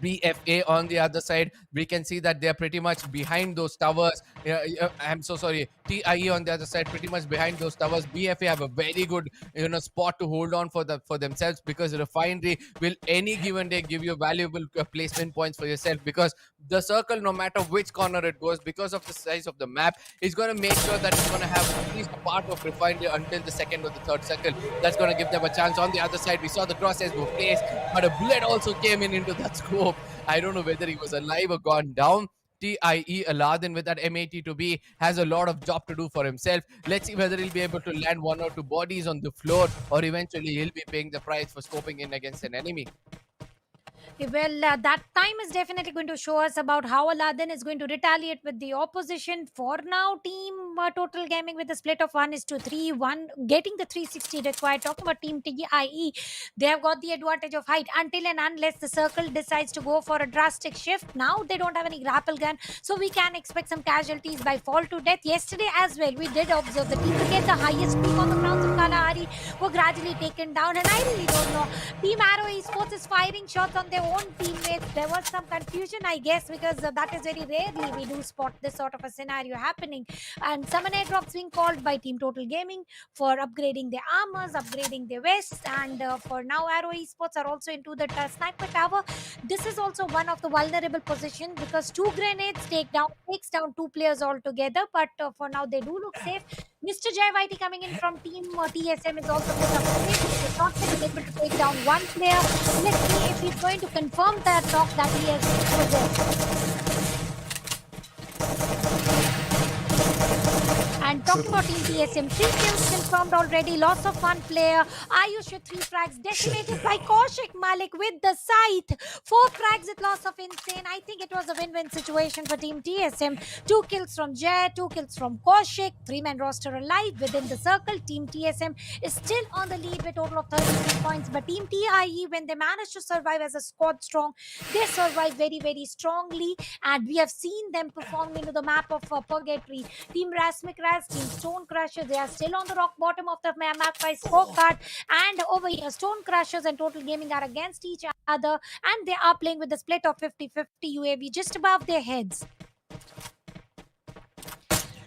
BFA on the other side, we can see that they're pretty much behind those towers. I'm so sorry. TIE on the other side, pretty much behind those towers. BFA have a very good, spot to hold on for themselves, because Refinery will any given day give you valuable placement points for yourself, because the circle, no matter which corner it goes, because of the size of the map, is going to make sure that it's going to have at least a part of Refinery until the second or the third circle. That's going to give them a chance. On the other side, we saw the crosshairs go placed, but a bullet also came into that scope. I don't know whether he was alive or gone down. TIE Aladdin with that M82B has a lot of job to do for himself. Let's see whether he'll be able to land one or two bodies on the floor, or eventually he'll be paying the price for scoping in against an enemy. Well, that time is definitely going to show us about how Aladdin is going to retaliate with the opposition. For now, Team Total Gaming with a split of 1:3, one getting the 360 required. Talking about Team TIE, they have got the advantage of height until and unless the circle decides to go for a drastic shift. Now they don't have any grapple gun, so we can expect some casualties by fall to death. Yesterday as well, we did observe the team to get the highest peak on the grounds of Kalahari were gradually taken down, and I really don't know. Team Arrow Esports is firing shots on their own teammates. There was some confusion, I guess, because that is very rarely we do spot this sort of a scenario happening. And summon airdrops being called by Team Total Gaming for upgrading their armors, upgrading their vests, and for now, Arrow Esports are also into the sniper tower. This is also one of the vulnerable positions because two grenades takes down two players altogether. But for now, they do look safe. Mr. Jai Whitey coming in from Team TSM is also put up safe. He's not been able to take down one player. Let's see if he's going to confirm that knock that he has possessed. And talking about Team TSM, 3 kills confirmed already, loss of one player. Ayush with 3 frags, decimated by Kaushik Malik with the scythe. 4 frags with loss of Insane. I think it was a win-win situation for Team TSM. 2 kills from Jay, 2 kills from Kaushik. 3-man roster alive within the circle. Team TSM is still on the lead with a total of 33 points. But Team TIE, when they managed to survive as a squad strong, they survived very, very strongly. And we have seen them perform into the map of Purgatory. Team RASMIC, Team Stone Crushers, they are still on the rock bottom of the map by scorecard. And over here, Stone Crushers and Total Gaming are against each other. And they are playing with a split of 50-50 UAV just above their heads.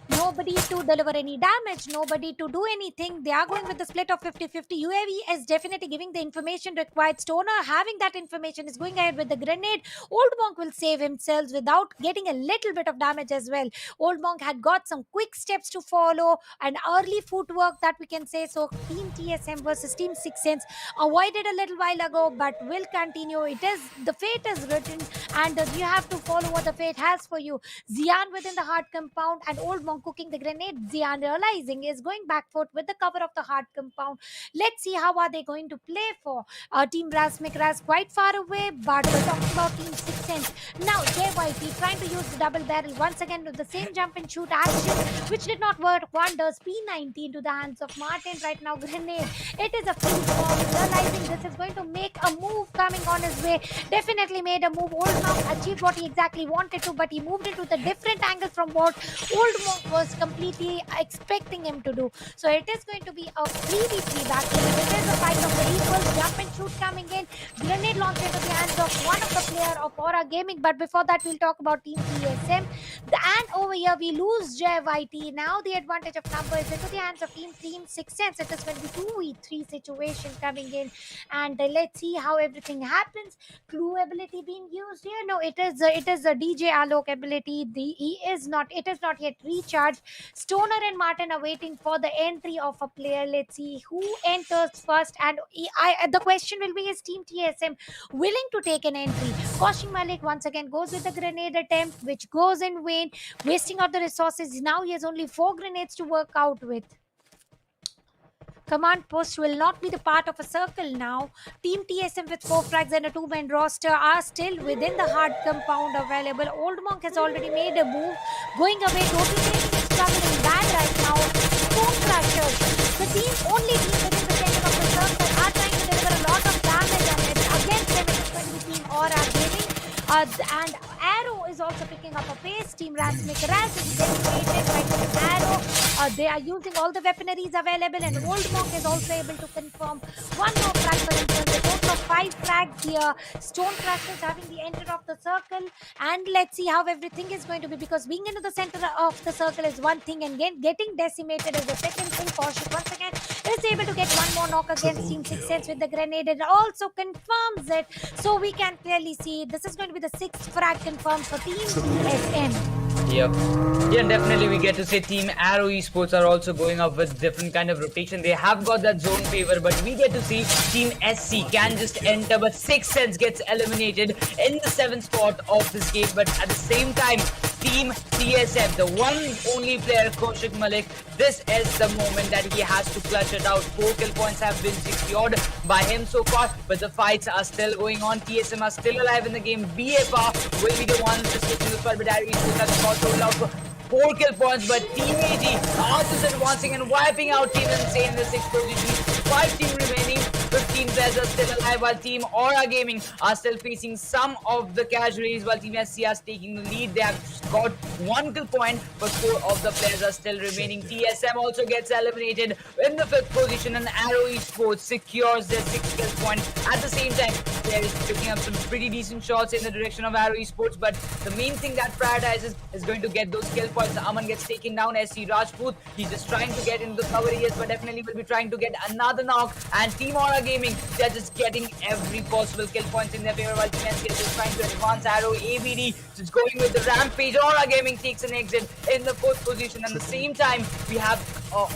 Nobody to deliver any damage, nobody to do anything. They are going with the split of 50-50. UAV is definitely giving the information required. Stoner having that information is going ahead with the grenade. Old Monk will save himself without getting a little bit of damage as well. Old Monk had got some quick steps to follow and early footwork that we can say. So Team TSM versus Team 6 Sense avoided a little while ago, but will continue. It is, the fate is written, and you have to follow what the fate has for you. Xian within the hard compound and Old Monk cooking the grenade. Xian realizing is going back foot with the cover of the hard compound. Let's see how are they going to play for Team RASMIC. Quite far away, but we're talking about Team 6 Sense. Now JYP trying to use the double barrel once again with the same jump and shoot action, which did not work wonders. P90 to the hands of Martin right now. Grenade. It is a free form. Realizing this is going to make a move coming on his way. Definitely made a move. Old Monk achieved what he exactly wanted to, but he moved into the different angle from what Old Monk was was completely expecting him to do. So it is going to be a 3v3 battle. It is a fight of the equals. Jump and shoot coming in. Grenade launched into the hands of one of the player of Aura Gaming. But before that, we'll talk about Team TSM. And over here, we lose JYT. Now the advantage of number is into the hands of Team 6 Sense. It is going to be 2v3 situation coming in. And let's see how everything happens. Clue ability being used here. No, it is a DJ Alok ability. It is not yet recharged. Stoner and Martin are waiting for the entry of a player. Let's see who enters first. And the question will be, is Team TSM willing to take an entry? Kaushik Malik once again goes with the grenade attempt, which goes in vain, wasting out the resources. Now he has only 4 grenades to work out with. Command post will not be the part of a circle now. Team TSM with 4 frags and a 2-man roster are still within the hard compound available. Old Monk has already made a move. Going away, Total Gaming is struggling bad right now. Stone Crashers, the only team within the center of the circle, are trying to deliver a lot of damage, and against them it is going to be Team Aura Gaming. And Arrow is also picking up a pace. Team RASMIC is getting waited by Team Arrow. They are using all the weaponaries available, and Old Monk is also able to confirm one more frag for himself. A total of 5 frags here. Stone Crashers having the enter of the circle, and let's see how everything is going to be, because being into the center of the circle is one thing, and getting decimated is the second thing. Kaushik once again is able to get one more knock against Team 6 Sense with the grenade. It also confirms it, so we can clearly see this is going to be the 6th frag confirmed for Team TSM. Yep. Yeah, definitely we get to say Team Arrow Esports are also going up with different kind of rotation. They have got that zone favor, but we get to see Team SC can just enter, but 6 Sense gets eliminated in the 7th spot of this game. But at the same time, Team TSM, the one only player, Kaushik Malik, this is the moment that he has to clutch it out. 4 kill points have been secured by him so far, but the fights are still going on. TSM are still alive in the game. BFR will be the ones just taking the spot, but Arrow Esports has got sold out for 4 kill points, but Team AG are just advancing and wiping out Team Insane in the 6th position. 5 team remaining, 15 players are still alive, while Team Aura Gaming are still facing some of the casualties, while Team SC are taking the lead. They have got 1 kill point, but 4 of the players are still remaining. TSM also gets eliminated in the 5th position, and Arrow Esports secures their 6th kill point. At the same time, there is picking up some pretty decent shots in the direction of Arrow Esports, but the main thing that prioritizes is going to get those kill points. Aman gets taken down. SC Rajput, he's just trying to get into the cover he is, but definitely will be trying to get another knock. And Team Aura Gaming, they're just getting every possible kill points in their favor, while Team SC is just trying to advance. Arrow ABD just going with the rampage. Aura Gaming takes an exit in the 4th position. At the same time, we have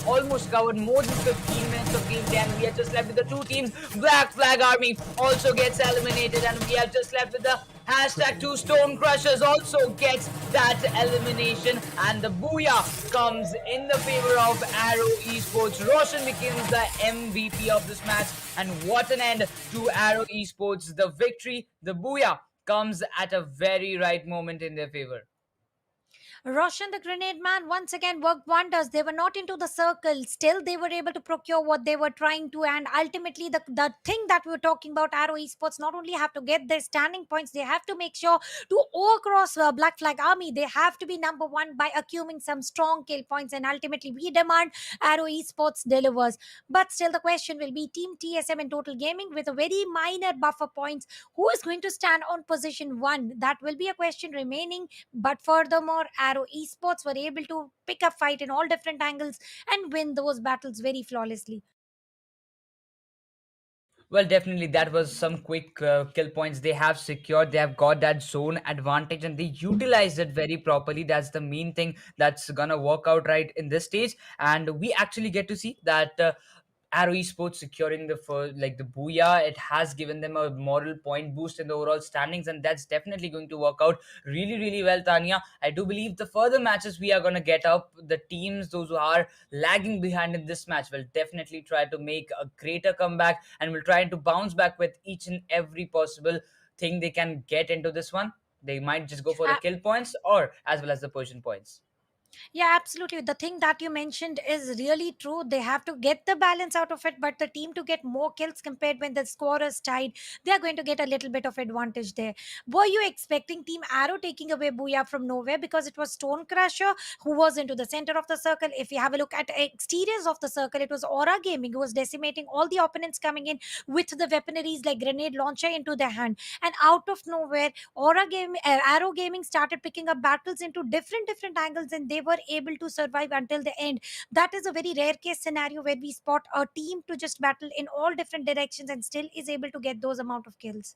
almost covered more than 15 minutes of game 10. We are just left with the 2 teams. Black Flag Army also gets eliminated, and we are just left with the hashtag 2 Stone Crushers also gets that elimination, and the booyah comes in the favor of Arrow Esports. Roshan becomes the MVP of this match, and what an end to Arrow Esports. The victory, the booyah, comes at a very right moment in their favor. Roshan, the grenade man, once again worked wonders. They were not into the circle. Still, they were able to procure what they were trying to. And ultimately, the thing that we were talking about, Arrow Esports not only have to get their standing points, they have to make sure to overcross Black Flag Army. They have to be number 1 by accumulating some strong kill points. And ultimately, we demand Arrow Esports delivers. But still, the question will be Team TSM and Total Gaming with a very minor buffer points. Who is going to stand on position 1? That will be a question remaining. But furthermore, Arrow Esports were able to pick up fight in all different angles and win those battles very flawlessly. Well, definitely, that was some quick kill points they have secured. They have got that zone advantage, and they utilized it very properly. That's the main thing that's gonna work out right in this stage. And we actually get to see that Arrow Esports securing the first, like the booyah. It has given them a moral point boost in the overall standings, and that's definitely going to work out really, really well, Tanya. I do believe the further matches we are going to get up, the teams, those who are lagging behind in this match, will definitely try to make a greater comeback and will try to bounce back with each and every possible thing they can get into this one. They might just go for the kill points or as well as the position points. Yeah, absolutely. The thing that you mentioned is really true. They have to get the balance out of it, but the team to get more kills compared when the score is tied, they are going to get a little bit of advantage there. Were you expecting Team Arrow taking away Booyah from nowhere because it was Stone Crusher who was into the center of the circle? If you have a look at exteriors of the circle, it was Aura Gaming who was decimating all the opponents coming in with the weaponaries like grenade launcher into their hand. And out of nowhere, Arrow Gaming started picking up battles into different angles, and they were able to survive until the end. That is a very rare case scenario where we spot a team to just battle in all different directions and still is able to get those amount of kills.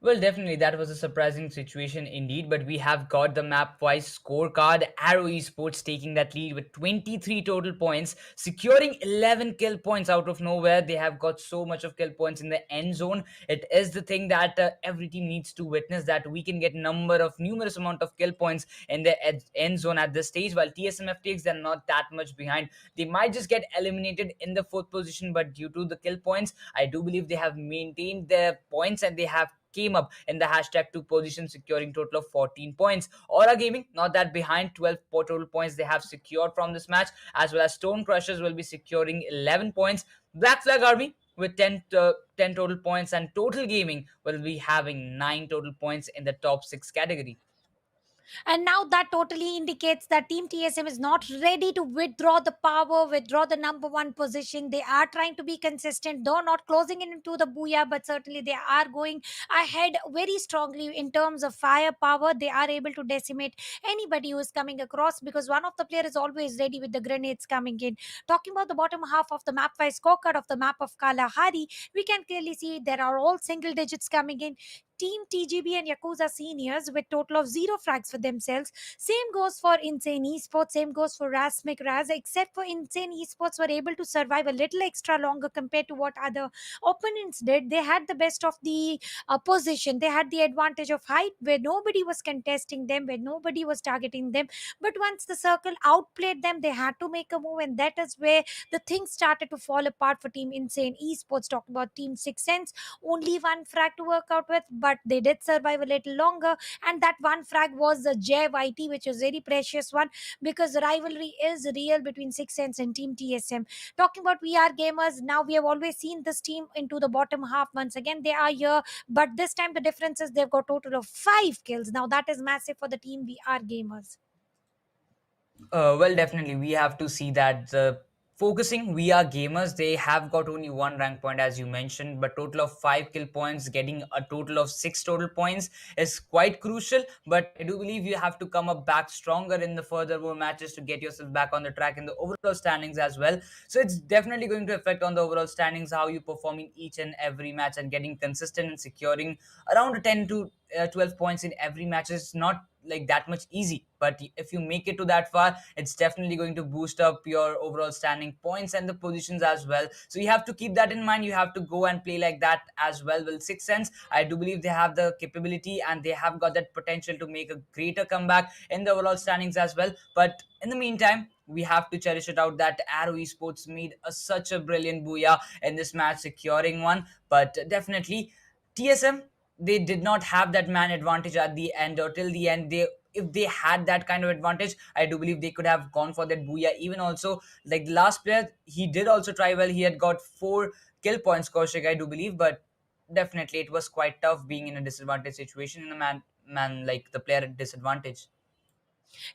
Well, definitely, that was a surprising situation indeed. But we have got the map wise scorecard. Arrow Esports taking that lead with 23 total points, securing 11 kill points out of nowhere. They have got so much of kill points in the end zone. It is the thing that every team needs to witness, that we can get numerous amount of kill points in the end zone at this stage. While TSM FTX, they're not that much behind. They might just get eliminated in the fourth position, but due to the kill points, I do believe they have maintained their points and they have came up in the hashtag 2 position, securing total of 14 points. Aura Gaming not that behind, 12 total points they have secured from this match, as well as Stone Crushers will be securing 11 points. Black Flag Army with 10 total points, and Total Gaming will be having 9 total points in the top 6 category. And now that totally indicates that Team TSM is not ready to withdraw the power, withdraw the number one position. They are trying to be consistent, though not closing in into the booyah, but certainly they are going ahead very strongly in terms of firepower. They are able to decimate anybody who is coming across because one of the players is always ready with the grenades coming in. Talking about the bottom half of the map wise scorecard of the map of Kalahari, we can clearly see there are all single digits coming in. Team TGB and Yakuza seniors with total of zero frags for themselves. Same goes for Insane Esports, same goes for RASMIC RAAZ, except for Insane Esports were able to survive a little extra longer compared to what other opponents did. They had the best of the position. They had the advantage of height where nobody was contesting them, where nobody was targeting them. But once the circle outplayed them, they had to make a move, and that is where the things started to fall apart for Team Insane Esports. Talk about Team Six Sense, only one frag to work out with, but they did survive a little longer. And that one frag was the JYT, which was very precious one because the rivalry is real between Six Sense and Team TSM. Talking about VR gamers, now we have always seen this team into the bottom half. Once again, they are here, but this time the difference is they've got total of 5 kills. Now that is massive for the team VR gamers. Well, definitely, we have to see that the focusing. We are gamers. They have got only one rank point, as you mentioned, but total of 5 kill points, getting a total of 6 total points is quite crucial. But I do believe you have to come up back stronger in the furthermore matches to get yourself back on the track in the overall standings as well. So it's definitely going to affect on the overall standings how you perform in each and every match, and getting consistent and securing around 10 to 12 points in every match is not like that much easy, but if you make it to that far, it's definitely going to boost up your overall standing points and the positions as well. So you have to keep that in mind. You have to go and play like that as well. Well, Six Sense, I do believe they have the capability and they have got that potential to make a greater comeback in the overall standings as well. But in the meantime, we have to cherish it out that Arrow Esports made such a brilliant booyah in this match, securing one. But definitely, TSM, they did not have that man advantage at the end or till the end. They, if they had that kind of advantage, I do believe they could have gone for that booyah. Even also, like the last player, he did also try well. He had got 4 kill points, Kaushik, I do believe, but definitely it was quite tough being in a disadvantaged situation in a man like the player at disadvantage.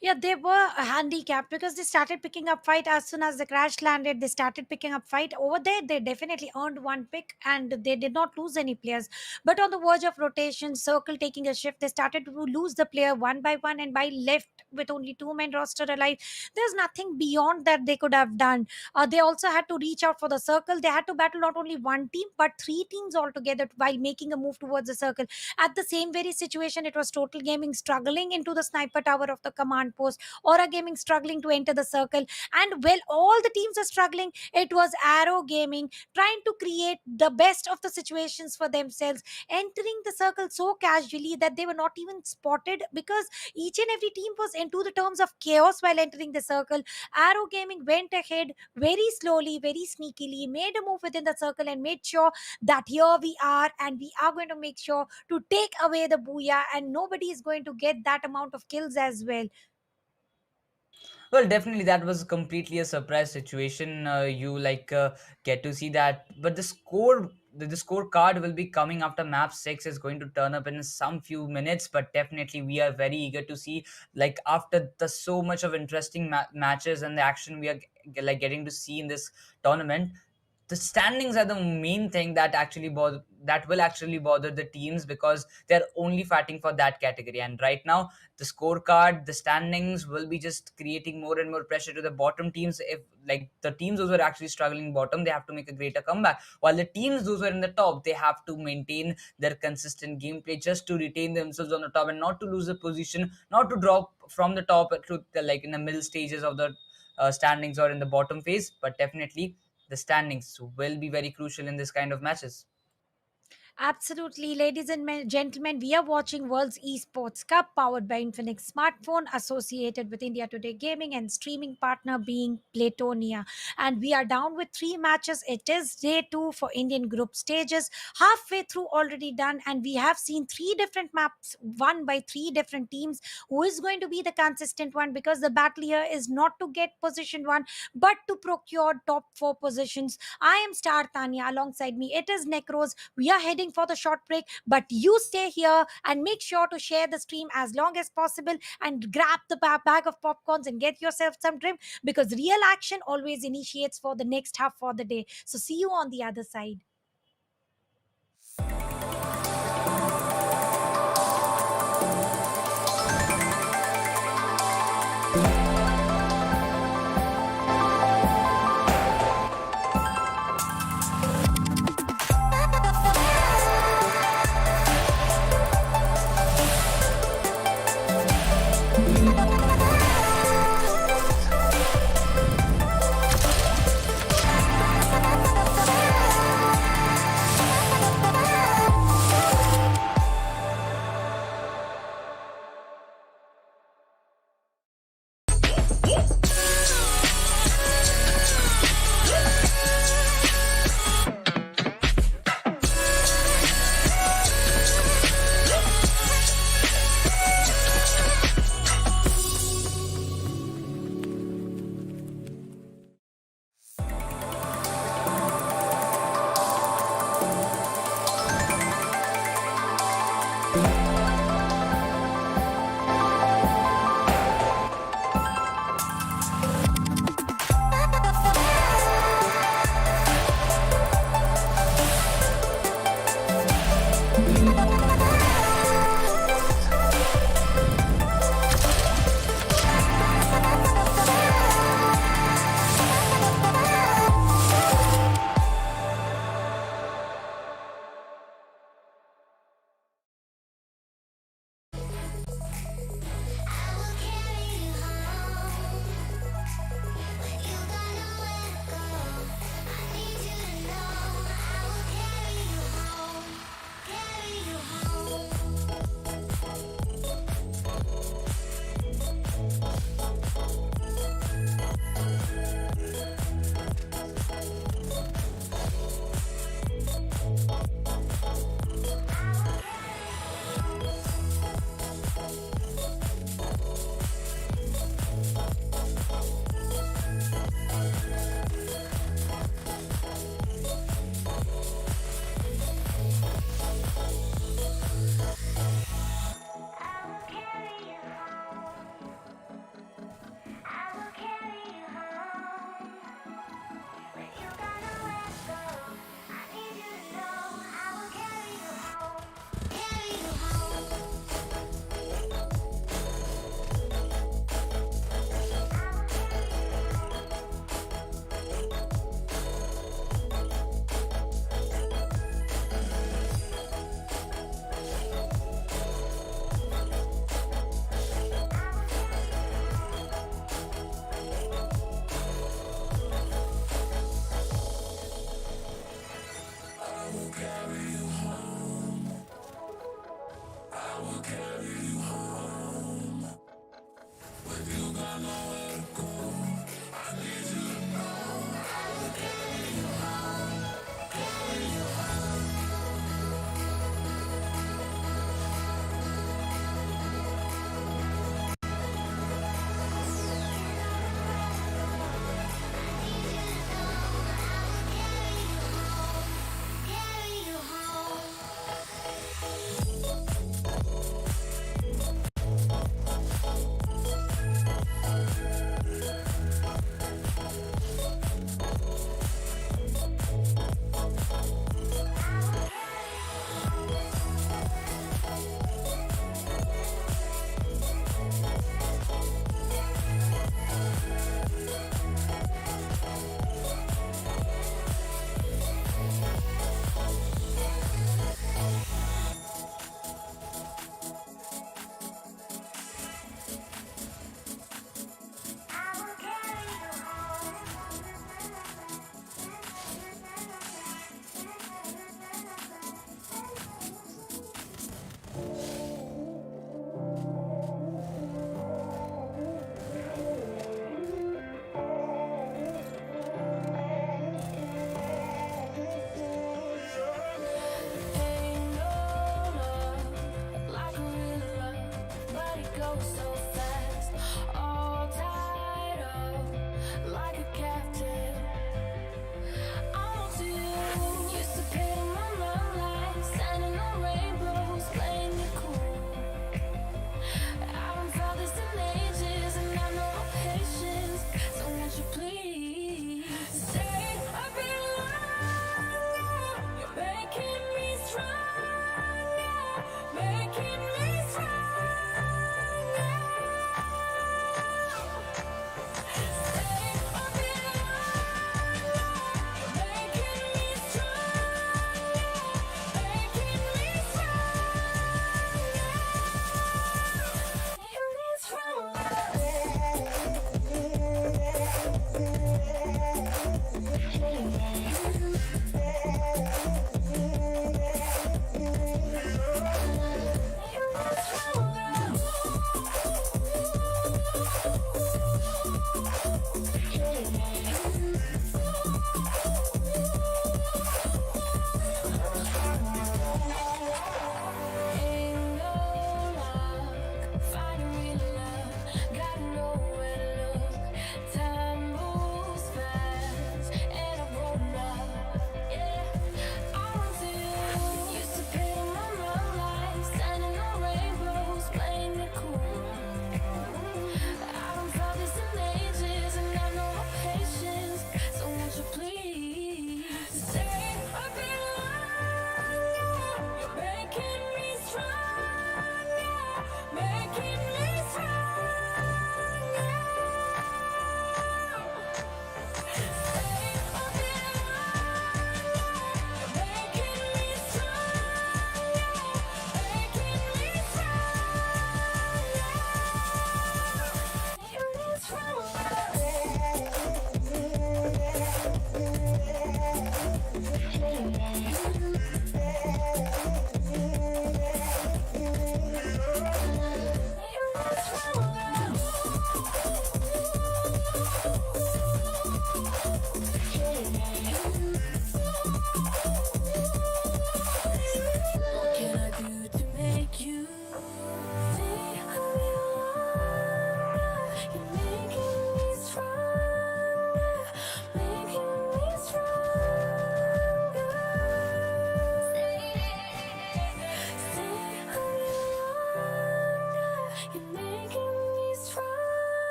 Yeah, they were handicapped because they started picking up fight as soon as the crash landed. They started picking up fight over there. They definitely earned one pick and they did not lose any players. But on the verge of rotation, circle taking a shift, they started to lose the player one by one, and by left with only 2 men roster alive, there's nothing beyond that they could have done. They also had to reach out for the circle. They had to battle not only one team but three teams altogether while making a move towards the circle. At the same very situation, it was Total Gaming struggling into the sniper tower of the command post, Aura Gaming struggling to enter the circle, and while all the teams are struggling, it was Arrow Gaming trying to create the best of the situations for themselves, entering the circle so casually that they were not even spotted because each and every team was into the terms of chaos while entering the circle. Arrow Gaming went ahead very slowly, very sneakily, made a move within the circle and made sure that here we are and we are going to make sure to take away the booyah, and nobody is going to get that amount of kills as well. Well, definitely that was completely a surprise situation. You get to see that, but the scorecard will be coming after map 6 is going to turn up in some few minutes. But definitely, we are very eager to see, like, after the so much of interesting matches and the action we are getting to see in this tournament. The standings are the main thing that will actually bother the teams, because they're only fighting for that category. And right now, the scorecard, the standings will be just creating more and more pressure to the bottom teams. If, like, the teams those who are actually struggling bottom, they have to make a greater comeback, while the teams those who are in the top, they have to maintain their consistent gameplay just to retain themselves on the top and not to lose the position, not to drop from the top to the, like, in the middle stages of the standings or in the bottom phase. But definitely the standings will be very crucial in this kind of matches. Absolutely, ladies and gentlemen, we are watching World's Esports Cup powered by Infinix Smartphone, associated with India Today Gaming and streaming partner being Platonia. And we are down with three matches. It is day two for Indian group stages, halfway through already done, and we have seen three different maps won by three different teams. Who is going to be the consistent one? Because the battle here is not to get position one, but to procure top four positions. I am Star Tanya. Alongside me, it is Necros. We are heading for the short break, but you stay here and make sure to share the stream as long as possible and grab the bag of popcorns and get yourself some drink, because real action always initiates for the next half for the day. So see you on the other side.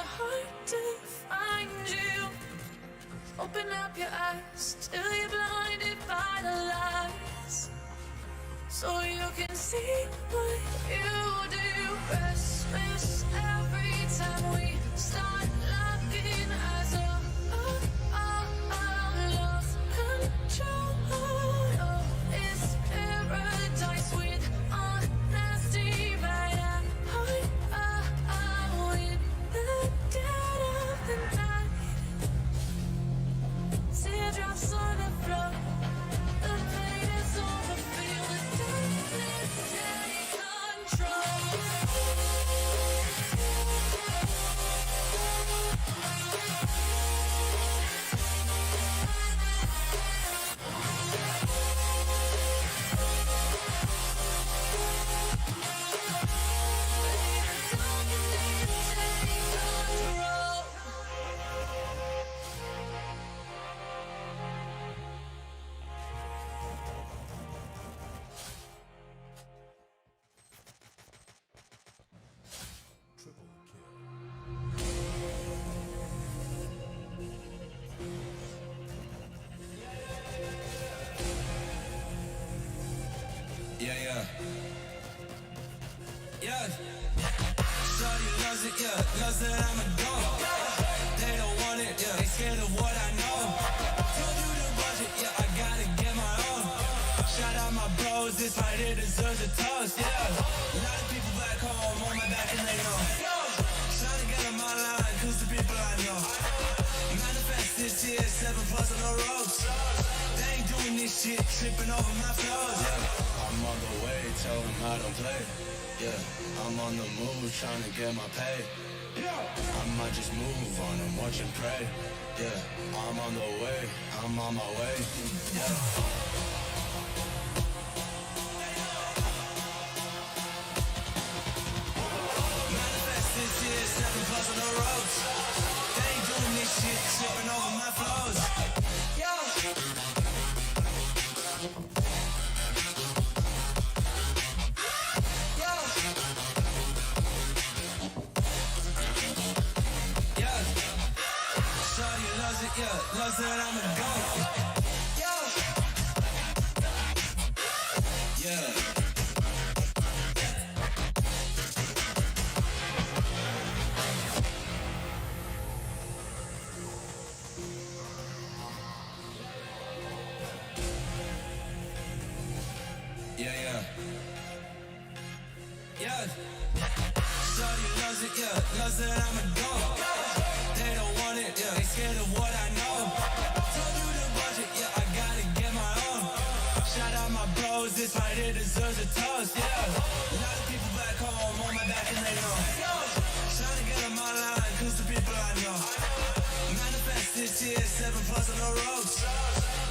hard to find you. Open up your eyes till you're blinded by the lies, so you can see what you do. Restless every time we start laughing as a lost control. Oh, it's paradise with honesty, but I'm in the dead of the night. Teardrops on the floor. The pain is over. Feel the darkness take control. Yeah. Shorty loves it, yeah. Loves that I'm a dog. They don't want it, yeah. They scared of what I know. Told you the budget, yeah. I gotta get my own. Shout out my bros, this right here deserves a toast, yeah. A lot of people back home on my back and they know. Trying to get on my line, cause the people I know. Manifest this year, 7+ on the ropes. They ain't doing this shit, tripping over my flows, yeah. I'm on the way, tell them I don't play. Yeah, I'm on the move, trying to get my pay. I might just move on and watch and pray. Yeah, I'm on the way, I'm on my way. Yeah. Manifest this year, 7+ on the ropes. They ain't doing this shit, tripping over my flows. Yeah. Yeah, loves that I'm a goat. Yeah. Yeah. Shorty loves it, yeah. Loves that I'm a goat. They don't want it, yeah. They scared of what I know. Told you the budget, yeah. I gotta get my own. Shout out my bros, this right here deserves a toast, yeah. A lot of people back home on my back and they know. Trying to get on my line, cause the people I know. Manifest this year, 7+ on the ropes.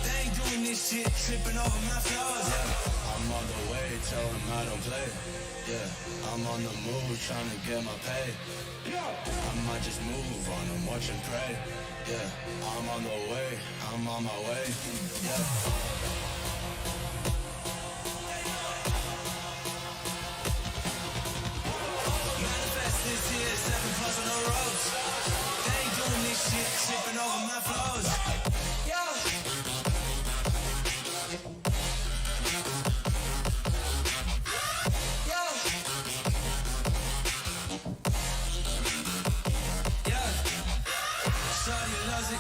They ain't doing this shit, tripping over my flows, yeah. I'm on the way, tell them I don't play. Yeah, I'm on the move, trying to get my pay. I might just move on and watch and pray. Yeah, I'm on the way, I'm on my way. Yeah. Manifest this year, 7+ on the ropes. They ain't doing this shit, tripping over my flows. Yeah.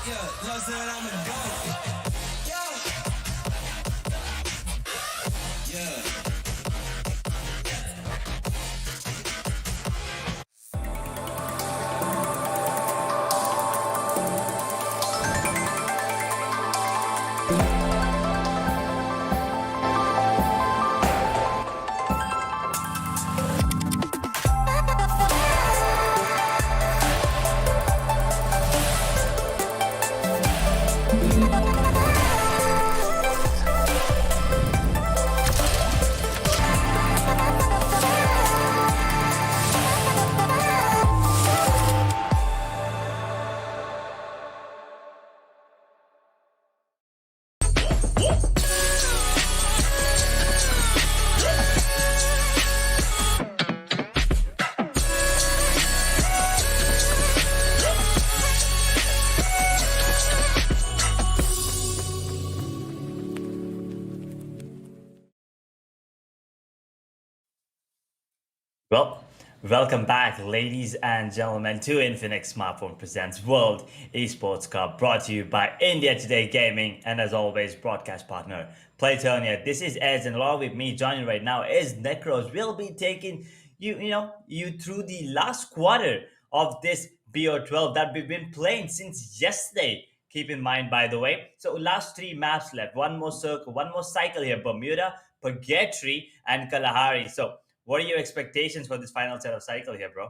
Yeah, loves that I'm a goat. Yeah. Well, welcome back, ladies and gentlemen, to Infinix Smartphone Presents World Esports Cup, brought to you by India Today Gaming, and as always, broadcast partner Playtonia. This is Ez, and along with me, joining right now is Necros. We'll be taking you through the last quarter of this BO12 that we've been playing since yesterday. Keep in mind, by the way. So last three maps left. One more circle, one more cycle here. Bermuda, Purgatory, and Kalahari. So what are your expectations for this final set of cycle here, bro?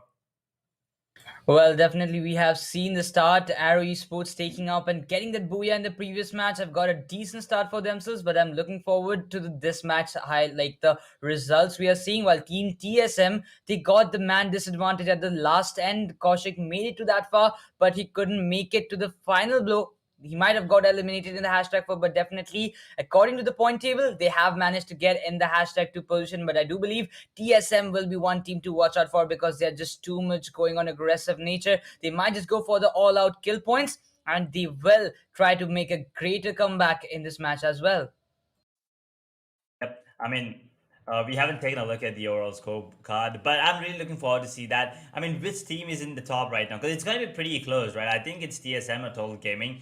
Well, definitely, we have seen the start. Arrow Esports taking up and getting that booyah in the previous match. I've got a decent start for themselves, but I'm looking forward to this match. Like the results we are seeing. While Team TSM, they got the man disadvantage at the last end. Kaushik made it to that far, but he couldn't make it to the final blow. He might have got eliminated in the hashtag for, but definitely, according to the point table, they have managed to get in the hashtag 2 position. But I do believe TSM will be one team to watch out for because they're just too much going on aggressive nature. They might just go for the all-out kill points, and they will try to make a greater comeback in this match as well. Yep. I mean, we haven't taken a look at the overall scorecard, but I'm really looking forward to see that. I mean, which team is in the top right now? Because it's going to be pretty close, right? I think it's TSM or Total Gaming.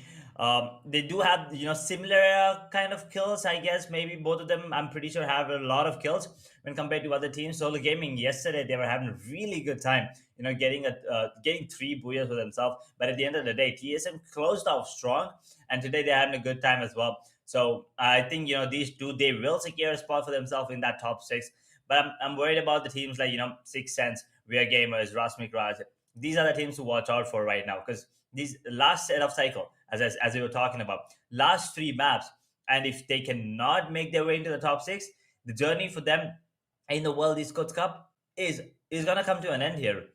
They do have similar kind of kills, I guess. Maybe both of them, I'm pretty sure, have a lot of kills when compared to other teams. Solo Gaming yesterday, they were having a really good time, getting three booyahs for themselves. But at the end of the day, TSM closed off strong, and today they're having a good time as well. So I think these two, they will secure a spot for themselves in that top six. But I'm worried about the teams like Six Sense, We Are Gamers, RASMIC, RAAZ. These are the teams to watch out for right now because these last set of cycle, as we were talking about, last three maps, and if they cannot make their way into the top six, the journey for them in the World Esports Cup is gonna come to an end here.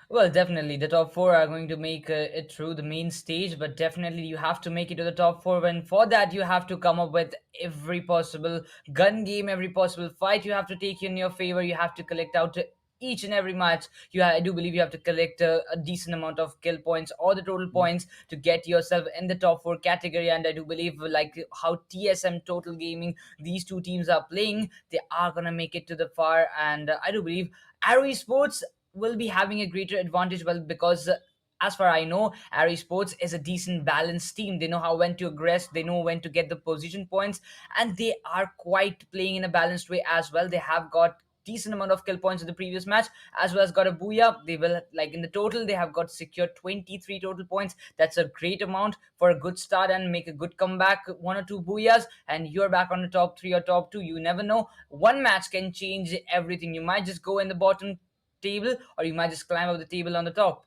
Well, definitely, the top four are going to make it through the main stage, but definitely you have to make it to the top four. And for that, you have to come up with every possible gun game, every possible fight you have to take in your favor. You have to collect out each and every match. I do believe you have to collect a decent amount of kill points or the total points to get yourself in the top four category. And I do believe, like how TSM Total Gaming, these two teams are playing, they are gonna make it to the far. And I do believe Arrow Esports will be having a greater advantage, well, because as far I know, Ari Sports is a decent balanced team. They know how when to aggress, they know when to get the position points, and they are quite playing in a balanced way as well. They have got decent amount of kill points in the previous match, as well as got a booyah. They will, like, in the total, they have got secured 23 total points. That's a great amount for a good start and make a good comeback. One or two booyahs and you're back on the top three or top two. You never know, one match can change everything. You might just go in the bottom table, or you might just climb up the table on the top.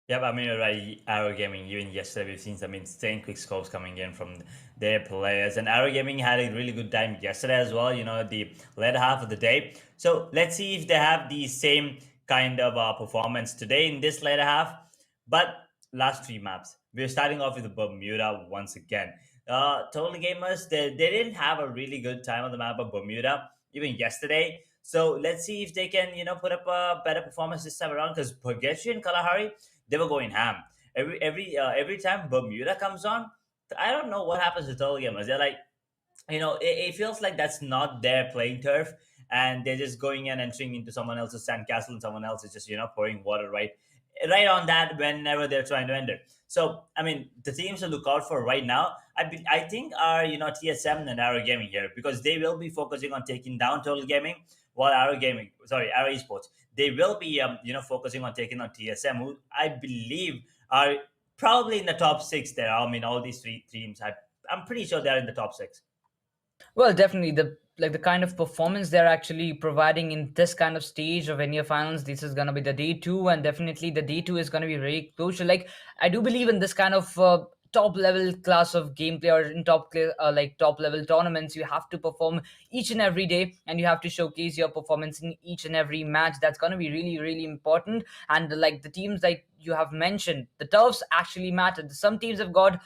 Yep, I mean, right, Arrow Gaming, even yesterday we've seen some insane quick scopes coming in from their players. And Arrow Gaming had a really good time yesterday as well, the later half of the day. So let's see if they have the same kind of performance today in this later half. But last three maps, we're starting off with Bermuda once again. Total Gamers, they didn't have a really good time on the map of Bermuda, even yesterday. So let's see if they can, put up a better performance this time around because Purgatory and Kalahari, they were going ham. Every time Bermuda comes on, I don't know what happens to Total Gamers. They're like, it feels like that's not their playing turf, and they're just going and entering into someone else's sandcastle, and someone else is just pouring water right on that whenever they're trying to enter. So I mean, the teams to look out for right now, I think are TSM and Arrow Gaming here because they will be focusing on taking down Total Gaming, while Arrow Esports, they will be focusing on taking on TSM, who I believe are probably in the top six there. I mean, all these three teams, I'm pretty sure they're in the top six. Well, definitely the kind of performance they're actually providing in this kind of stage of NA finals. This is gonna be the day two, and definitely the day two is gonna be very crucial. Like, I do believe in this kind of top level class of gameplay, or in top level tournaments, you have to perform each and every day, and you have to showcase your performance in each and every match. That's gonna be really, really important. And like the teams like you have mentioned, the turfs actually matter. Some teams have got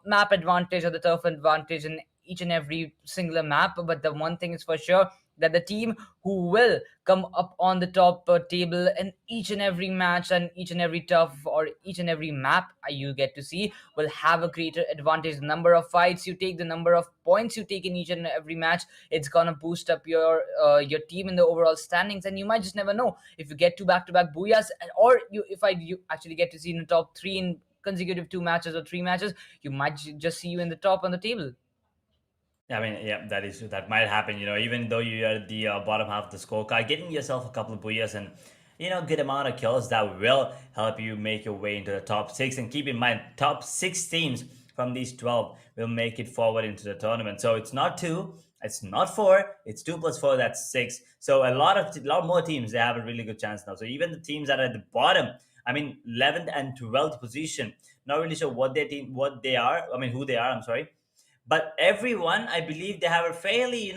map advantage or the turf advantage in each and every singular map, but the one thing is for sure, that the team who will come up on the top table in each and every match and each and every tough or each and every map you get to see will have a greater advantage. The number of fights you take, the number of points you take in each and every match, it's gonna boost up your team in the overall standings, and you might just never know if you get two back-to-back booyahs, or you actually get to see in the top three in consecutive 2 matches or 3 matches, you might just see you in the top on the table. I mean, yeah, that might happen. Even though you are the bottom half of the scorecard, getting yourself a couple of booyahs and good amount of kills that will help you make your way into the top six. And keep in mind, top 6 teams from these 12 will make it forward into the tournament. So it's not 2, it's not 4, it's 2 plus 4, that's 6. So a lot more teams, they have a really good chance now. So even the teams that are at the bottom, I mean 11th and 12th position, not really sure what they are. I mean who they are. I'm sorry, but everyone, I believe, they have a fairly,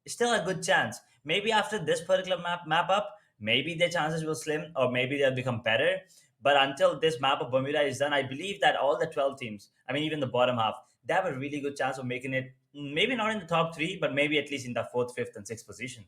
still a good chance. Maybe after this particular map up, maybe their chances will slim, or maybe they'll become better. But until this map of Bermuda is done, I believe that all the 12 teams, I mean even the bottom half, they have a really good chance of making it, maybe not in the top 3, but maybe at least in the 4th, 5th, and 6th position.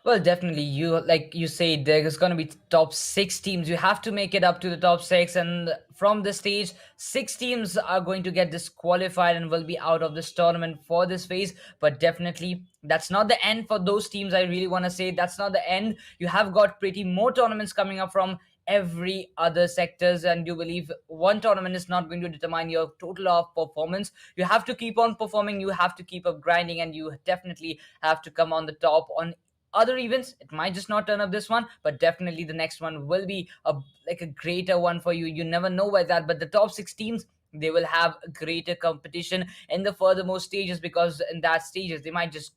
Well, definitely. Like you say, there's going to be top 6 teams. You have to make it up to the top 6, and from this stage, 6 teams are going to get disqualified and will be out of this tournament for this phase. But definitely, that's not the end for those teams. I really want to say that's not the end. You have got pretty more tournaments coming up from every other sectors, and you believe one tournament is not going to determine your total of performance. You have to keep on performing, you have to keep up grinding, and you definitely have to come on the top on other events. It might just not turn up this one, but definitely the next one will be a greater one for you. You never know why that, but the top 6 teams, they will have a greater competition in the furthermost stages, because in that stages they might just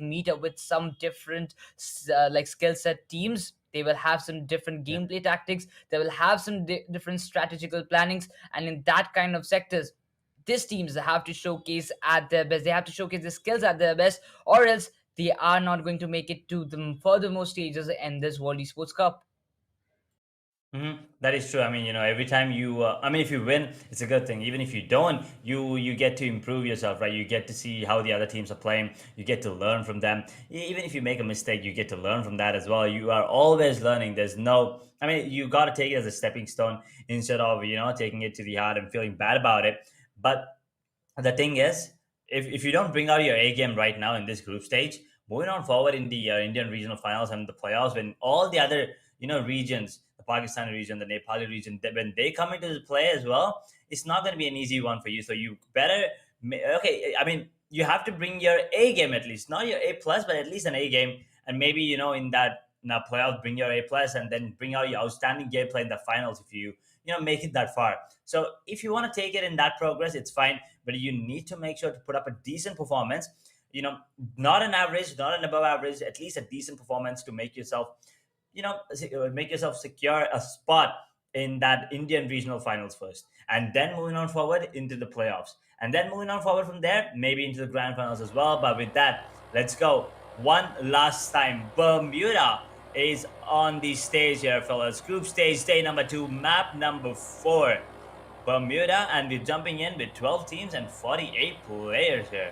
meet up with some different skill set teams. They will have some different gameplay tactics, they will have some different strategical plannings, and in that kind of sectors, these teams have to showcase at their best. They have to showcase the skills at their best, or else they are not going to make it to the furthermost stages in this World Esports Cup. That is true. I mean, every time I mean, if you win, it's a good thing. Even if you don't, you get to improve yourself, right? You get to see how the other teams are playing. You get to learn from them. Even if you make a mistake, you get to learn from that as well. You are always learning. I mean, you got to take it as a stepping stone instead of, taking it to the heart and feeling bad about it. But the thing is, if you don't bring out your A game right now in this group stage, moving on forward in the Indian regional finals and the playoffs, when all the other regions, the Pakistani region, the Nepali region, when they come into the play as well, it's not going to be an easy one for you. So you better, okay, I mean, you have to bring your A game at least, not your A plus, but at least an A game, and maybe in that playoff, bring your A plus, and then bring out your outstanding gameplay in the finals if you make it that far. So if you want to take it in that progress, it's fine, but you need to make sure to put up a decent performance. Not an average, not an above average, at least a decent performance to make yourself secure a spot in that Indian regional finals first, and then moving on forward into the playoffs, and then moving on forward from there, maybe into the grand finals as well. But with that, let's go one last time. Bermuda is on the stage here, fellas. Group stage, day number 2, map number 4. Bermuda, and we're jumping in with 12 teams and 48 players here.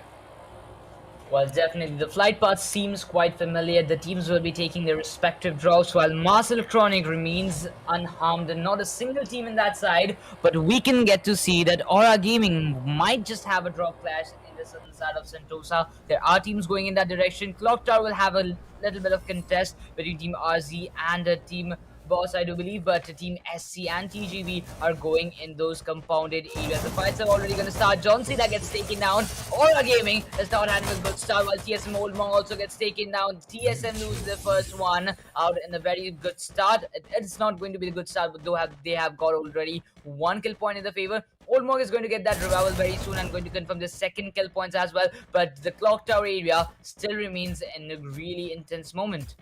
Well, definitely. The flight path seems quite familiar. The teams will be taking their respective drops, while Mars Electronic remains unharmed and not a single team in that side. But we can get to see that Aura Gaming might just have a drop clash in the southern side of Sentosa. There are teams going in that direction. Clock Tower will have a little bit of contest between Team RZ and Team Boss, I do believe, but Team SC and TGV are going in those compounded areas. The fights are already going to start. John Cena gets taken down. Aura Gaming is not having a good start, while TSM Oldmore also gets taken down. TSM loses their first one out in a very good start. It's not going to be a good start, but they have got already 1 kill point in their favor. Oldmore is going to get that revival very soon and going to confirm the 2nd kill points as well, but the Clock Tower area still remains in a really intense moment.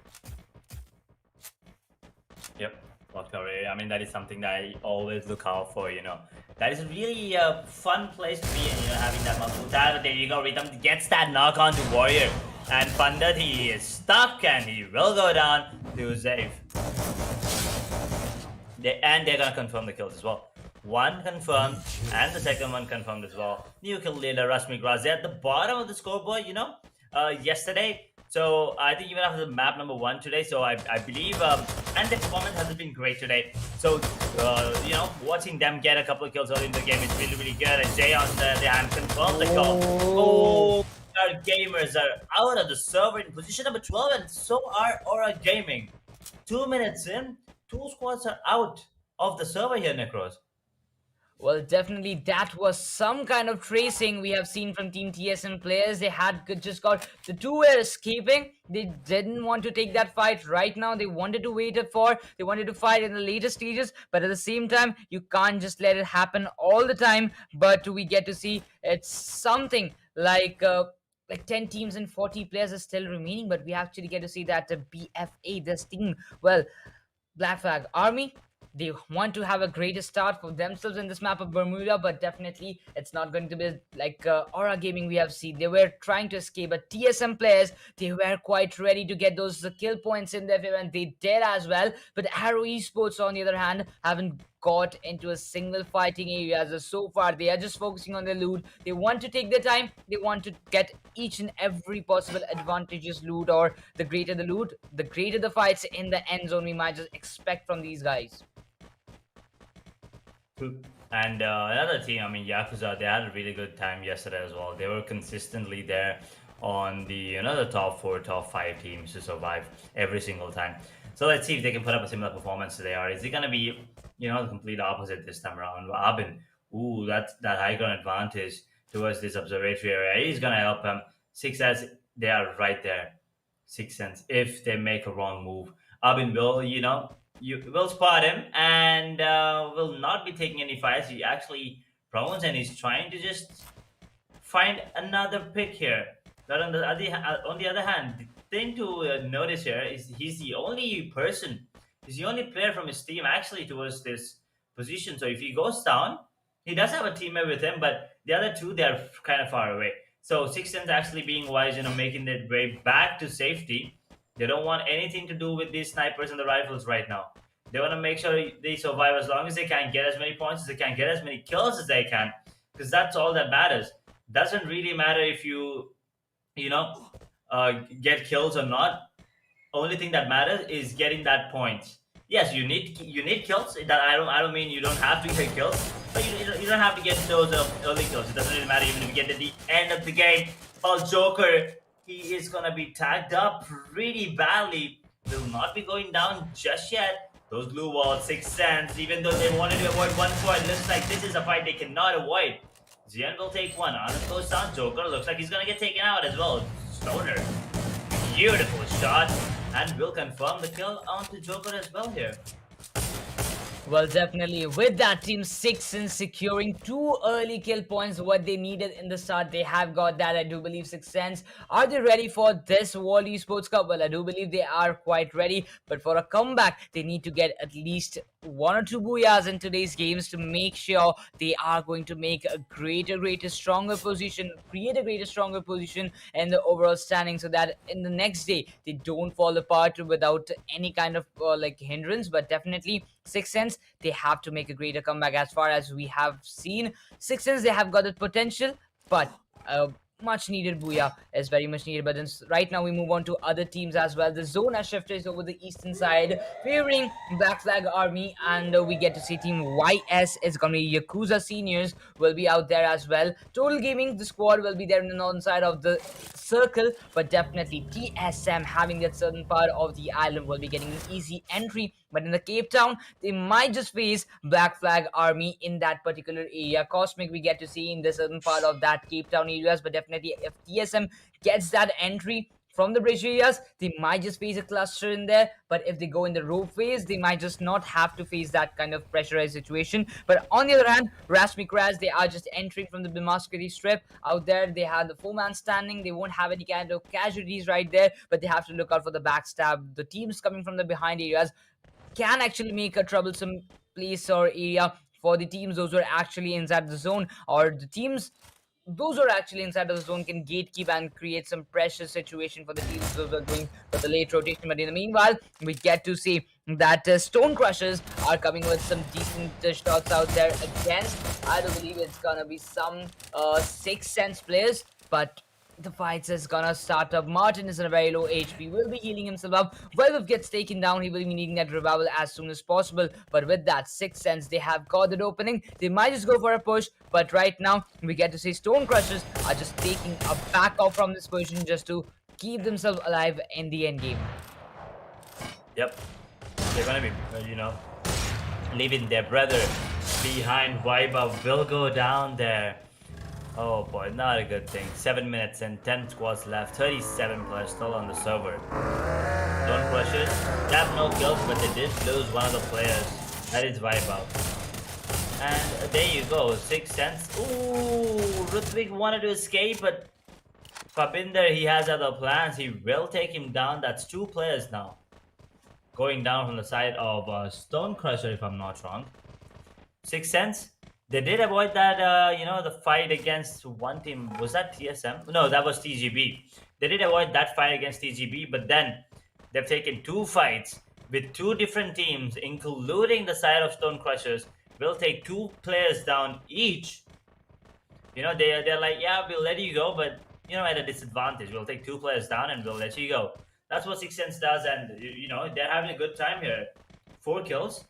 Yep, Clock Tower area. I mean, that is something that I always look out for, That is really a fun place to be in, having that multiple tab. There you go, Rhythm gets that knock on to Warrior. And Pandit, he is stuck and he will go down to save. And they're going to confirm the kills as well. 1 confirmed, and the 2nd one confirmed as well. New kill leader, RASMIC, RAAZ at the bottom of the scoreboard, yesterday, So I think even after the map number 1 today, so I believe, and the performance hasn't been great today. So watching them get a couple of kills early in the game is really good. And Jay on the other hand confirmed the call. Oh, our gamers are out of the server in position number 12, and so are Aura Gaming. 2 minutes in, 2 squads are out of the server here, Necros. Well, definitely that was some kind of tracing we have seen from Team TSM players. They had just got the two were escaping. They didn't want to take that fight right now. They wanted to wait it for. They wanted to fight in the later stages, but at the same time, you can't just let it happen all the time. But we get to see it's something like 10 teams and 40 players are still remaining, but we actually get to see that the BFA, this team, well, Black Flag Army, they want to have a greater start for themselves in this map of Bermuda, but definitely it's not going to be like Aura Gaming we have seen. They were trying to escape, but TSM players, they were quite ready to get those kill points in their favor, and they did as well. But Arrow Esports, on the other hand, haven't got into a single fighting area so far. They are just focusing on their loot. They want to take their time. They want to get each and every possible advantageous loot, or the greater the loot, the greater the fights in the end zone we might just expect from these guys. And another team, I mean, YAKUZA, they had a really good time yesterday as well. They were consistently there on the the top 4, top 5 teams to survive every single time. So let's see if they can put up a similar performance today, or is it going to be, the complete opposite this time around? Abin, ooh, that high ground advantage towards this observatory area is going to help them. 6S, they are right there. 6 cents if they make a wrong move. Abin will, you will spot him and will not be taking any fights. He actually promotes and he's trying to just find another pick here. But on the other hand, the thing to notice here is he's the only player from his team actually towards this position. So if he goes down, he does have a teammate with him, but the other two, they're kind of far away. So 610's actually being wise, making their way back to safety. They don't want anything to do with these snipers and the rifles right now. They want to make sure they survive as long as they can, get as many points as they can, get as many kills as they can, because that's all that matters. Doesn't really matter if you get kills or not. Only thing that matters is getting that point. Yes, you need kills. That I don't mean you don't have to get kills, but you don't have to get those early kills. It doesn't really matter even if you get to the end of the game. Well, Joker, he is gonna be tagged up pretty badly. Will not be going down just yet. Those blue walls, 6 cents. Even though they wanted to avoid one point, looks like this is a fight they cannot avoid. Zion will take one. Honest goes down. Joker looks like he's gonna get taken out as well. Stoner, beautiful shot, and will confirm the kill onto Joker as well here. Well, definitely with that team 6 in securing 2 early kill points, what they needed in the start, they have got that. I do believe 6 cents. Are they ready for this World Esports Cup? Well, I do believe they are quite ready, but for a comeback, they need to get at least 1 or 2 booyahs in today's games to make sure they are going to make a greater, stronger position, create a greater, stronger position in the overall standing, so that in the next day, they don't fall apart without any kind of hindrance. But definitely 6 cents, they have to make a greater comeback. As far as we have seen, 6 cents, they have got the potential, but much needed booyah is very much needed. But then right now we move on to other teams as well. The zone has shifted over the eastern side, favoring Black Flag Army, and we get to see team YS. It's gonna be Yakuza seniors will be out there as well. Total Gaming, the squad will be there in the northern side of the circle, but definitely TSM, having that certain part of the island, will be getting an easy entry. But in the Cape Town, they might just face Black Flag Army in that particular area. Cosmic, we get to see in the certain part of that Cape Town areas, but definitely if TSM gets that entry from the bridge areas, they might just face a cluster in there. But if they go in the row phase, they might just not have to face that kind of pressurized situation. But on the other hand, RAAZ, they are just entering from the Bimaskari strip. Out there, they have the 4-man standing. They won't have any kind of casualties right there, but they have to look out for the backstab. The teams coming from the behind areas can actually make a troublesome place or area for the teams those who are actually inside the zone, or the teams those who are actually inside of the zone can gatekeep and create some pressure situation for the teams those are going for the late rotation. But in the meanwhile, we get to see that Stone Crushers are coming with some decent shots out there against, I do believe it's gonna be some 6 cents players, but the fights is gonna start up. Martin is in a very low HP, will be healing himself up. Velvet gets taken down, he will be needing that revival as soon as possible. But with that Sixth Sense, they have got that opening. They might just go for a push, but right now we get to see Stone Crushers are just taking a back off from this position just to keep themselves alive in the end game. Yep. They're gonna be, leaving their brother behind. Waiba will go down there. Oh boy, not a good thing. 7 minutes and 10 squads left. 37 players still on the server. Don't Crushers. They have no kills, but they did lose one of the players. That is Wipeout. And there you go, 6 cents. Ooh, Rutvik wanted to escape, but Fabinder, he has other plans. He will take him down. That's 2 players now. Going down from the side of Stone Crusher, if I'm not wrong. 6 cents. They did avoid that, the fight against one team. Was that TSM? No, that was TGB. They did avoid that fight against TGB, but then they've taken 2 fights with 2 different teams, including the side of Stone Crushers. Will take 2 players down each. They're like, yeah, we'll let you go, but, at a disadvantage. We'll take 2 players down and we'll let you go. That's what 6 Sense does, and, they're having a good time here. 4 kills.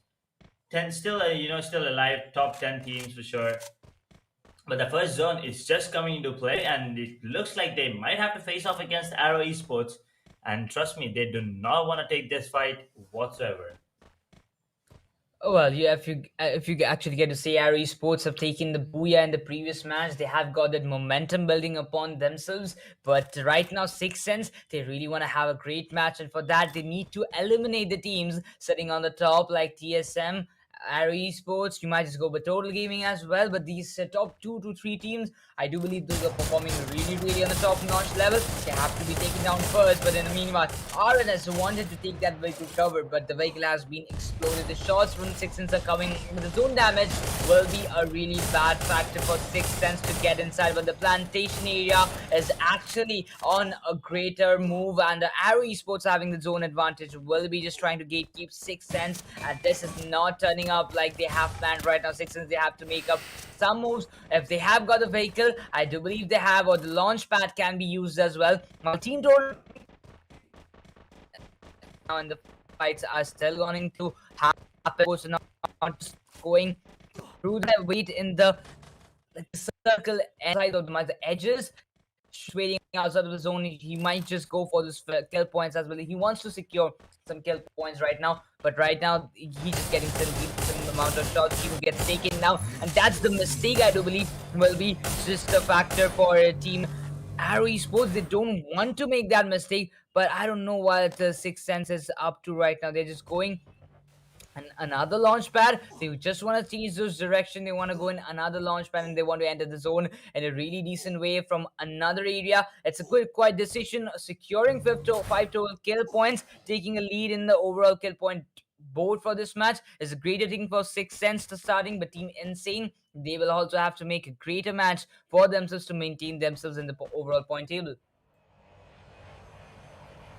10 still alive, top 10 teams for sure. But the first zone is just coming into play, and it looks like they might have to face off against Arrow Esports. And trust me, they do not want to take this fight whatsoever. Well, yeah, if you actually get to say Arrow Esports have taken the booyah in the previous match, they have got that momentum building upon themselves. But right now, Sixth Sense, they really want to have a great match, and for that, they need to eliminate the teams sitting on the top like TSM. Arrow Esports, you might just go with Total Gaming as well, but these top 2 to 3 teams, I do believe those are performing really on the top-notch level. They have to be taken down first, but in the meanwhile, RNS wanted to take that vehicle cover, but the vehicle has been exploded. The shots from Sixth Sense are coming, but the zone damage will be a really bad factor for Sixth Sense to get inside, but the plantation area is actually on a greater move, and the Arrow Esports having the zone advantage will be just trying to gatekeep Sixth Sense, and this is not turning up like they have planned right now. Sixth Sense, they have to make up some moves. If they have got a vehicle, I do believe they have, or the launch pad can be used as well. Now, team total now, and the fights are still going to happen. So now, just going through the weight in the circle inside of the edges, waiting outside of the zone. He might just go for this kill points as well. He wants to secure some kill points right now, but right now he's just getting some amount of shots. He will get taken now, and that's the mistake I do believe will be just a factor for a team Arrow Esports. They don't want to make that mistake, but I don't know what the Sixth Sense is up to right now. They're just going and another launch pad. They just want to change those direction. They want to go in another launch pad, and they want to enter the zone in a really decent way from another area. It's a quick decision, securing 5 total kill points, taking a lead in the overall kill point board for this match is a greater thing for Sixth Sense to starting, but Team Insane, they will also have to make a greater match for themselves to maintain themselves in the overall point table.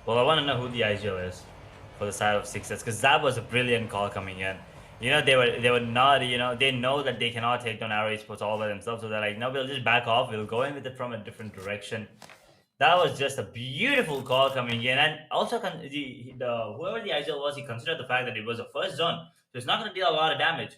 Well, I want to know who the IGL is for the side of Sixers, because that was a brilliant call coming in. They were not, they know that they cannot take down Arrow Esports all by themselves, so they're like, no, we'll just back off, we'll go in with it from a different direction. That was just a beautiful call coming in, and also whoever the IGL was, he considered the fact that it was a first zone, so it's not going to deal a lot of damage.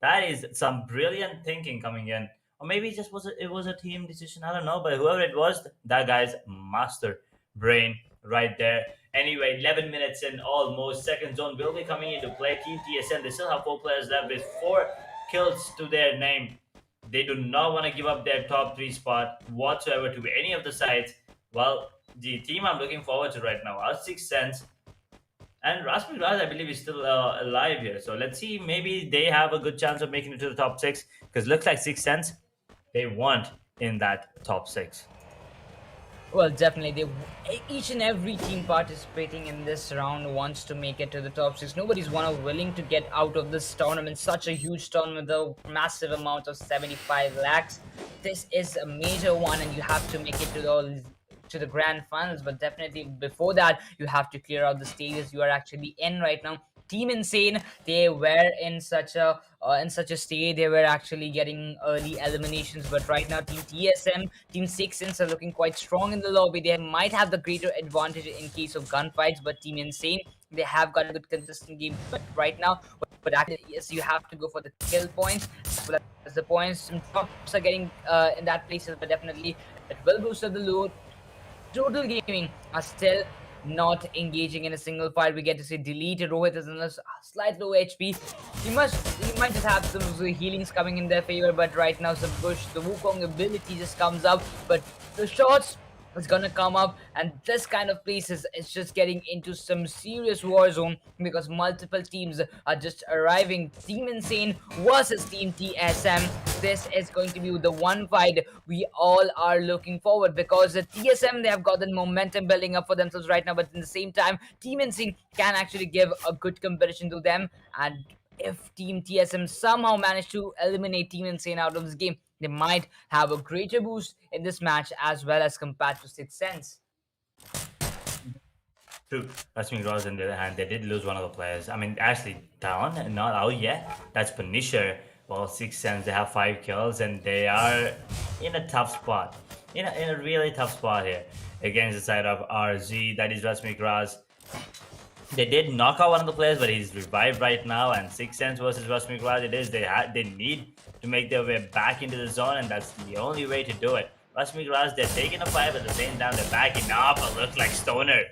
That is some brilliant thinking coming in, or maybe it was a team decision, I don't know, but whoever it was, that guy's master brain right there. Anyway, 11 minutes in almost. Second zone will be coming into play. Team TSM, they still have 4 players left with 4 kills to their name. They do not want to give up their top 3 spot whatsoever to any of the sides. Well, the team I'm looking forward to right now are Sixth Sense. And RASMIC, I believe, is still alive here. So let's see, maybe they have a good chance of making it to the top 6. Because looks like Sixth Sense, they want in that top 6. Well, definitely. Each and every team participating in this round wants to make it to the top 6. Nobody's willing to get out of this tournament, such a huge tournament, the massive amount of 75 lakhs. This is a major one, and you have to make it to the grand finals. But definitely before that, you have to clear out the stages you are actually in right now. Team Insane, they were in such a state. They were actually getting early eliminations, but right now Team TSM, Team 6ins are looking quite strong in the lobby. They might have the greater advantage in case of gunfights, but Team Insane, they have got a good consistent game. But right now, but actually, yes, you have to go for the kill points as well as the points. Some drops are getting in that places, but definitely it will boost up the loot. Total Gaming are still not engaging in a single fight. We get to see Delete. Rohit is in a slight low HP. He might just have some healings coming in their favor, but right now Subbush, the Wukong ability just comes up, but the shots is gonna come up, and this kind of places is just getting into some serious war zone because multiple teams are just arriving. Team Insane versus Team TSM. This is going to be the one fight we all are looking forward, because TSM, they have got the momentum building up for themselves right now, but in the same time Team Insane can actually give a good competition to them. And if Team TSM somehow manage to eliminate Team Insane out of this game, they might have a greater boost in this match as well as compared to 6 cents. True. RASMIC RAAZ, on the other hand, they did lose one of the players. I mean, actually down and not out yet. That's Punisher. Well, 6 cents, they have 5 kills, and they are in a tough spot. In a really tough spot here against the side of RZ, that is RASMIC RAAZ. They did knock out one of the players, but he's revived right now. And 6 cents versus RASMIC RAAZ, it is. They need to make their way back into the zone, and that's the only way to do it. RASMIC RAAZ, they're taking a fight, but at the same time they're backing up. It looks like Stoner.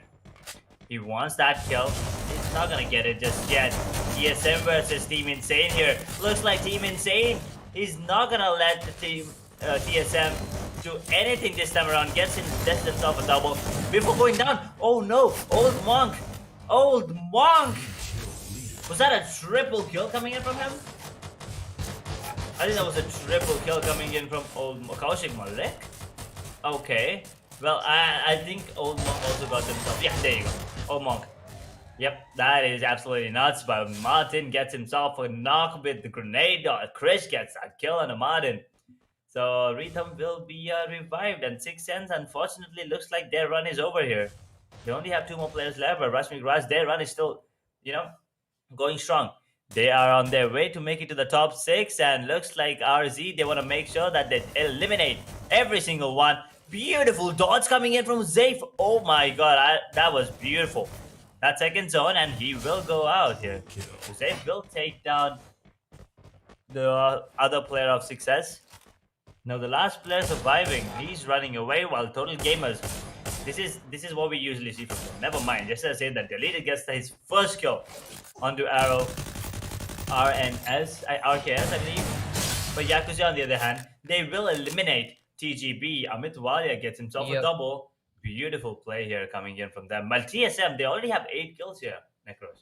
He wants that kill. He's not gonna get it just yet. TSM versus Team Insane here. Looks like Team Insane. He's not gonna let the team TSM do anything this time around. Gets himself a double before going down. Oh no! Old Monk. Old Monk! Was that a triple kill coming in from him? I think that was a triple kill coming in from Old Kaushik Malik. Okay. Well, I think Old Monk also got himself. Yeah, there you go. Old Monk. Yep, that is absolutely nuts. But Martin gets himself a knock with the grenade. Krish gets that kill on a Martin. So Rhythm will be revived. And 6 cents, unfortunately, looks like their run is over here. They only have 2 more players left, but RASMIC RAAZ, their run is still, going strong. They are on their way to make it to the top 6, and looks like RZ, they want to make sure that they eliminate every single one. Beautiful dots coming in from Zafe. Oh my god, that was beautiful. That second zone, and he will go out here. Zafe will take down the other player of success. Now the last player surviving, he's running away, while Total Gamers, this is what we usually see from them. Never mind, just as I said that Deleted gets his first kill onto Arrow, RKS, I believe. But YAKUZA, on the other hand, they will eliminate TGB. Amit Walia gets himself a double. Beautiful play here coming in from them. While TSM, they already have 8 kills here, Necros.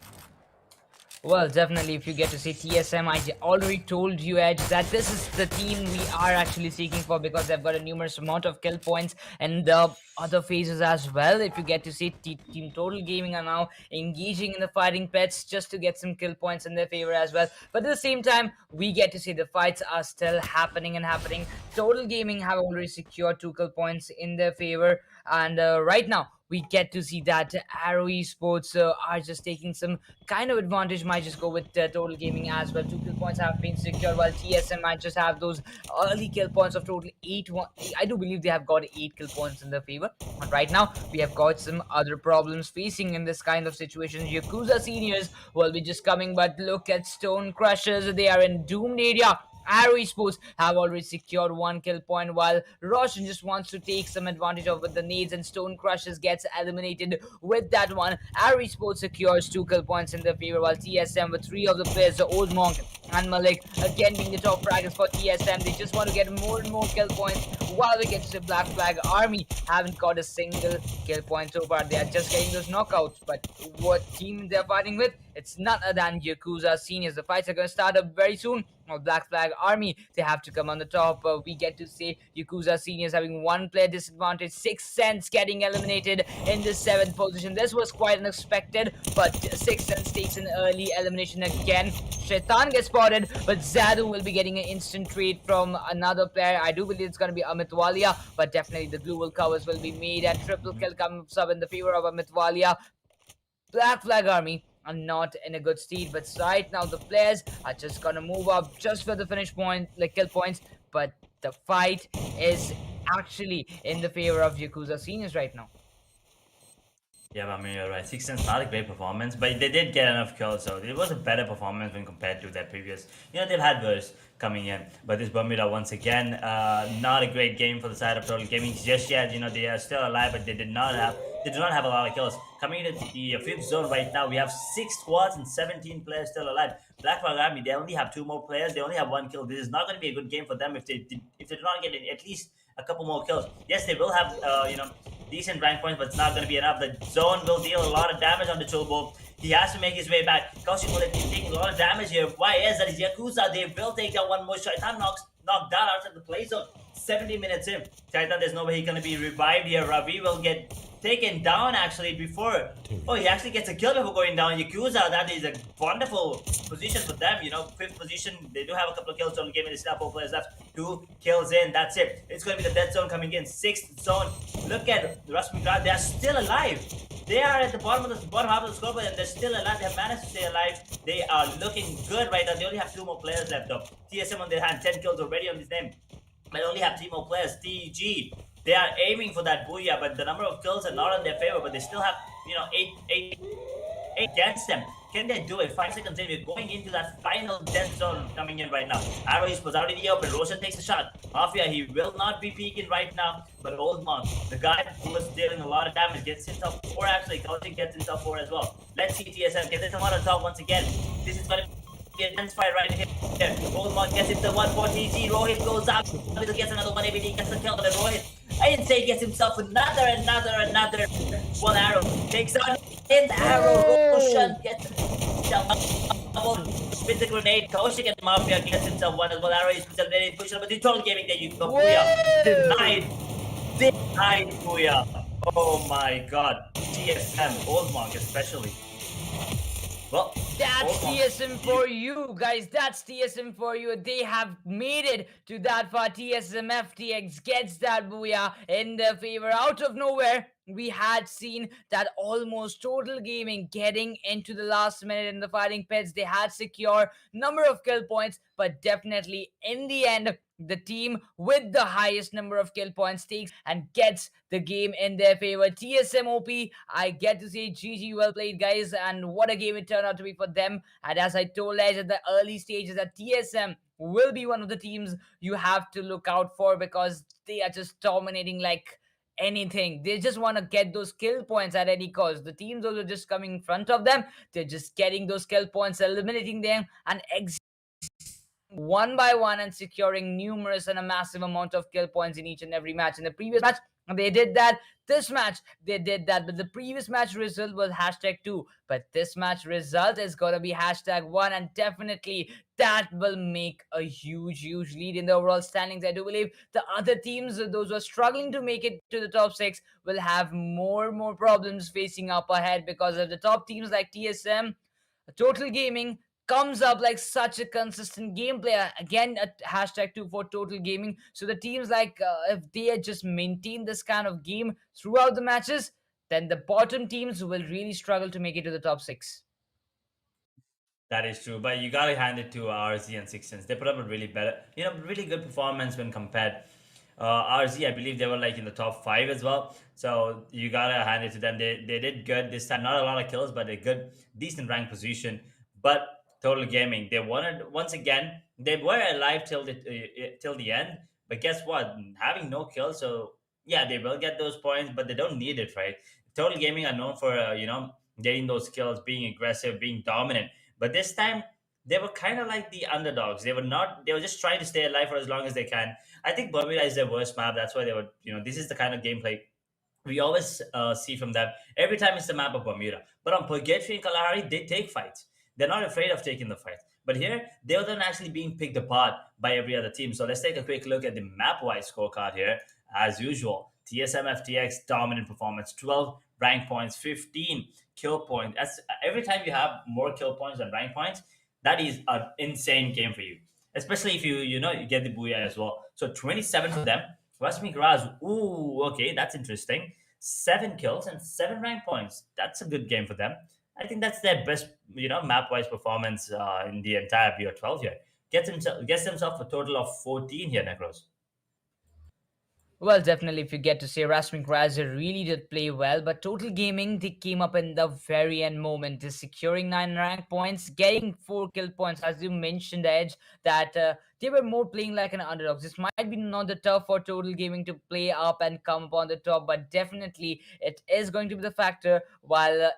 Well, definitely, if you get to see TSM, I already told you, Edge, that this is the team we are actually seeking for, because they've got a numerous amount of kill points and the other phases as well. If you get to see Team Total Gaming are now engaging in the fighting pets just to get some kill points in their favor as well. But at the same time, we get to see the fights are still happening and happening. Total Gaming have already secured 2 kill points in their favor, and right now, we get to see that Arrow Esports are just taking some kind of advantage. Might just go with Total Gaming as well. 2 kill points have been secured, while TSM might just have those early kill points of total 8. I do believe they have got 8 kill points in their favor. But right now, we have got some other problems facing in this kind of situation. YAKUZA seniors will be just coming, but look at Stone Crushers. They are in doomed area. Arrow Esports have already secured 1 kill point, while Roshan just wants to take some advantage of with the nades, and Stone Crushers gets eliminated with that one. Arrow Esports secures 2 kill points in their favor, while TSM with 3 of the players, the Old Monk and Malik, again being the top fraggers for TSM. They just want to get more and more kill points, while we get to the Black Flag Army haven't got a single kill point so far. They are just getting those knockouts, but what team they're fighting with, it's none other than YAKUZA seniors. The fights are going to start up very soon. Black Flag Army, they have to come on the top. We get to see YAKUZA seniors having 1 player disadvantage. 6 cents getting eliminated in the 7th position. This was quite unexpected, but 6 cents takes an early elimination again. Shaitan gets spotted, but Zadu will be getting an instant trade from another player. I do believe it's going to be Amit Walia, but definitely the global covers will be made, and triple kill comes up in the favor of Amit Walia. Black Flag Army are not in a good state. But right now, the players are just gonna move up just for the finish point, like kill points. But the fight is actually in the favor of Yakuza seniors right now. Yeah, I mean, you're right. Sixten's not a great performance, but they did get enough kills, so it was a better performance when compared to their previous. They've had worse coming in, but this Bermuda once again, not a great game for the side of Total Gaming just yet. They are still alive, but they do not have a lot of kills. Coming into the fifth zone right now, we have 6 squads and 17 players still alive. Blackrock Army, they only have 2 more players. They only have 1 kill. This is not going to be a good game for them if they do not get at least a couple more kills. Yes, they will have decent rank points, but it's not going to be enough. The zone will deal a lot of damage on the Chobo. He has to make his way back. Kaushik will be taking a lot of damage here. Why is that? Is YAKUZA? They will take out one more. Shaitan knocked down outside the play zone. 70 minutes in. Shaitan, there's no way he's going to be revived here. Ravi will get taken down actually before. Oh, he actually gets a kill before going down. YAKUZA, that is a wonderful position for them. 5th position. They do have a couple of kills on the game. They still have 4 players left. 2 kills in. That's it. It's going to be the dead zone coming in. 6th zone. Look at RASMIC. They are still alive. They are at the bottom half of the scoreboard and they're still alive. They have managed to stay alive. They are looking good right now. They only have 2 more players left though. TSM on their hand, 10 kills already on his name. But only have 3 more players. TG, they are aiming for that booyah, but the number of kills are not in their favor. But they still have, 8 against them. Can they do it? 5 seconds in, we're going into that final death zone coming in right now. Arrow was out in the open. Roshan takes a shot. Mafia, he will not be peeking right now. But Old Monk, the guy who was dealing a lot of damage, gets himself 4 actually. Kaushik gets himself 4 as well. Let's see TSM. Get this one on top once again. This is going to be a dance fight right here. Old Monk gets himself 140G. Rohit goes out. Little gets another 180. Gets the kill. But Rohit, I didn't say gets himself another one arrow. Takes on in the arrow. Roshan gets with the grenade. Kaushik and Mafia gets himself 1 as well. Arrow is pushing but the Total Gaming there you go. Booyah. Denied Booyah. Oh my god. TSM, Old Monk especially. Well, that's TSM for you, guys. That's TSM for you. They have made it to that far. TSM FTX gets that booyah in their favor. Out of nowhere, we had seen that almost Total Gaming getting into the last minute in the fighting pits. They had secure number of kill points, but definitely in the end, the team with the highest number of kill points takes and gets the game in their favor. TSM OP, I get to say GG, well played, guys, and what a game it turned out to be for them. And as I told Edge at the early stages, that TSM will be one of the teams you have to look out for because they are just dominating like anything. They just want to get those kill points at any cost. The teams those are just coming in front of them, they're just getting those kill points, eliminating them, and one by one and securing numerous and a massive amount of kill points in each and every match. In the previous match, they did that. This match, they did that. But the previous match result was #2. But this match result is going to be #1. And definitely that will make a huge lead in the overall standings. I do believe the other teams, those who are struggling to make it to the top 6, will have more problems facing up ahead because of the top teams like TSM, Total Gaming, comes up like such a consistent gameplay. Again, at #2 for Total Gaming. So the teams like, if they just maintain this kind of game throughout the matches, then the bottom teams will really struggle to make it to the top 6. That is true, but you gotta hand it to RZ and Sixtens. They put up a really good performance when compared. RZ, I believe they were like in the top 5 as well. So you gotta hand it to them. They did good this time. Not a lot of kills, but a good, decent rank position. But Total Gaming, they wanted once again. They were alive till the end, but guess what? Having no kills, so yeah, they will get those points, but they don't need it, right? Total Gaming are known for getting those kills, being aggressive, being dominant. But this time they were kind of like the underdogs. They were not. They were just trying to stay alive for as long as they can. I think Bermuda is their worst map. That's why they were. This is the kind of gameplay we always see from them. Every time it's the map of Bermuda. But on Purgatory and Kalahari, they take fights. They're not afraid of taking the fight. But here, they were then actually being picked apart by every other team. So let's take a quick look at the map-wise scorecard here. As usual, TSM FTX dominant performance, 12 rank points, 15 kill points. That's every time you have more kill points than rank points, that is an insane game for you. Especially if you get the booyah as well. So 27 for them. RASMIC RAAZ, ooh, okay, that's interesting. 7 kills and 7 rank points. That's a good game for them. I think that's their best, map-wise performance in the entire BO12 here. Gets himself a total of 14 here, Necros. Well, definitely, if you get to say RASMIC RAAZ really did play well, but Total Gaming, they came up in the very end moment, just securing 9 rank points, getting 4 kill points, as you mentioned, Edge, that they were more playing like an underdog. This might be not the tough for Total Gaming to play up and come up on the top, but definitely it is going to be the factor while.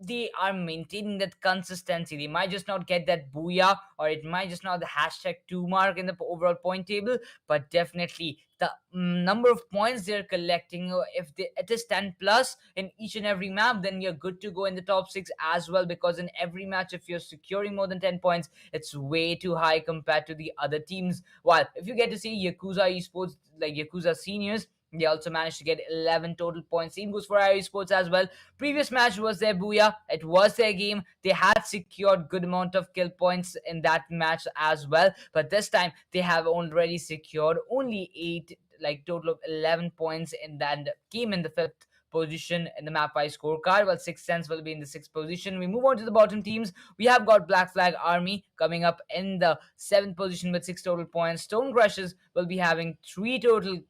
They are maintaining that consistency. They might just not get that booyah, or it might just not the hashtag 2 mark in the overall point table, but definitely the number of points they're collecting, if it is 10 plus in each and every map, then you're good to go in the top 6 as well, because in every match, if you're securing more than 10 points, it's way too high compared to the other teams. While if you get to see Yakuza esports, like Yakuza seniors, they also managed to get 11 total points. Same goes for our esports as well. Previous match was their booyah. It was their game. They had secured good amount of kill points in that match as well. But this time they have already secured only 8, like total of 11 points in that game in the 5th position in the map wise scorecard, while Sixth Sense will be in the 6th position. We move on to the bottom teams. We have got Black Flag Army coming up in the 7th position with 6 total points. Stone Crushers will be having 3 total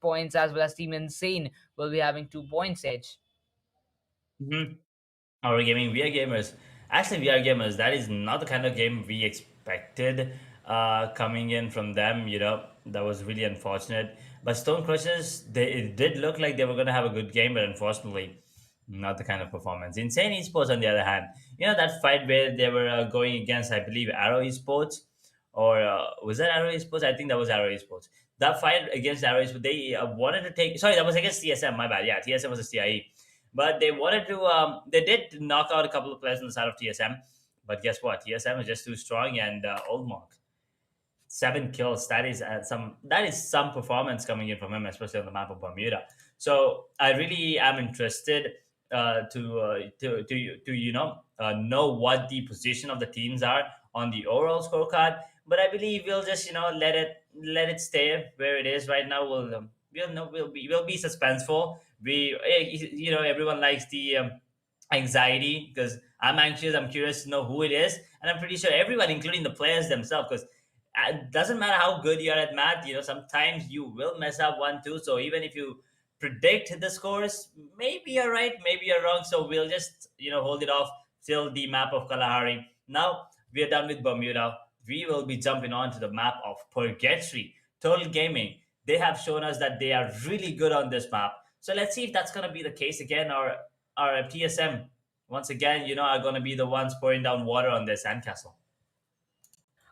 points, as well as Team Insane will be having 2 points each. Mm-hmm. Our gaming, we are gamers. Actually, we are gamers. That is not the kind of game we expected coming in from them. That was really unfortunate. But Stone Crushers, it did look like they were going to have a good game, but unfortunately, not the kind of performance. Insane Esports, on the other hand, that fight where they were going against, I believe, Arrow Esports, or was that Arrow Esports? I think that was Arrow Esports. That fight against Arrow Esports, they wanted to take. Sorry, that was against TSM. My bad. Yeah, TSM was a CIE, but they wanted to. They did knock out a couple of players on the side of TSM, but guess what? TSM is just too strong, and Old Monk, 7 kills. That is some performance coming in from him, especially on the map of Bermuda. So I really am interested to know what the position of the teams are on the overall scorecard. But I believe we'll just let it stay where it is right now. We'll be suspenseful. Everyone likes the anxiety, because I'm anxious. I'm curious to know who it is, and I'm pretty sure everyone, including the players themselves, because it doesn't matter how good you are at math. Sometimes you will mess up one too. So even if you predict the scores, maybe you're right, maybe you're wrong. So we'll just hold it off till the map of Kalahari. Now we are done with Bermuda. We will be jumping on to the map of Purgatory. Total Gaming, they have shown us that they are really good on this map. So let's see if that's going to be the case again, or TSM once again are going to be the ones pouring down water on their sandcastle.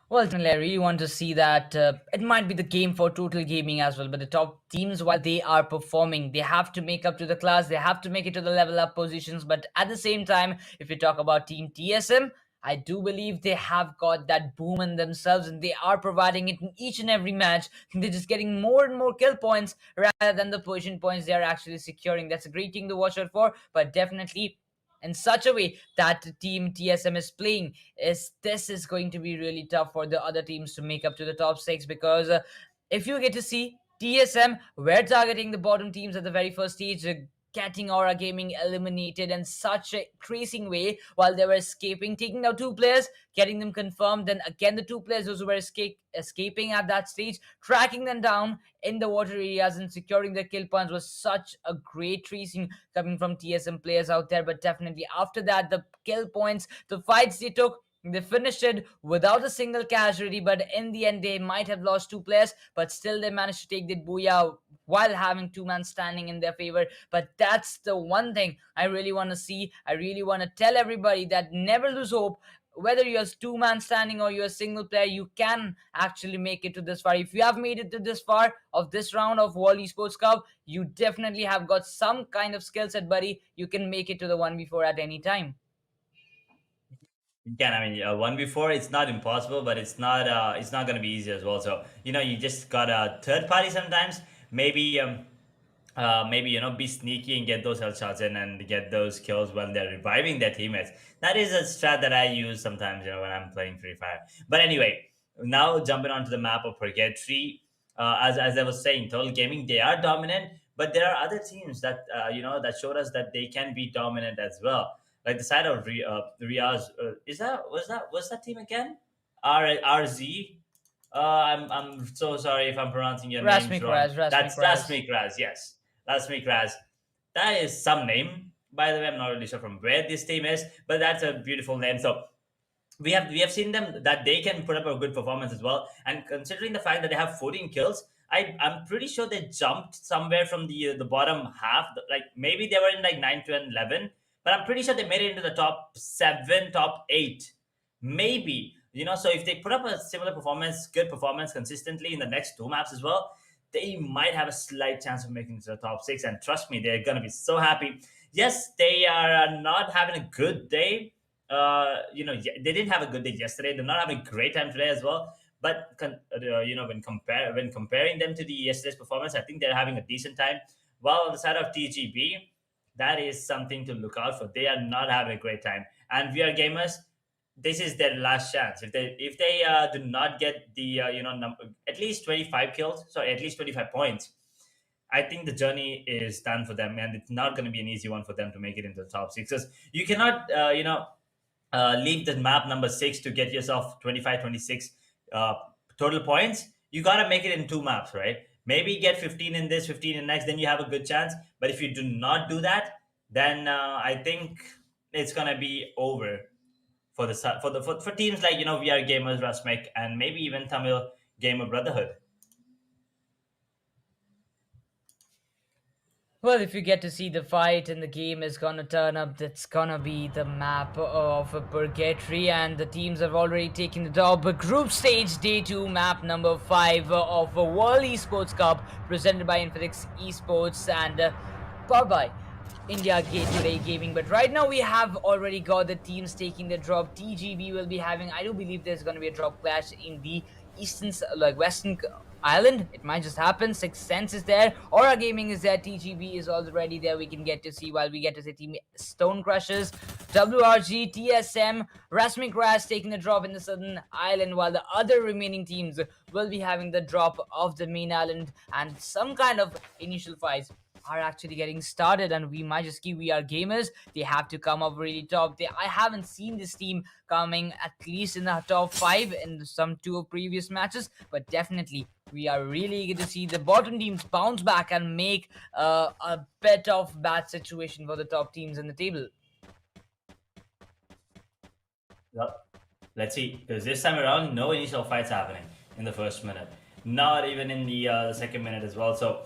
Well, definitely, I really want to see that. It might be the game for Total Gaming as well, but the top teams, while they are performing, they have to make up to the class, they have to make it to the level up positions. But at the same time, if you talk about Team TSM, I do believe they have got that boom in themselves, and they are providing it in each and every match. They're just getting more and more kill points rather than the position points they are actually securing. That's a great thing to watch out for, but definitely in such a way that team TSM is playing, this is going to be really tough for the other teams to make up to the top 6, because if you get to see TSM, we're targeting the bottom teams at the very first stage, getting Aura Gaming eliminated in such a tracing way while they were escaping, taking out 2 players, getting them confirmed, then again the 2 players those who were escaping at that stage, tracking them down in the water areas and securing their kill points was such a great tracing coming from TSM players out there. But definitely after that, the kill points, the fights they took, they finished it without a single casualty, but in the end, they might have lost 2 players, but still they managed to take that booyah while having 2 men standing in their favor. But that's the one thing I really want to see. I really want to tell everybody that never lose hope. Whether you're 2 man standing or you're a single player, you can actually make it to this far. If you have made it to this far of this round of World Esports Cup, you definitely have got some kind of skill set, buddy. You can make it to the 1v4 at any time. You can. I mean, 1v4. It's not impossible, but it's not going to be easy as well. So you just got a third party sometimes. Maybe be sneaky and get those headshots in and get those kills when they're reviving their teammates. That is a strat that I use sometimes when I'm playing Free Fire. But anyway, now jumping onto the map of Purgatory. As I was saying, Total Gaming, they are dominant, but there are other teams that that showed us that they can be dominant as well. Like the side of RAAZ, was that team again? RZ. I'm so sorry if I'm pronouncing your names RASMIC wrong. RAAZ, RASMIC That's RAAZ. RASMIC RAAZ. Yes, RASMIC RAAZ. That is some name. By the way, I'm not really sure from where this team is, but that's a beautiful name. So we have seen them that they can put up a good performance as well. And considering the fact that they have 14 kills, I'm pretty sure they jumped somewhere from the bottom half. Like maybe they were in like 9 to 11, but I'm pretty sure they made it into the top 7, top 8, maybe. So if they put up a similar performance, good performance consistently in the next 2 maps as well, they might have a slight chance of making it to the top 6. And trust me, they're gonna be so happy. Yes, they are not having a good day. They didn't have a good day yesterday. They're not having a great time today as well. But when comparing them to the yesterday's performance, I think they're having a decent time. While on the side of TGB, that is something to look out for. They are not having a great time. And VR gamers, this is their last chance. If they do not get the at least 25 kills, sorry, at least 25 points, I think the journey is done for them, and it's not going to be an easy one for them to make it into the top 6. Because you cannot leave the map number 6 to get yourself 25, 26 total points. You got to make it in 2 maps, right? Maybe get 15 in this, 15 in next, then you have a good chance. But if you do not do that, then I think it's gonna be over for teams like VR Gamers, RASMIC, and maybe even Tamil Gamer Brotherhood. Well, if you get to see the fight and the game is gonna turn up, that's gonna be the map of Purgatory, and the teams have already taken the top. Group stage day 2, map number 5 of World Esports Cup, presented by Infinix Esports and powered by India Gate Today Gaming. But right now we have already got the teams taking the drop. TGB will be having, I do believe there's gonna be a drop clash in the Western Island. It might just happen. Sixth Sense is there, Aura Gaming is there, TGB is already there. We can get to see, while we get to see Team Stone Crushers, WRG, TSM, RASMIC RAAZ taking the drop in the Southern Island, while the other remaining teams will be having the drop of the main island, and some kind of initial fights are actually getting started, and we might just keep VR Gamers. They have to come up really top. I haven't seen this team coming at least in the top 5 in some 2 previous matches, but definitely we are really eager to see the bottom teams bounce back and make a bit of bad situation for the top teams in the table. Well, let's see, because this time around, no initial fights happening in the first minute, not even in the second minute as well. So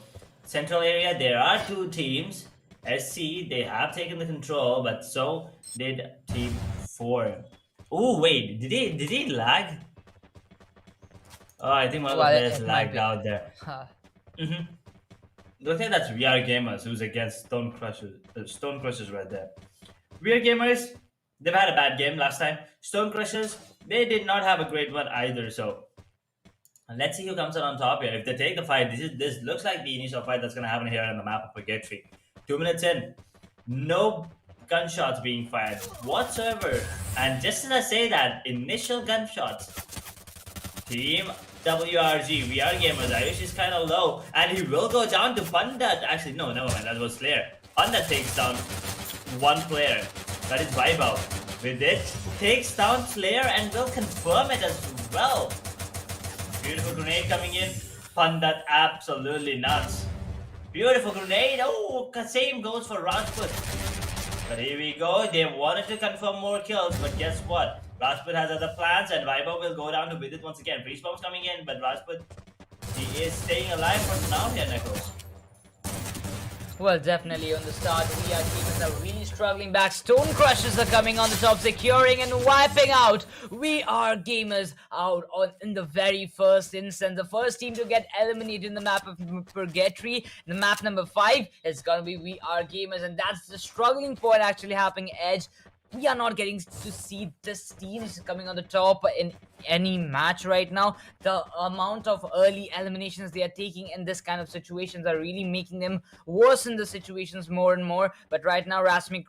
Central area, there are 2 teams. SC, they have taken the control, but so did Team 4. Oh wait, did he lag? Oh, I think one of the players lagged out there. Looks like that's VR Gamers who's against Stone Crushers right there. VR Gamers, they've had a bad game last time. Stone Crushers, they did not have a great one either, so let's see who comes out on top here. If they take the fight, this looks like the initial fight that's going to happen here on the map of Purgatory. 2 minutes in, no gunshots being fired whatsoever. And just as I say that, initial gunshots, Team WRG, VR Gamers, Ayush is kind of low, and he will go down to Pandit. Actually, no, never mind, that was Slayer. Pandit takes down 1 player, that is Vaibhav. With it, takes down Slayer and will confirm it as well. Beautiful grenade coming in. Pandit absolutely nuts. Beautiful grenade. Oh, same goes for Rajput. But here we go. They wanted to confirm more kills, but guess what? Rajput has other plans, and Vaibhav will go down to Vidit once again. Freeze bombs coming in, but Rajput, he is staying alive for now here, Nekos. Well, definitely on the start, VR Gamers are really struggling back. Stone Crushers are coming on the top, securing and wiping out VR Gamers out in the very first instance. The first team to get eliminated in the map of Purgatory, the map number 5, is going to be VR Gamers, and that's the struggling point actually happening, Edge. We are not getting to see this team coming on the top in any match right now. The amount of early eliminations they are taking in this kind of situations are really making them worsen the situations more and more. But right now, RASMIC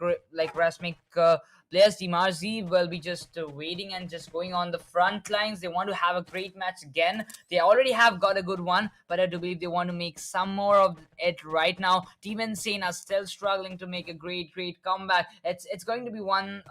players, Team RZ, will be just waiting and just going on the front lines. They want to have a great match again. They already have got a good one, but I do believe they want to make some more of it right now. Team Insane are still struggling to make a great comeback. It's going to be one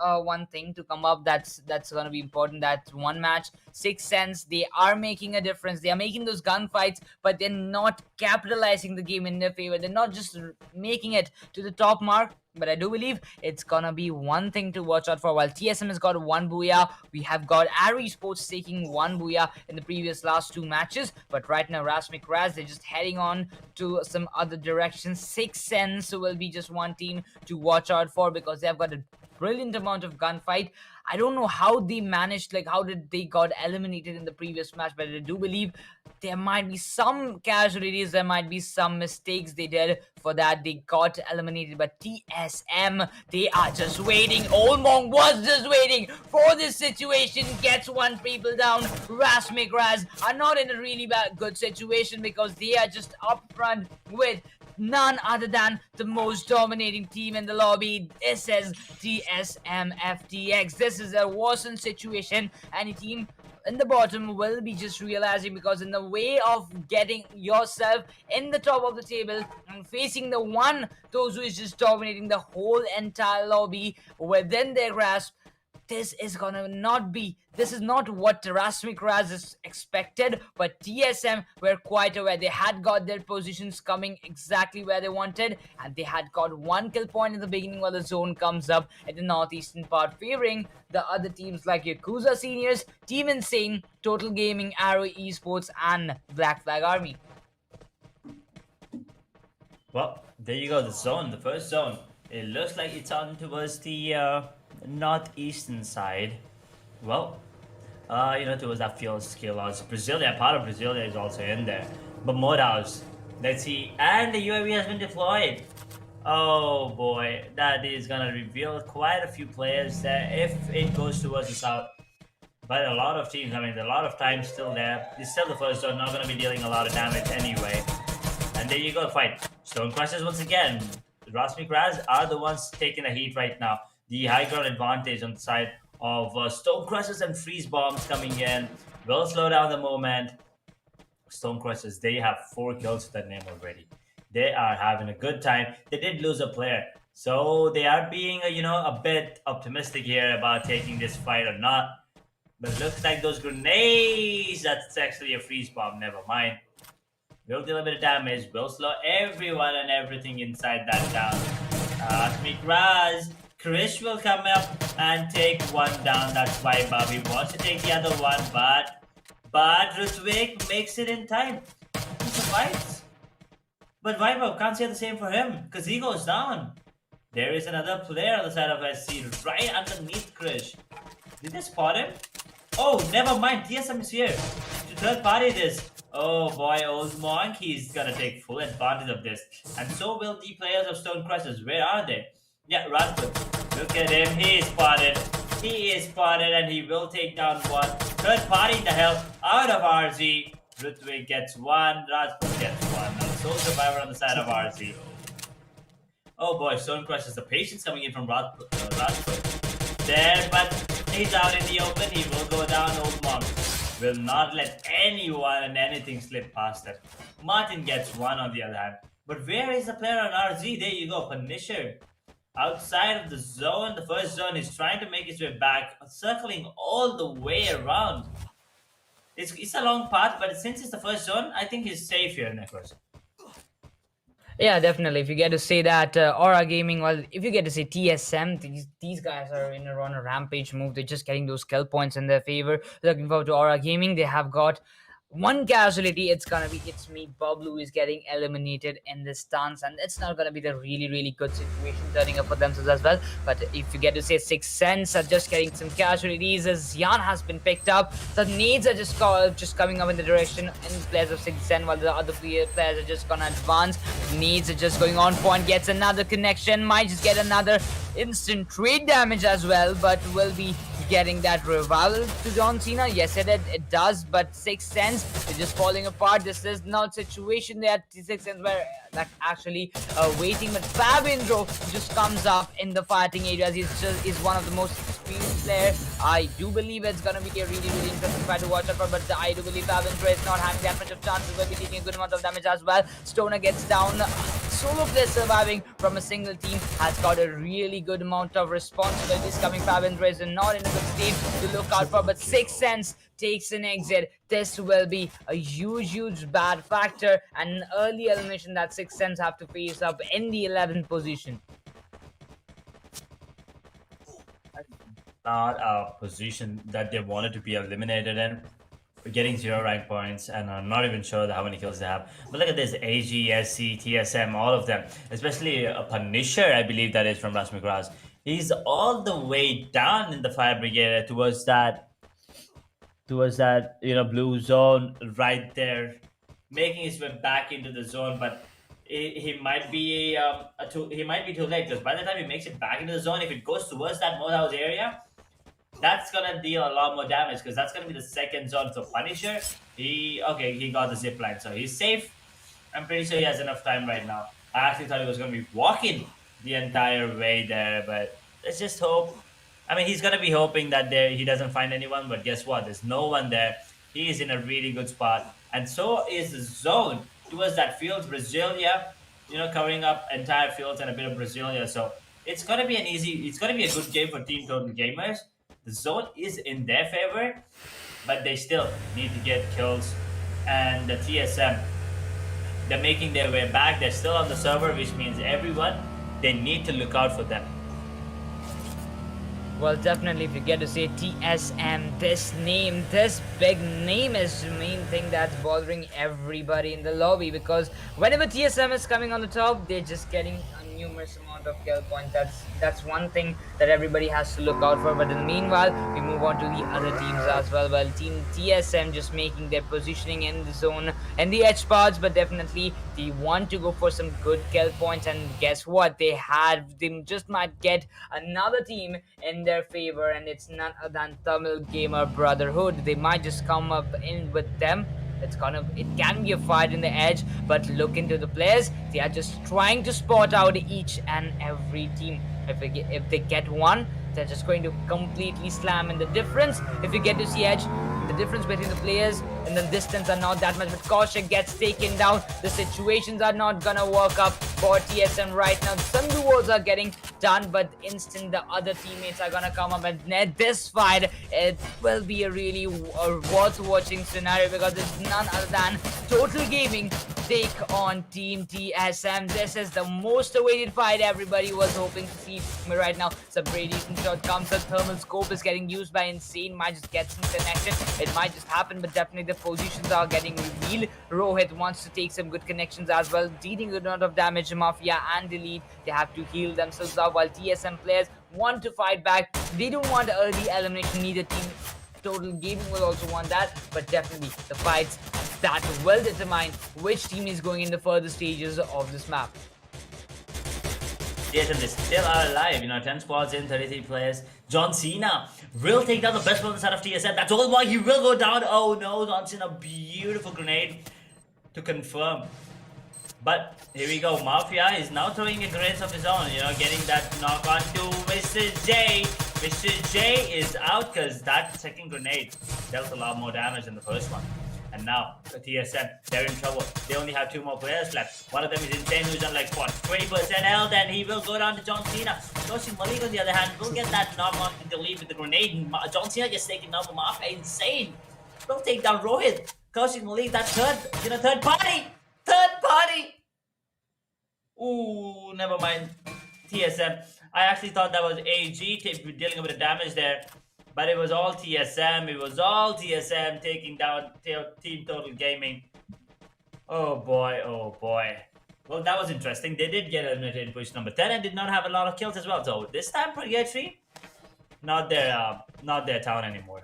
thing to come up that's going to be important. That one match, 6 cents. They are making a difference. They are making those gunfights, but they're not capitalizing the game in their favor. They're not just making it to the top mark. But I do believe it's gonna be one thing to watch out for. While TSM has got 1 booyah, we have got RAAZ taking 1 booyah in the previous last 2 matches. But right now, RAAZ, they're just heading on to some other directions. 6 cents will be just one team to watch out for, because they've got a brilliant amount of gunfight. I don't know how they managed, like how did they got eliminated in the previous match, but I do believe there might be some casualties, there might be some mistakes they did. For that, they got eliminated. But TSM, they are just waiting. Olmong was just waiting for this situation. Gets 1 people down. RAAZ are not in a really good situation, because they are just up front with none other than the most dominating team in the lobby. This is TSM FTX. This is a worsened situation. Any team in the bottom will be just realizing, because in the way of getting yourself in the top of the table and facing the one, those who is just dominating the whole entire lobby within their grasp, this is not what RAAZ is expected. But TSM were quite aware. They had got their positions coming exactly where they wanted, and they had got 1 kill point in the beginning while the zone comes up at the northeastern part, favoring the other teams like YAKUZA Seniors, Team Insane, Total Gaming, Arrow Esports, and Black Flag Army. Well, there you go, the zone, the first zone. It looks like it's on towards the northeastern side. Well, towards that field skill house. Brasilia, part of Brasilia is also in there. But Modaus, let's see. And the UAV has been deployed. Oh boy, that is gonna reveal quite a few players there if it goes towards the south. But a lot of teams, I mean, a lot of time still there. It's still the first zone, not gonna be dealing a lot of damage anyway. And there you go, fight. Stone Crushers once again. RAAZ are the ones taking the heat right now. The high ground advantage on the side of Stone Crushers and Freeze Bombs coming in will slow down the moment. Stone Crushers, they have 4 kills to that name already. They are having a good time. They did lose a player, so they are being a bit optimistic here about taking this fight or not. But it looks like those grenades, that's actually a freeze bomb, never mind. Will deal a bit of damage, will slow everyone and everything inside that down. RAAZ, Krish will come up and take 1 down. That's why Bobby wants to take the other one, but Rutvik makes it in time. He survives. But Vaibhav can't say the same for him, because he goes down. There is another player on the side of SC, right underneath Krish. Did they spot him? Oh, never mind. TSM is here to third party this. Oh boy, Old Monk, he's gonna take full advantage of this. And so will the players of Stone Crushers. Where are they? Yeah, Radford. Look at him. He is spotted. He is spotted, and he will take down 1. Third party the hell out of RZ. Rutvik gets 1. Radford gets 1. Now, sole survivor on the side of RZ. Oh boy, Stone Crushers. The patience coming in from Radford. There, but he's out in the open. He will go down. Old Monk will not let anyone and anything slip past it. Martin gets 1 on the other hand. But where is the player on RZ? There you go, Punisher. Outside of the zone, the first zone is trying to make his way back, circling all the way around. It's a long path, but since it's the first zone, I think he's safe here, Necros. Yeah, definitely. If you get to say that, Aura Gaming, well, if you get to say TSM, these guys are on a rampage move. They're just getting those kill points in their favor. Looking forward to Aura Gaming. They have got 1 casualty. It's me. Bob Lou is getting eliminated in this stance, and it's not gonna be the really good situation turning up for themselves as well. But if you get to say 6 cents are just getting some casualties, as Yan has been picked up. The nades are just coming up in the direction in place of 6 cents, while the other players are just gonna advance. Nades are just going on point, gets another connection, might just get another instant trade damage as well, but will be getting that revival to John Cena. Yes, it does, but 6 cents is just falling apart. This is not situation that 6 cents were like actually waiting, but Fabindro just comes up in the fighting areas. He's one of the most experienced player. I do believe it's gonna be a really interesting fight to watch out for, but I do believe Fabindro is not having that much of chances. Will be taking a good amount of damage as well. Stoner gets down. Solo player surviving from a single team has got a really good amount of responsibilities coming. Fabindro is not in a good state to look out for, but 6 cents takes an exit. This will be a huge bad factor and an early elimination that 6 cents have to face up in the 11th position. Not a position that they wanted to be eliminated in. Getting 0 rank points, and I'm not even sure how many kills they have. But look at this: AG, SC, TSM, all of them. Especially a Punisher, I believe that is from RASMIC. He's all the way down in the fire brigade towards that blue zone right there, making his way back into the zone. But he might be too late, because by the time he makes it back into the zone, if it goes towards that mode house area, that's gonna deal a lot more damage, because that's gonna be the second zone. So Punisher, he got the zip line, so he's safe. I'm pretty sure he has enough time right now. I actually thought he was gonna be walking the entire way there, but let's just hope. I mean, he's gonna be hoping that he doesn't find anyone, but guess what? There's no one there. He is in a really good spot, and so is the zone towards that field, Brasilia. Covering up entire fields and a bit of Brasilia. So it's gonna be a good game for Team Total Gamers. The zone is in their favor, but they still need to get kills. And the TSM, they're making their way back. They're still on the server, which means they need to look out for them. Well, definitely, if you get to say TSM, this big name is the main thing that's bothering everybody in the lobby, because whenever TSM is coming on the top, they're just getting a numerous amount of kill points. That's one thing that everybody has to look out for. But in the meanwhile, we move on to the other teams as well. Well, Team TSM just making their positioning in the zone and the edge parts, but definitely they want to go for some good kill points. And guess what? They just might get another team in their favor, and it's none other than Tamil Gamer Brotherhood. They might just come up in with them. It can be a fight in the edge, but look into the players. They are just trying to spot out each and every team. If they get one, they're just going to completely slam in the difference. If you get to see edge, the difference between the players and the distance are not that much, but Kaushik gets taken down. The situations are not gonna work up for TSM right now. Some duos are getting done, but instant the other teammates are gonna come up, and this fight, it will be a really worth watching scenario, because it's none other than Total Gaming take on Team TSM. This is the most awaited fight everybody was hoping to see right now. Some pretty decent shot comes. The thermal scope is getting used by Insane. Might just get some connection. It might just happen, but definitely the positions are getting revealed. Rohit wants to take some good connections as well, dealing a good amount of damage. Mafia and Delete, they have to heal themselves up, while TSM players want to fight back. They don't want early elimination. Neither team. Total Gaming will also want that, but definitely the fights that will determine which team is going in the further stages of this map. TSM, they still are alive. 10 squads in, 33 players. John Cena will take down the best player side of TSM. That's all why he will go down. Oh no, John Cena, beautiful grenade to confirm. But here we go. Mafia is now throwing a grenade of his own, getting that knock on to Mr. J. Mr. J is out, because that second grenade dealt a lot more damage than the first one. And now, TSM, they're in trouble. They only have 2 more players left. One of them is Insane, who's on 20% health, and he will go down to John Cena. Kaushik Malik, on the other hand, will get that knock on to Delete with the grenade. And John Cena gets taken down from Mafia. Insane will take down Rohit. Kaushik Malik, that third party! Third party! Ooh, never mind. TSM. I actually thought that was AG dealing with the damage there, but it was all TSM. It was all TSM taking down Team Total Gaming. Oh boy, oh boy. Well, that was interesting. They did get eliminated in position number 10 and did not have a lot of kills as well. So this time, Purgatory, not their town anymore.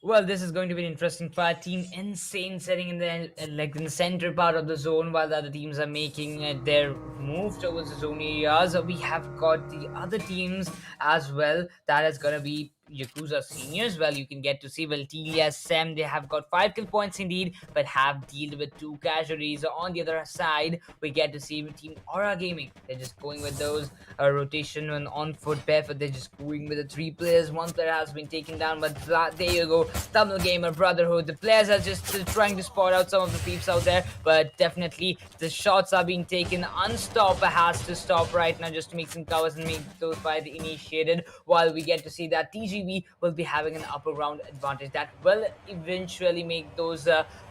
Well, this is going to be an interesting fight. Team Insane sitting in the in the center part of the zone, while the other teams are making their move towards the zone areas. We have got the other teams as well. That is gonna be Yakuza seniors. Well, you can get to see TSM. They have got 5 kill points indeed, but have dealt with 2 casualties. On the other side, we get to see Team Aura Gaming. They're just going with those rotation on foot pair, but they're just going with the 3 players. 1 player has been taken down, but there you go. Tamil Gamer Brotherhood. The players are just trying to spot out some of the peeps out there, but definitely the shots are being taken. Unstopper has to stop right now just to make some covers and make those fights initiated, while we get to see that TGB will be having an upper ground advantage that will eventually make those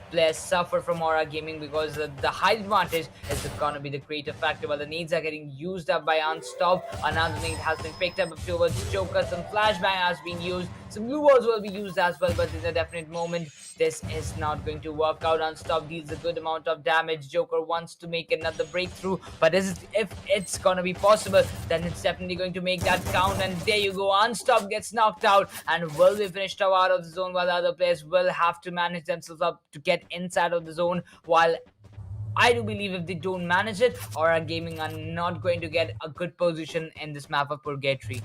players suffer from Aura Gaming, because the height advantage is going to be the greater factor. While the nades are getting used up by Unstop, another nade has been picked up towards Joker. Some flashbang has been used. Some blue walls will be used as well, but in a definite moment, this is not going to work out. Unstop deals a good amount of damage. Joker wants to make another breakthrough, but if it's going to be possible, then it's definitely going to make that count. And there you go. Unstop gets knocked out and will be finished out of the zone, while the other players will have to manage themselves up to get inside of the zone. While I do believe if they don't manage it, Aura Gaming are not going to get a good position in this map of Purgatory.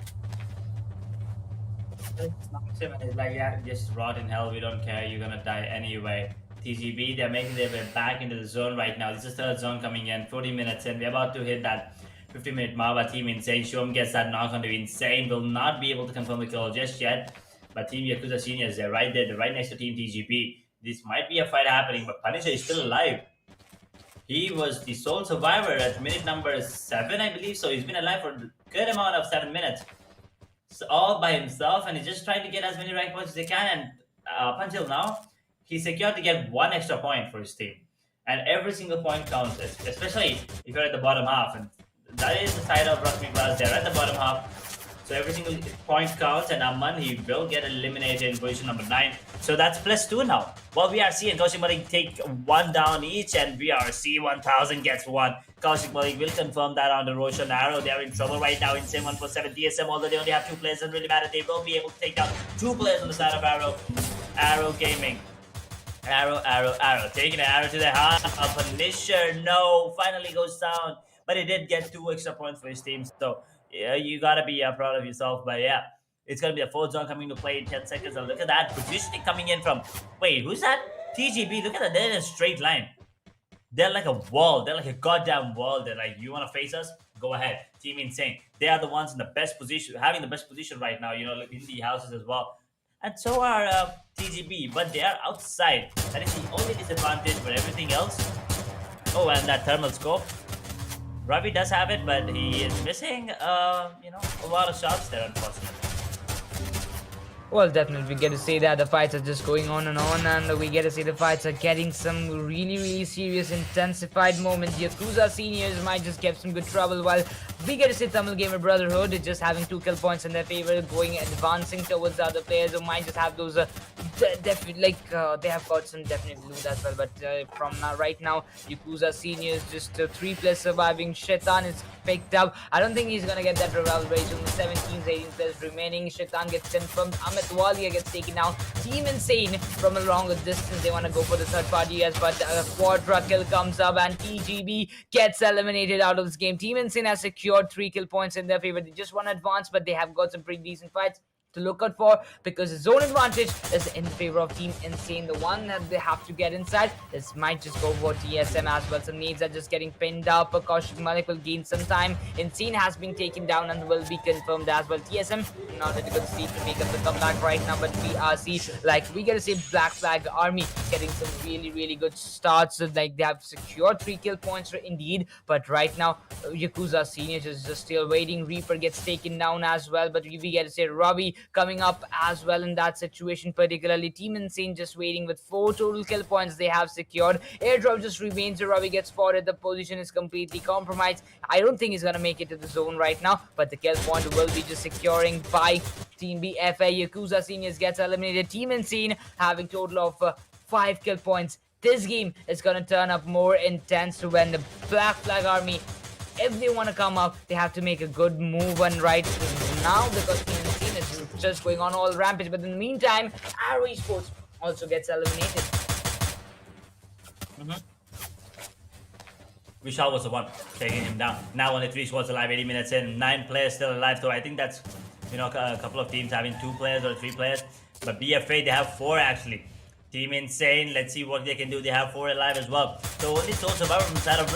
It's like, yeah, just rot in hell, we don't care, you're gonna die anyway. TGB, they're making their way back into the zone right now. This is third zone coming in, 40 minutes in. We're about to hit that 50-minute mark. But Team Insane, Shom gets that knock onto Insane. Will not be able to confirm the kill just yet. But Team Yakuza Seniors, they're right there, they're right next to Team TGB. This might be a fight happening, but Punisher is still alive. He was the sole survivor at minute number 7, I believe. So he's been alive for a good amount of 7 minutes. All by himself, and he's just trying to get as many rank points as he can, and up until now he's secured to get 1 extra point for his team, and every single point counts, especially if you're at the bottom half, and that is the side of RASMIC. They're at the bottom half, so every single point counts, and Amman, he will get eliminated in position number 9, so that's +2 now. Well, VRC and Kaushik Malik take 1 down each, and VRC 1000 gets 1. Kaushik Malik will confirm that on the Roshan Arrow. They're in trouble right now. Insane 147 DSM, although they only have 2 players, doesn't really matter. They will be able to take down 2 players on the side of Arrow Gaming. Arrow. Taking an arrow to the heart. A Punisher, no, finally goes down. But he did get 2 extra points for his team. So, yeah, you gotta be proud of yourself. But yeah, it's gonna be a 4th zone coming to play in 10 seconds. And look at that positioning coming in from... Wait, who's that? TGB, look at that. They're in a straight line. They're like a wall. They're like a goddamn wall. They're like, you want to face us? Go ahead. Team Insane. They are the ones in the best position, having the best position right now, you know, in the houses as well. And so are TGB, but they are outside. That is the only disadvantage, but everything else... Oh, and that thermal scope. Ravi does have it, but he is missing, you know, a lot of shots there, unfortunately. Well, definitely, we get to see that the fights are just going on, and we get to see the fights are getting some really serious, intensified moments. Yakuza Seniors might just get some good trouble, while we get to see Tamil Gamer Brotherhood just having 2 kill points in their favor, advancing towards the other players who might just have those, they have got some definite loot as well. But from right now, Yakuza Seniors just 3 players surviving. Shaitan is picked up. I don't think he's gonna get that revival very soon. 17, 18 players remaining. Shaitan gets confirmed. Amit Walia gets taken down. Team Insane from a longer distance. They want to go for the third party, yes, but a quadra kill comes up and TGB gets eliminated out of this game. Team Insane has secured 3 kill points in their favor. They just want to advance, but they have got some pretty decent fights to look out for, because the zone advantage is in favor of Team Insane. The one that they have to get inside, this might just go for TSM as well. Some needs are just getting pinned up. Kaushik Malik will gain some time. Insane has been taken down and will be confirmed as well. TSM, not that good see to make up the comeback right now, but VRC, like we gotta say, Black Flag Army getting some really good starts. Like they have secured 3 kill points indeed, but right now Yakuza Seniors is just still waiting. Reaper gets taken down as well, but we get to say Ravi coming up as well in that situation, particularly. Team Insane just waiting with 4 total kill points they have secured. Airdrop just remains. Ravi gets spotted. The position is completely compromised. I don't think he's gonna make it to the zone right now, but the kill point will be just securing by Team BFA. Yakuza Seniors gets eliminated. Team Insane having total of 5 kill points. This game is gonna turn up more intense when the Black Flag Army, if they want to come up, they have to make a good move and right now, because Team Insane is just going on all rampage. But in the meantime, Arrow Esports also gets eliminated. Vishal was the one taking him down. Now only 3 squads alive, 80 minutes in, 9 players still alive. So I think that's, a couple of teams having 2 players or 3 players. But be afraid, they have 4 actually. Team Insane, let's see what they can do. They have 4 alive as well. So only sole survivor from the side of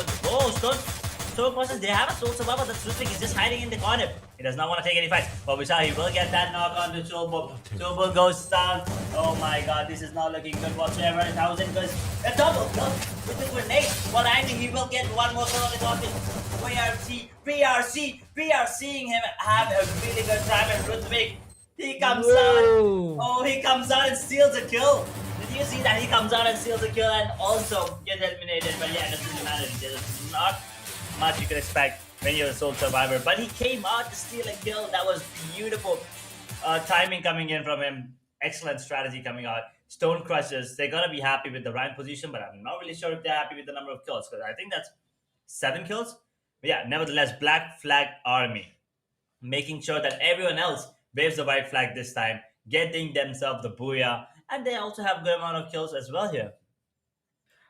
Stone Crosses, they have a sole survivor. That's Rutwik. He's just hiding in the corner. He does not want to take any fights. But Vishal, he will get that knock on to Chulbul. Chulbul goes down. Oh my god, this is not looking good whatsoever. 1,000 goes. A double kill with the grenade. Well, I think he will get one more kill on the target. We are seeing him have a really good time at Rutwik. He comes out. Oh, he comes out and steals a kill. Did you see that? He comes out and steals a kill and also gets eliminated. But yeah, it doesn't really matter. There's not much you can expect when you're a sole survivor. But he came out to steal a kill. That was beautiful timing coming in from him. Excellent strategy coming out. Stone Crushers, they're going to be happy with the rank position, but I'm not really sure if they're happy with the number of kills, because I think that's 7 kills. But yeah, nevertheless, Black Flag Army making sure that everyone else waves the white flag this time, getting themselves the booyah, and they also have a good amount of kills as well here.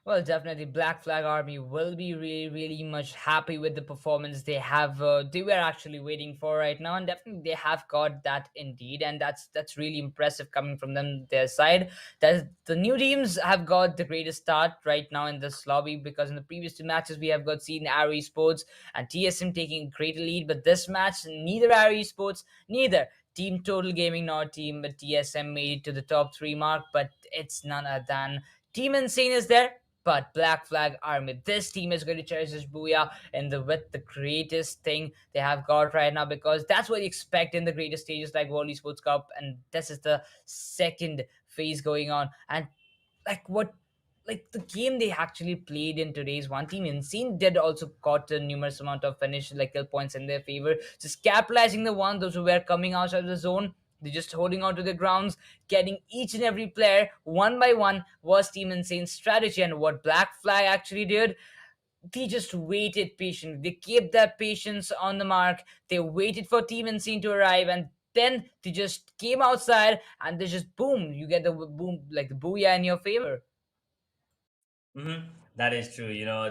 Well, definitely, Black Flag Army will be really, really much happy with the performance they have. They were actually waiting for right now, and definitely they have got that indeed, and that's really impressive coming from them their side. That the new teams have got the greatest start right now in this lobby, because in the previous 2 matches we have got seen Arrow Esports and TSM taking a greater lead, but this match neither Arrow Esports, neither Team Total Gaming nor Team TSM made it to the top 3 mark. But it's none other than Team Insane is there. But Black Flag Army, this team is going to cherish this booyah with the greatest thing they have got right now, because that's what you expect in the greatest stages like World Esports Cup, and this is the second phase going on. And the game they actually played in today's one, Team Insane did also got a numerous amount of finish kill points in their favor, just capitalizing the one those who were coming outside of the zone. They're just holding on to the grounds, getting each and every player one by one was Team Insane's strategy. And what Black Flag actually did, they just waited patiently. They kept that patience on the mark. They waited for Team Insane to arrive, and then they just came outside and they just boom, you get the boom, like the booyah in your favor. That is true.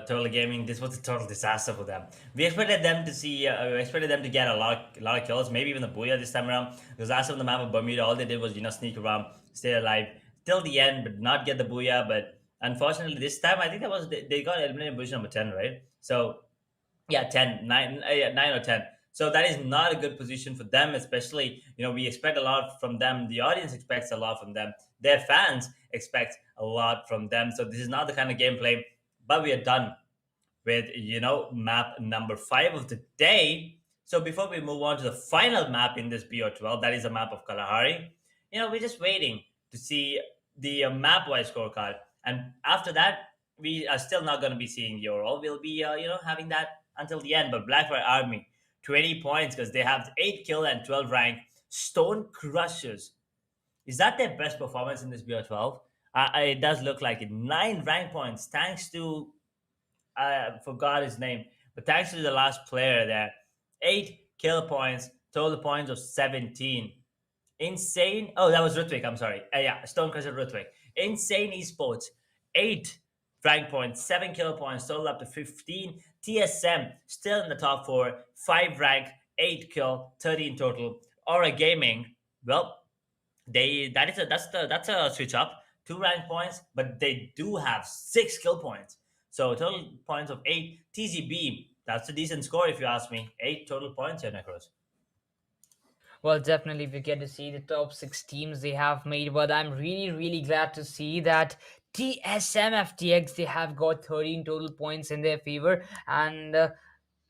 Total Gaming, this was a total disaster for them. We expected them to get a lot of kills, maybe even the booyah this time around. Because last time on the map of Bermuda, all they did was sneak around, stay alive till the end, but not get the booyah. But unfortunately, this time I think they got eliminated in position number 10, right? So yeah, 10, 9, 9 or 10. So that is not a good position for them, especially, we expect a lot from them. The audience expects a lot from them. Their fans expect a lot from them. So this is not the kind of gameplay. But we are done with, map number 5 of the day. So before we move on to the final map in this BO12, that is a map of Kalahari, we're just waiting to see the map-wise scorecard. And after that, we are still not going to be seeing the overall. We'll be, having that until the end. But Black Fire Army, 20 points because they have 8 kill and 12 rank. Stone Crushers, is that their best performance in this BO12? It does look like it. 9 rank points, thanks to, I forgot his name, but thanks to the last player there. 8 kill points, total points of 17. Insane. Oh, that was Rutwik. I'm sorry. Yeah, Stonecrusher Rutwik. Insane Esports, 8 rank points, 7 kill points, total up to 15. TSM still in the top 4, 5 rank, 8 kill, 13 total. Aura Gaming, well, that's a switch up. 2 rank points, but they do have 6 kill points. So total points of 8. TZB, that's a decent score if you ask me. 8 total points here, Necros. Well, definitely we get to see the top 6 teams they have made, but I'm really, really glad to see that TSM FTX, they have got 13 total points in their favor. And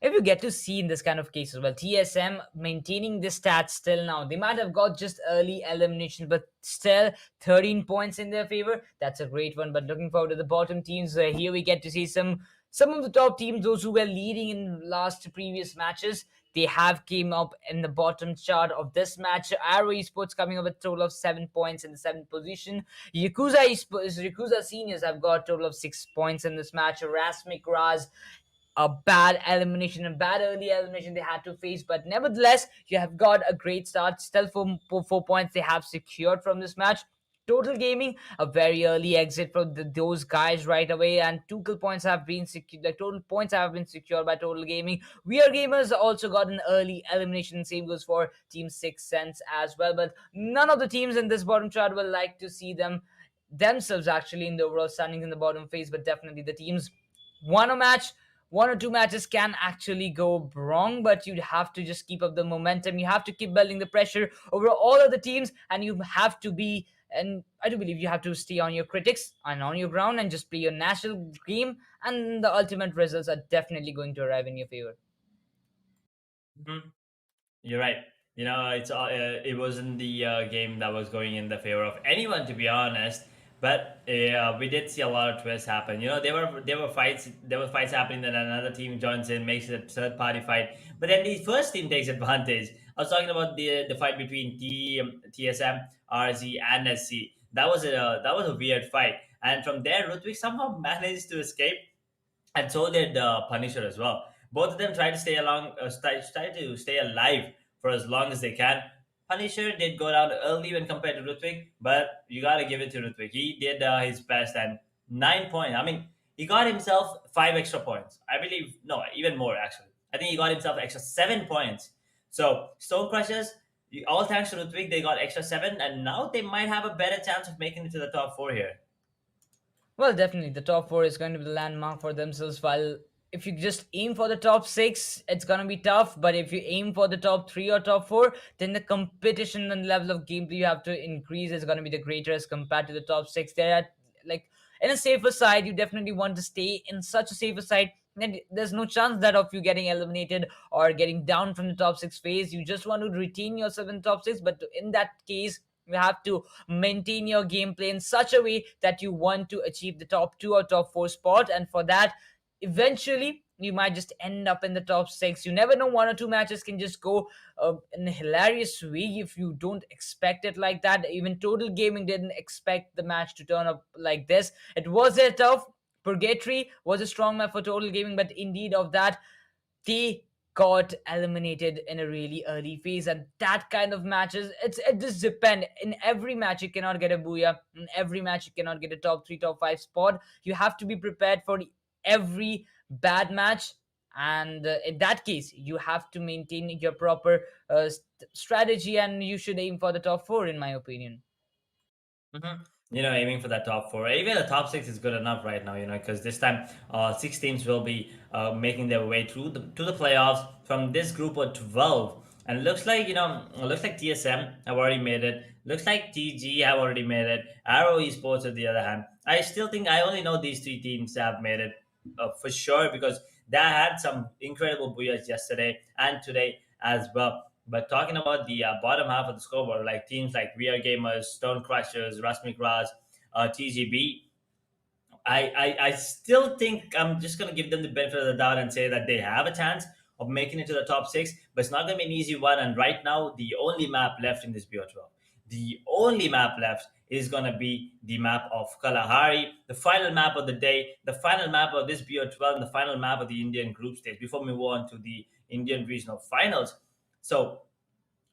if you get to see in this kind of cases, well, TSM maintaining the stats still now. They might have got just early elimination, but still 13 points in their favor. That's a great one. But looking forward to the bottom teams, here we get to see some of the top teams, those who were leading in previous matches. They have came up in the bottom chart of this match. Arrow Esports coming up with a total of 7 points in the 7th position. Yakuza Seniors have got a total of 6 points in this match. RASMIC RAAZ a bad elimination, a bad early elimination they had to face. But nevertheless, you have got a great start. Still 4 points they have secured from this match. Total Gaming, a very early exit from those guys right away, and 2 kill points have been secured. The total points have been secured by Total Gaming. We Are Gamers also got an early elimination. Same goes for Team 6 Sense as well. But none of the teams in this bottom chart will like to see themselves actually in the overall standings in the bottom phase. But definitely the teams won a match. 1 or 2 matches can actually go wrong, but you have to just keep up the momentum. You have to keep building the pressure over all of the teams, and you have to be, and I do believe you have to stay on your critics and on your ground and just play your national game, and the ultimate results are definitely going to arrive in your favor. You're right. It wasn't the game that was going in the favor of anyone, to be honest. But we did see a lot of twists happen. There were fights. There were fights happening. Then another team joins in, makes it a third party fight. But then the first team takes advantage. I was talking about the fight between TSM, RZ, and SC. That was a weird fight. And from there, Ludwig somehow managed to escape, and so did Punisher as well. Both of them tried to try to stay alive for as long as they can. Punisher did go down early when compared to Ludwig, but you gotta give it to Ludwig. He did his best, and 9 points. I mean, he got himself 5 extra points. I believe no, even more actually. I think he got himself extra 7 points. So Stone Crushers, all thanks to Ludwig, they got extra 7, and now they might have a better chance of making it to the top 4 here. Well, definitely, the top 4 is going to be the landmark for themselves. While if you just aim for the top 6, it's going to be tough. But if you aim for the top 3 or top 4, then the competition and level of gameplay you have to increase is going to be the greater as compared to the top 6. They're at, like, in a safer side. You definitely want to stay in such a safer side. And there's no chance that of you getting eliminated or getting down from the top 6 phase. You just want to retain yourself in the top 6. But in that case, you have to maintain your gameplay in such a way that you want to achieve the top 2 or top 4 spot, and for that, eventually you might just end up in the top 6. You never know, 1 or 2 matches can just go in a hilarious way if you don't expect it like that. Even Total Gaming didn't expect the match to turn up like this. It was a tough. Purgatory was a strong map for Total Gaming, but indeed of that, they got eliminated in a really early phase. And that kind of matches, it just depends. In every match you cannot get a booyah. In every match you cannot get a top 3 top 5 spot. You have to be prepared for every bad match, and in that case you have to maintain your proper strategy, and you should aim for the top 4 in my opinion. Aiming for that top 4, even the top 6 is good enough right now. Because this time, 6 teams will be making their way through to the playoffs from this group of 12. And it looks like TSM have already made it. Looks like TG have already made it. Arrow Esports, on the other hand, I still think I only know these 3 teams have made it for sure, because they had some incredible booyahs yesterday and today as well. But talking about the bottom half of the scoreboard, like teams like We Are Gamers, Stone Crushers, RASMIC, RAAZ, TGB, I still think I'm just going to give them the benefit of the doubt and say that they have a chance of making it to the top 6, but it's not going to be an easy one. And right now, the only map left in this BO12, the only map left is going to be the map of Kalahari, the final map of the day, the final map of this BO12, and the final map of the Indian group stage before we move on to the Indian regional finals. So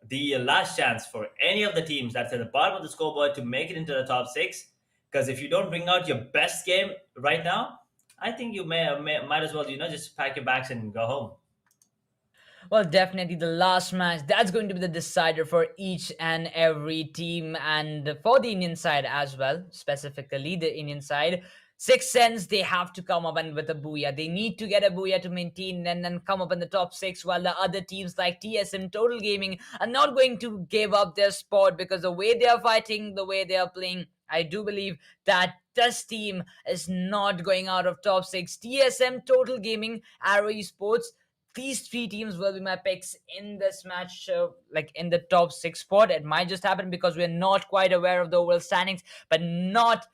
the last chance for any of the teams that's at the bottom of the scoreboard to make it into the top 6, because if you don't bring out your best game right now, I think you might as well just pack your bags and go home. Well, definitely the last match, that's going to be the decider for each and every team, and for the Indian side as well, specifically the Indian side. 6 Sense, they have to come up and with a booyah. They need to get a booyah to maintain and then come up in the top 6, while the other teams like TSM, Total Gaming are not going to give up their spot, because the way they are fighting, the way they are playing, I do believe that this team is not going out of top 6. TSM, Total Gaming, Arrow Esports, these 3 teams will be my picks in this match, like in the top 6 spot. It might just happen because we're not quite aware of the overall standings, but not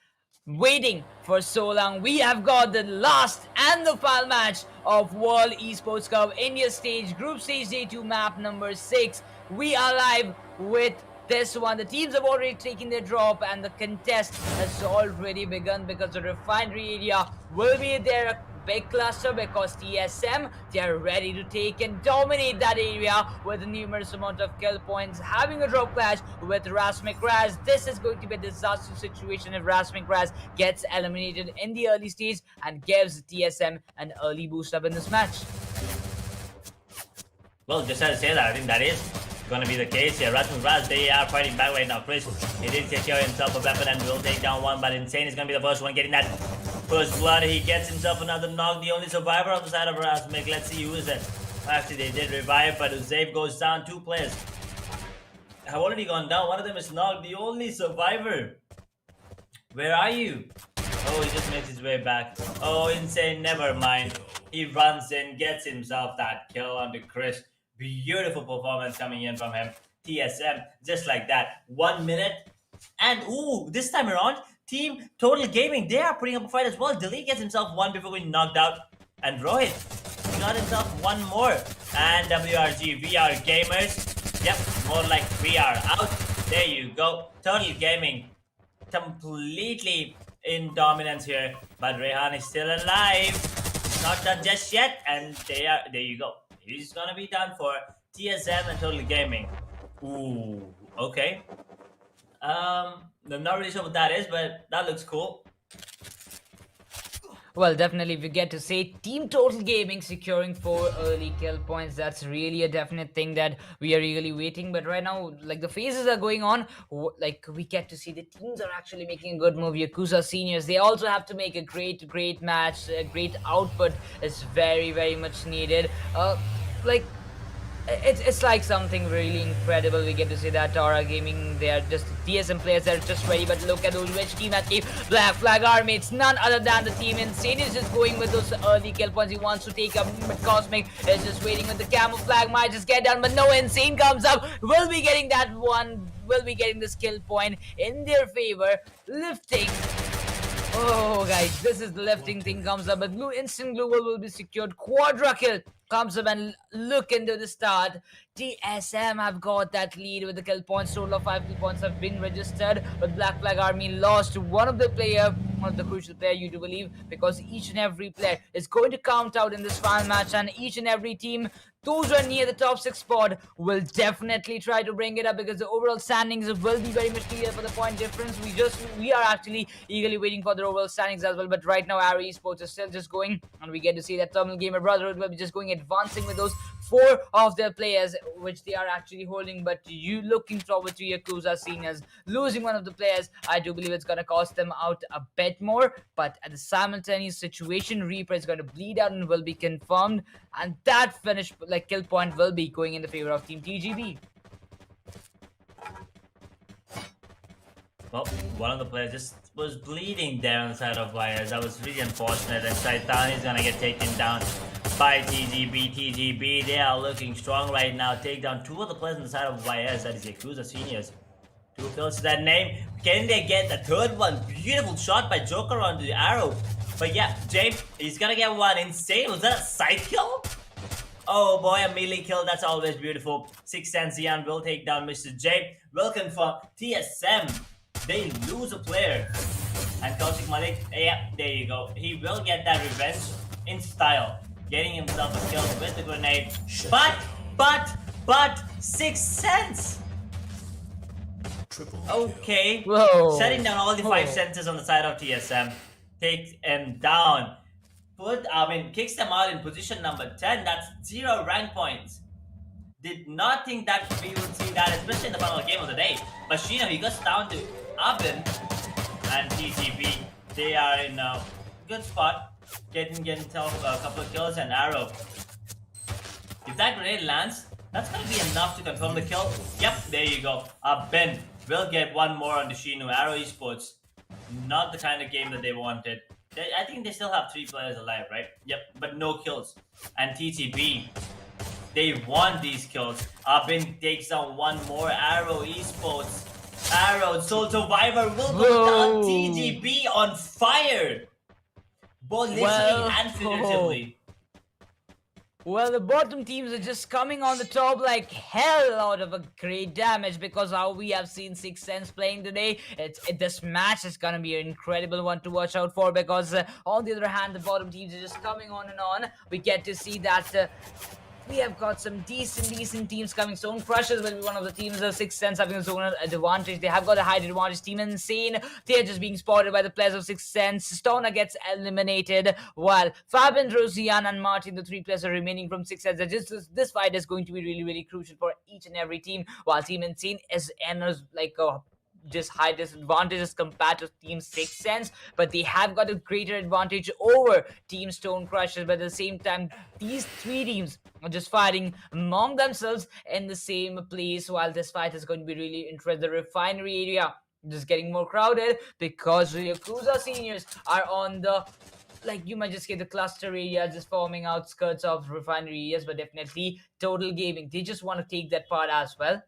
waiting for so long. We have got the last and the final match of World Esports Cup India stage, group stage day 2, map number 6. We are live with this one. The teams have already taken their drop, and the contest has already begun, because the refinery area will be there big cluster because TSM, they are ready to take and dominate that area with a numerous amount of kill points. Having a drop clash with RASMIC RAAZ, this is going to be a disaster situation if RASMIC RAAZ gets eliminated in the early stage and gives TSM an early boost up in this match. Well, just as I say that, I think that is gonna be the case here. RAAZ, they are fighting back right now. Chris, he did secure himself a weapon and will take down one, but Insane is gonna be the first one getting that first blood. He gets himself another knock, the only survivor on the side of RASMIC. Let's see who is it. Actually, they did revive, but Uzaif goes down. 2 players have already gone down. One of them is knocked, the only survivor. Where are you? Oh, he just makes his way back. Oh, Insane, never mind. He runs in, gets himself that kill onto Chris. Beautiful performance coming in from him. TSM, just like that. 1 minute. And ooh, this time around, Team Total Gaming, they are putting up a fight as well. Delete gets himself one before getting knocked out. And Rohit got himself one more. And WRG, VR Gamers. Yep, more like we are out. There you go. Total Gaming, completely in dominance here. But Rehan is still alive. Not done just yet. And there you go. He's gonna be done for. TSM and Total Gaming. Ooh, okay. I'm not really sure what that is, but that looks cool. Well, definitely, we get to say Team Total Gaming securing 4 early kill points. That's really a definite thing that we are really waiting. But right now, like, the phases are going on. Like, we get to see the teams are actually making a good move. YAKUZA seniors, they also have to make a great match. A great output is very much needed. Like, it's like something really incredible. We get to see that Tara Gaming, they are just TSM players that are just ready. But look at those rich team at Black Flag Army. It's none other than the team Insane is just going with those early kill points. He wants to take up, but Cosmic is just waiting with the camouflage. Might just get down, but no, Insane comes up. Will be getting that one. Will be getting this kill point in their favor. Lifting. Oh, guys, this is the lifting thing comes up, but instant glue will be secured. Quadra kill comes up, and look into the start. TSM have got that lead with the kill points. Total of 5 kill points have been registered, but Black Flag Army lost one of the crucial player, you do believe, because each and every player is going to count out in this final match, and each and every team, those who are near the top 6 spot, will definitely try to bring it up, because the overall standings will be very much clear for the point difference. We are actually eagerly waiting for the overall standings as well. But right now, RAAZ Esports is still just going, and we get to see that Terminal Gamer Brotherhood will be just going advancing with those 4 of their players, which they are actually holding. But you looking forward to YAKUZA seniors losing one of the players. I do believe it's gonna cost them out a bit more, but at the simultaneous situation, Reaper is gonna bleed out and will be confirmed, and that finish, like, kill point will be going in the favor of Team TGB. Well, one of the players just was bleeding there on the side of YAKUZA. That was really unfortunate. And Saitan is gonna get taken down by TGB. TGB, they are looking strong right now. Take down 2 of the players on the side of YAKUZA. That is YAKUZA seniors. 2 kills to that name. Can they get the 3rd one? Beautiful shot by Joker onto the arrow. But yeah, Jay, he's gonna get one. Insane. Was that a side kill? Oh boy, a melee kill. That's always beautiful. 6 and Zion will take down Mr. J. Will confirm. TSM, they lose a player. And Kaushik Malik, yeah, there you go. He will get that revenge in style. Getting himself a kill with the grenade. But 6 cents. Okay. Whoa. Shutting down all the 5 senses on the side of TSM. Takes him down. Kicks them out in position number 10. That's 0 rank points. Did not think that we would see that, especially in the final game of the day. But Shino, he goes down to Abin and TGB. They are in a good spot. Getting himself a couple of kills and arrow. If that grenade lands, that's gonna be enough to confirm the kill. Yep, there you go. Ben will get one more on the Shino. Arrow Esports, not the kind of game that they wanted. I think they still have 3 players alive, right? Yep, but no kills. And TTB, they want these kills. Ben takes down one more. Arrow Esports. Arrow, Soul Survivor will go down. TGB on fire. Both literally and figuratively. Well, the bottom teams are just coming on the top like hell out of a great damage, because how we have seen Six Sense playing today, this match is gonna be an incredible one to watch out for, because on the other hand, the bottom teams are just coming on and on. We get to see that we have got some decent teams coming. Stone Crushers will be one of the teams. The Sixth Sense having a zonal advantage. They have got a height advantage. Team Insane, they are just being spotted by the players of Sixth Sense. Stoner gets eliminated, while Fab and Rosian and Martin, the three players are remaining from Sixth Sense. This fight is going to be really crucial for each and every team, while Team Insane is like a just high disadvantages compared to Team Sixth Sense, but they have got a greater advantage over Team Stone Crushers. But at the same time, these three teams are just fighting among themselves in the same place, while this fight is going to be really interesting. The refinery area just getting more crowded because the Yakuza seniors are on the, like, you might just get the cluster area just forming outskirts of refinery areas, but definitely Total Gaming, they just want to take that part as well.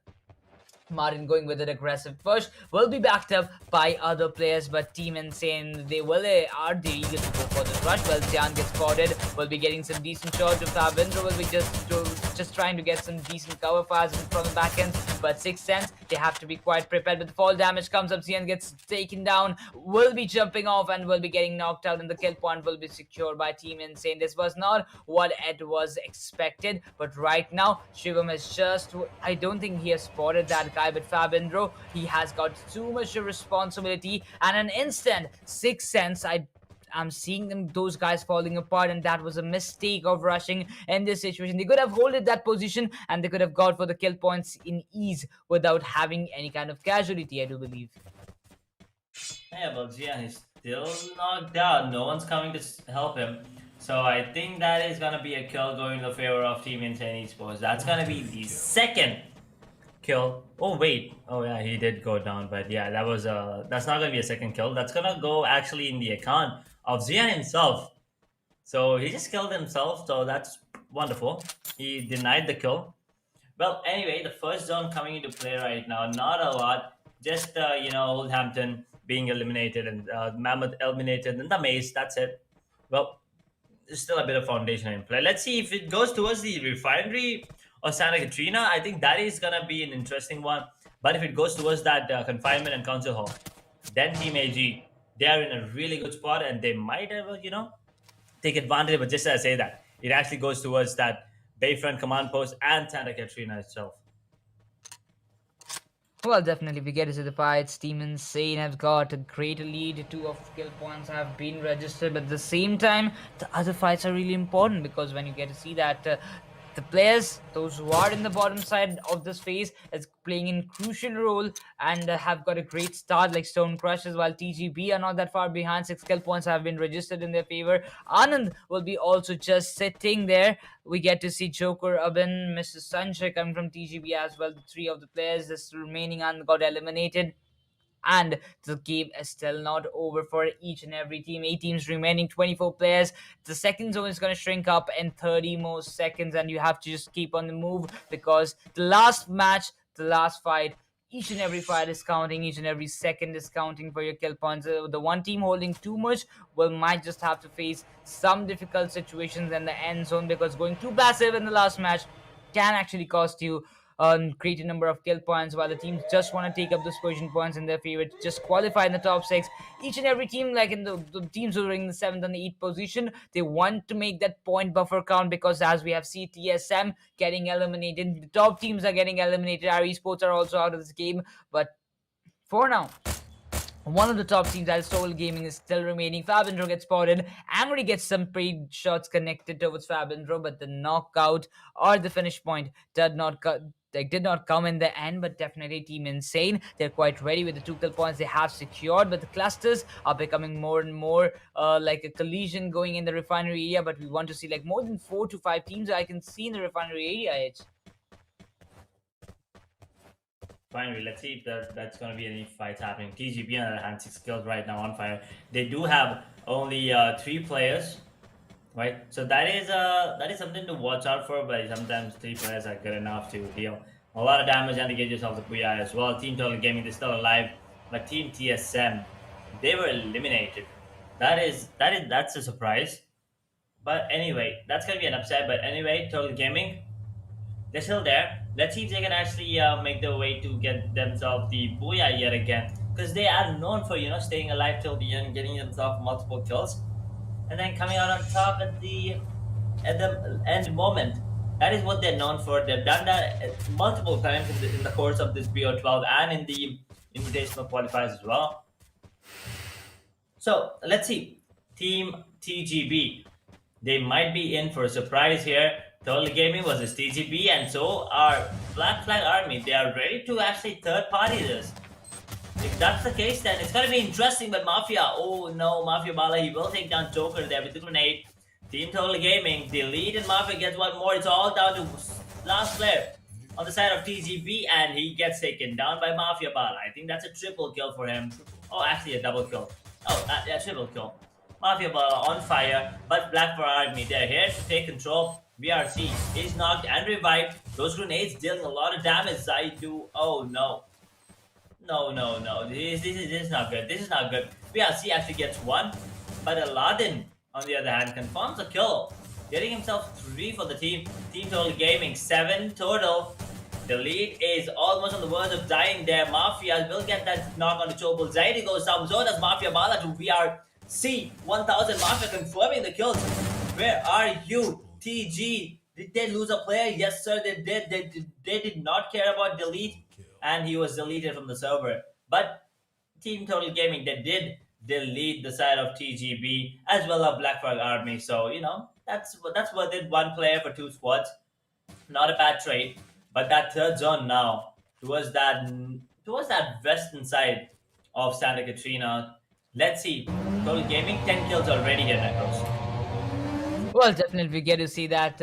Martin going with an aggressive push will be backed up by other players, but Team Insane, they are they eager to go for the rush. Well, Xian gets spotted, will be getting some decent shots. Fabindra will be just trying to get some decent cover fires from the back end, but Sixth Sense, they have to be quite prepared. But the fall damage comes up, Xian gets taken down, will be jumping off and will be getting knocked out, and the kill point will be secured by Team Insane. This was not what it was expected, but right now Shivam is just, I don't think he has spotted that guy, but Fabindro, he has got too much responsibility, and an instant Sixth Sense, I'm seeing those guys falling apart, and that was a mistake of rushing in this situation. They could have holded that position and they could have got for the kill points in ease without having any kind of casualty, I do believe. Yeah, but Jian is still knocked out. No one's coming to help him. So I think that is gonna be a kill going in the favor of Team Insane Esports. That's gonna be the second kill. Oh wait. Oh yeah, he did go down, but yeah, that's not gonna be a second kill. That's gonna go actually in the account of Zian himself. So he just killed himself, so that's wonderful. He denied the kill. Well, anyway, the first zone coming into play right now, not a lot. Just Old Hampton being eliminated and Mammoth eliminated and the Maze. That's it. Well, there's still a bit of foundation in play. Let's see if it goes towards the refinery or Santa Catrina. I think that is gonna be an interesting one. But if it goes towards that confinement and council hall, then Team AG, they are in a really good spot and they might ever, take advantage. But just as I say that, it actually goes towards that Bayfront command post and Santa Catrina itself. Well, definitely, we get into the fights. Team Insane have got a greater lead. 2 of skill points have been registered, but at the same time, the other fights are really important, because when you get to see that the players, those who are in the bottom side of this phase, is playing in crucial role and have got a great start, like Stone Crushers, while TGB are not that far behind. 6 skill points have been registered in their favor. Anand will be also just sitting there. We get to see Joker, Abin, Mr. Sanjay coming from TGB as well. The 3 of the players just remaining and got eliminated. And the game is still not over for each and every team. 8 teams remaining, 24 players. The second zone is going to shrink up in 30 more seconds, and you have to just keep on the move, because the last match, the last fight, each and every fight is counting, each and every second is counting for your kill points. The one team holding too much might just have to face some difficult situations in the end zone, because going too passive in the last match can actually cost you a greater number of kill points, while the teams just want to take up those position points in their favor to just qualify in the top 6. Each and every team, like in the teams who are in the 7th and the 8th position, they want to make that point buffer count, because as we have CTSM getting eliminated, the top teams are getting eliminated. Our esports are also out of this game, but for now, one of the top teams, that is Total Gaming, is still remaining. Fabindro gets spotted. Angry gets some paid shots connected towards Fabindro, but the knockout or the finish point did not come in the end. But definitely Team Insane, they're quite ready with the 2 kill points they have secured. But the clusters are becoming more and more like a collision going in the refinery area. But we want to see like more than 4 to 5 teams I can see in the refinery area. Finally, let's see if that's going to be any fights happening. TGB on the other hand, 6 kills right now on fire. They do have only 3 players, right? So that is something to watch out for. But sometimes 3 players are good enough to deal a lot of damage and to get yourself the Booyah as well. Team Total Gaming, they're still alive, but Team TSM, they were eliminated. That's a surprise. But anyway, that's gonna be an upset. But anyway, Total Gaming, they're still there. Let's see if they can actually make their way to get themselves the booyah yet again, because they are known for staying alive till the end, getting themselves multiple kills, and then coming out on top at the end moment. That is what they're known for. They've done that multiple times in the course of this BO12 and in the invitational qualifiers as well. So let's see. Team TGB. They might be in for a surprise here. Total Gaming was this TGB, and so are Black Flag Army. They are ready to actually third party this. If that's the case, then it's gonna be interesting. But Mafia, oh no, Mafia Bala, he will take down Joker there with the grenade. Team Total Gaming, the lead, and Mafia gets one more. It's all down to last player on the side of TGB, and he gets taken down by Mafia Bala. I think that's a triple kill for him. Oh, actually a double kill. Oh, yeah, triple kill. Mafia Bala on fire, but Black Flag Army, they're here to take control. VRC is knocked and revived. Those grenades dealing a lot of damage. Zaidu, oh no. No. This is not good. This is not good. VRC actually gets one, but Aladdin, on the other hand, confirms a kill, getting himself 3 for the team. Team Total Gaming, 7 total. The lead is almost on the verge of dying there. Mafia will get that knock on the chokehold. Zaidi goes down. So does Mafia Bala to VRC. 1000 Mafia confirming the kills. Where are you, TG? Did they lose a player? Yes, sir, they did. They did not care about delete, and he was deleted from the server. But Team Total Gaming, they did delete the side of TGB as well as Black Flag Army. So that's worth it. 1 player for 2 squads. Not a bad trade. But that third zone now towards that western side of Santa Katrina. Let's see. Total Gaming, 10 kills already here, Necros. Well, definitely we get to see that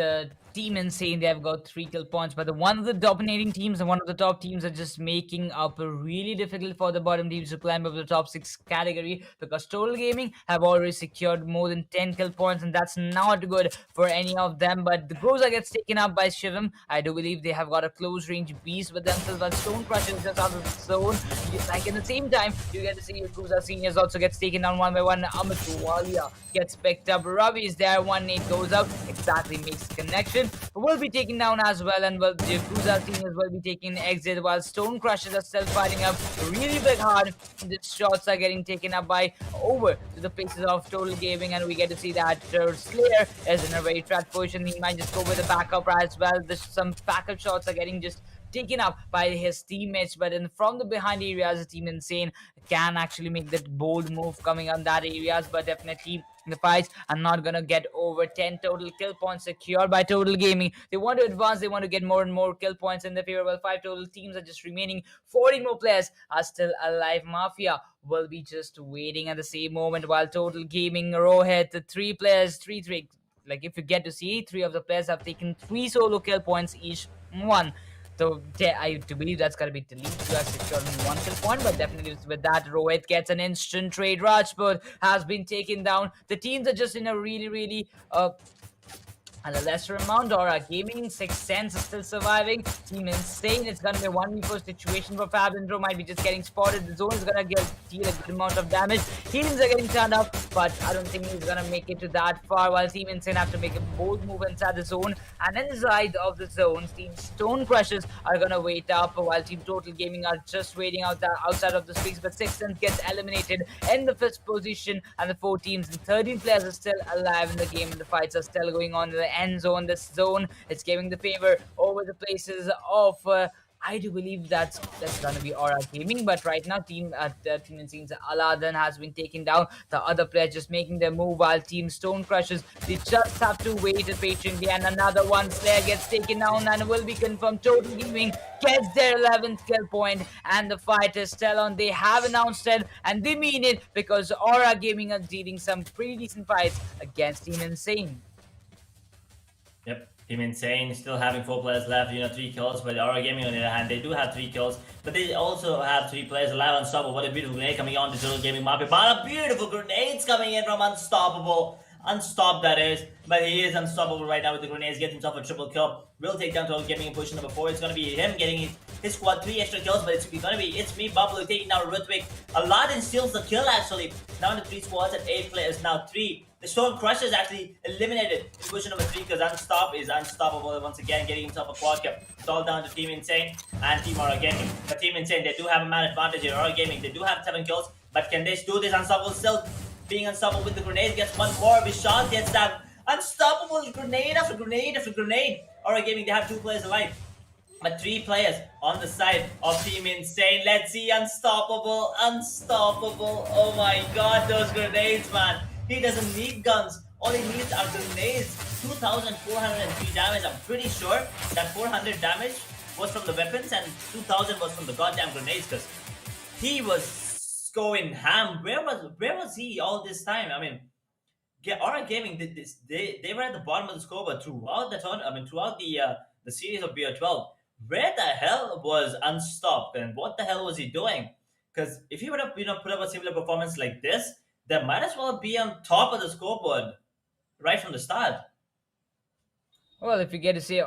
Team Insane, they have got 3 kill points, but one of the dominating teams and one of the top teams are just making up really difficult for the bottom teams to climb up the top 6 category, because Total Gaming have already secured more than 10 kill points, and that's not good for any of them. But the YAKUZA gets taken up by Shivam. I do believe they have got a close range beast with themselves, but Stone Crusher is just out of the zone. Like in the same time, you get to see YAKUZA Seniors also gets taken down one by one. Amatu Walia gets picked up. Ravi is there. 1-8 goes out. Exactly makes the connection. Will be taken down as well, and the YAKUZA Seniors will be taking exit, while Stone Crushers are still fighting up really big hard. The shots are getting taken up by over to the faces of Total Gaming, and we get to see that Slayer is in a very trapped position. He might just go with the backup as well. Some backup shots are getting just taken up by his teammates, but from the behind areas, the Team Insane can actually make that bold move coming on that areas. But definitely the fights are not gonna get over 10 total kill points secured by Total Gaming. They want to advance, they want to get more and more kill points in their favor. Well, 5 total teams are just remaining. 14 more players are still alive. Mafia will be just waiting at the same moment, while Total Gaming, Rohit, the 3 players, 3 like if you get to see, 3 of the players have taken 3 solo kill points each one. So I do believe that's going to be deleted to have secured 1 kill point, but definitely with that, Rohit gets an instant trade. Rajput has been taken down. The teams are just in a really and a lesser amount. Aura Gaming, 6 Sense is still surviving. Team Insane, it's gonna be a 1v4 situation for Fabindro. Might be just getting spotted. The zone is gonna deal a good amount of damage. Healings are getting turned up, but I don't think he's gonna make it to that far, while Team Insane have to make a bold move inside the zone. And inside of the zone, Team Stone Crushers are gonna wait up, while Team Total Gaming are just waiting outside of the space. But 6 Sense gets eliminated in the 5th position, and the 4 teams and 13 players are still alive in the game, and the fights are still going on in the end zone. This zone is giving the favor over the places of I do believe that's gonna be Aura Gaming, but right now Team Insane's Aladdin has been taken down. The other players just making their move, while Team Stone Crushers, they just have to wait patiently, and another one Slayer gets taken down and will be confirmed. Total Gaming gets their 11th kill point, and the fight is still on. They have announced it, and they mean it, because Aura Gaming are dealing some pretty decent fights against Team Insane. Yep, Team Insane still having 4 players left, 3 kills, but Aura Gaming on the other hand, they do have 3 kills, but they also have 3 players alive. Unstoppable, what a beautiful grenade coming on to Total Gaming Mafia. But beautiful grenades coming in from Unstoppable. Unstopped, that is, but he is unstoppable right now with the grenades. Gets himself a triple kill. Will take down Total Gaming in position number 4. It's going to be him getting his his squad 3 extra kills, but it's me, Buffalo, taking down Ritwik. Aladdin steals the kill actually. Down to 3 squads and 8 players, now 3. The Storm Crusher is actually eliminated in position number 3 because Unstop is unstoppable once again, getting himself a quad kill. It's all down to Team Insane and Team Aura Gaming. But Team Insane, they do have a man advantage here. Aura Gaming, they do have 7 kills, but can they do this? Unstoppable still being unstoppable with the grenade, gets one more. Vishal gets that unstoppable grenade after grenade after grenade. Aura Gaming, they have 2 players alive, but 3 players on the side of Team Insane. Let's see, unstoppable, unstoppable. Oh my god, those grenades, man. He doesn't need guns. All he needs are grenades. 2,403 damage. I'm pretty sure that 400 damage was from the weapons and 2,000 was from the goddamn grenades, because he was going ham. Where was he all this time? I mean, Aura Gaming did this. They were at the bottom of the scoreboard throughout the turn. I mean, throughout the series of BO12. Where the hell was Unstopped, and what the hell was he doing? Because if he would have put up a similar performance like this, they might as well be on top of the scoreboard right from the start. Well, if you get to say,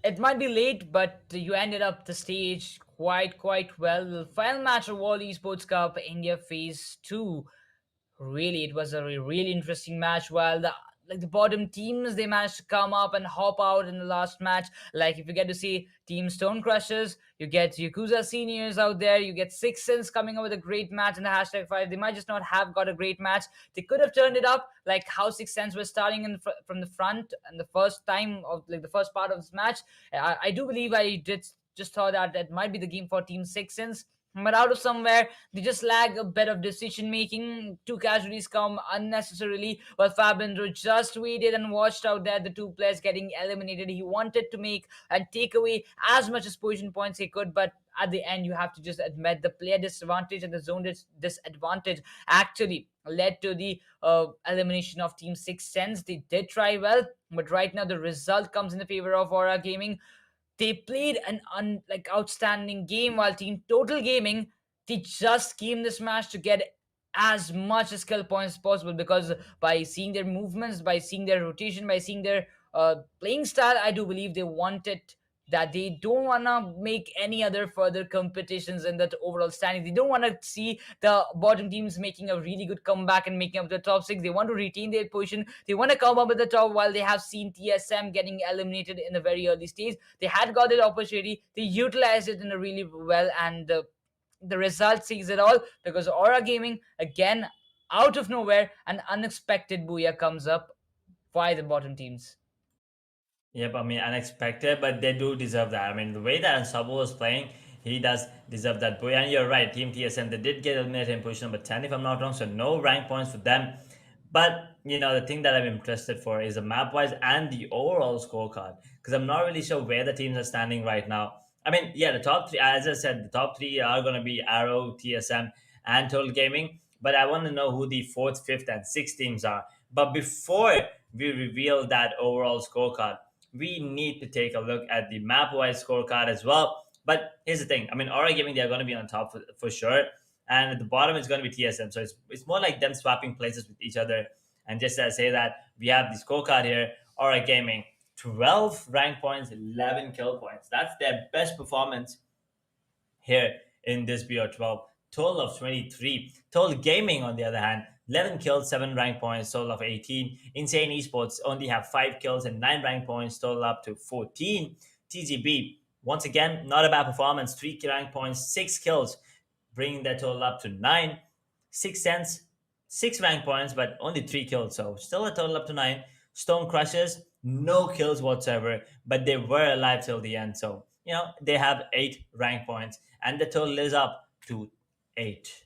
it might be late, but you ended up the stage quite well. The final match of World Esports Cup India Phase 2. Really, it was a really interesting match. While the bottom teams, they managed to come up and hop out in the last match. Like, if you get to see Team Stone Crushers, you get Yakuza seniors out there, you get Six Sense coming up with a great match in the #5. They might just not have got a great match. They could have turned it up, like how Six Sense was starting from the front and the first time of the first part of this match. I do believe I did just thought that might be the game for Team Six Sense. But out of somewhere, they just lag a bit of decision making. 2 casualties come unnecessarily, while Fabindro just waited and watched out there the 2 players getting eliminated. He wanted to make and take away as much as position points he could, but at the end, you have to just admit the player disadvantage and the zone disadvantage actually led to the elimination of Team Six Sense. They did try well, but right now the result comes in the favor of Aura Gaming. They played an outstanding game, while Team Total Gaming, they just came this match to get as much skill points as possible, because by seeing their movements, by seeing their rotation, by seeing their playing style, I do believe they wanted that they don't want to make any other further competitions in that overall standing. They don't want to see the bottom teams making a really good comeback and making up the top 6. They want to retain their position. They want to come up at the top, while they have seen TSM getting eliminated in a very early stage. They had got that opportunity. They utilized it in a really well, and the result sees it all, because Aura Gaming, again, out of nowhere, an unexpected booyah comes up by the bottom teams. Yep, I mean, unexpected, but they do deserve that. I mean, the way that Unstoppable was playing, he does deserve that boy. And you're right, Team TSM, they did get eliminated in position number 10, if I'm not wrong, so no rank points for them. But, the thing that I'm interested for is the map-wise and the overall scorecard, because I'm not really sure where the teams are standing right now. I mean, yeah, the top 3, as I said, the top 3 are going to be Arrow, TSM, and Total Gaming, but I want to know who the 4th, 5th, and 6th teams are. But before we reveal that overall scorecard, we need to take a look at the map-wise scorecard as well. But here's the thing. I mean, Aura Gaming, they're going to be on top for sure. And at the bottom, it's going to be TSM. So it's more like them swapping places with each other. And just to say that, we have the scorecard here. Aura Gaming, 12 rank points, 11 kill points. That's their best performance here in this BO12. Total of 23. Total Gaming, on the other hand, 11 kills, 7 rank points, total of 18. Insane Esports only have 5 kills and 9 rank points, total up to 14. TGB, once again, not a bad performance. 3 rank points, 6 kills, bringing their total up to 9. 6 cents, 6 rank points, but only 3 kills, so still a total up to 9. Stone Crushers, no kills whatsoever, but they were alive till the end, so, they have 8 rank points, and the total is up to 8.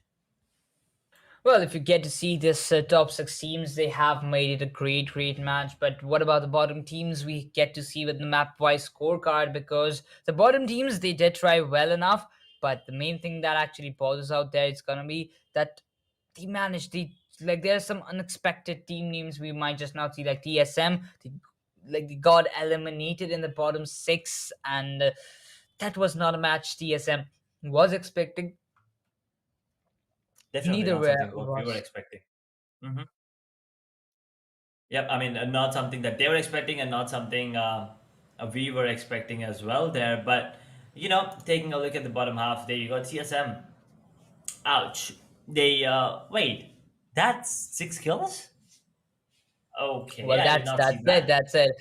Well, if you get to see this top 6 teams, they have made it a great match. But what about the bottom teams? We get to see with the map-wise scorecard, because the bottom teams, they did try well enough. But the main thing that actually pauses out there is going to be that they managed, there are some unexpected team names we might just not see, like TSM. They got eliminated in the bottom 6, and that was not a match TSM was expecting. Definitely Neither not were something what we were expecting. Mm-hmm. Yep, I mean, not something that they were expecting, and not something we were expecting as well there. But Taking a look at the bottom half, there you go, TSM. Ouch. They wait. That's 6 kills. Okay, Well, I did that's not see that's it. that. That's it.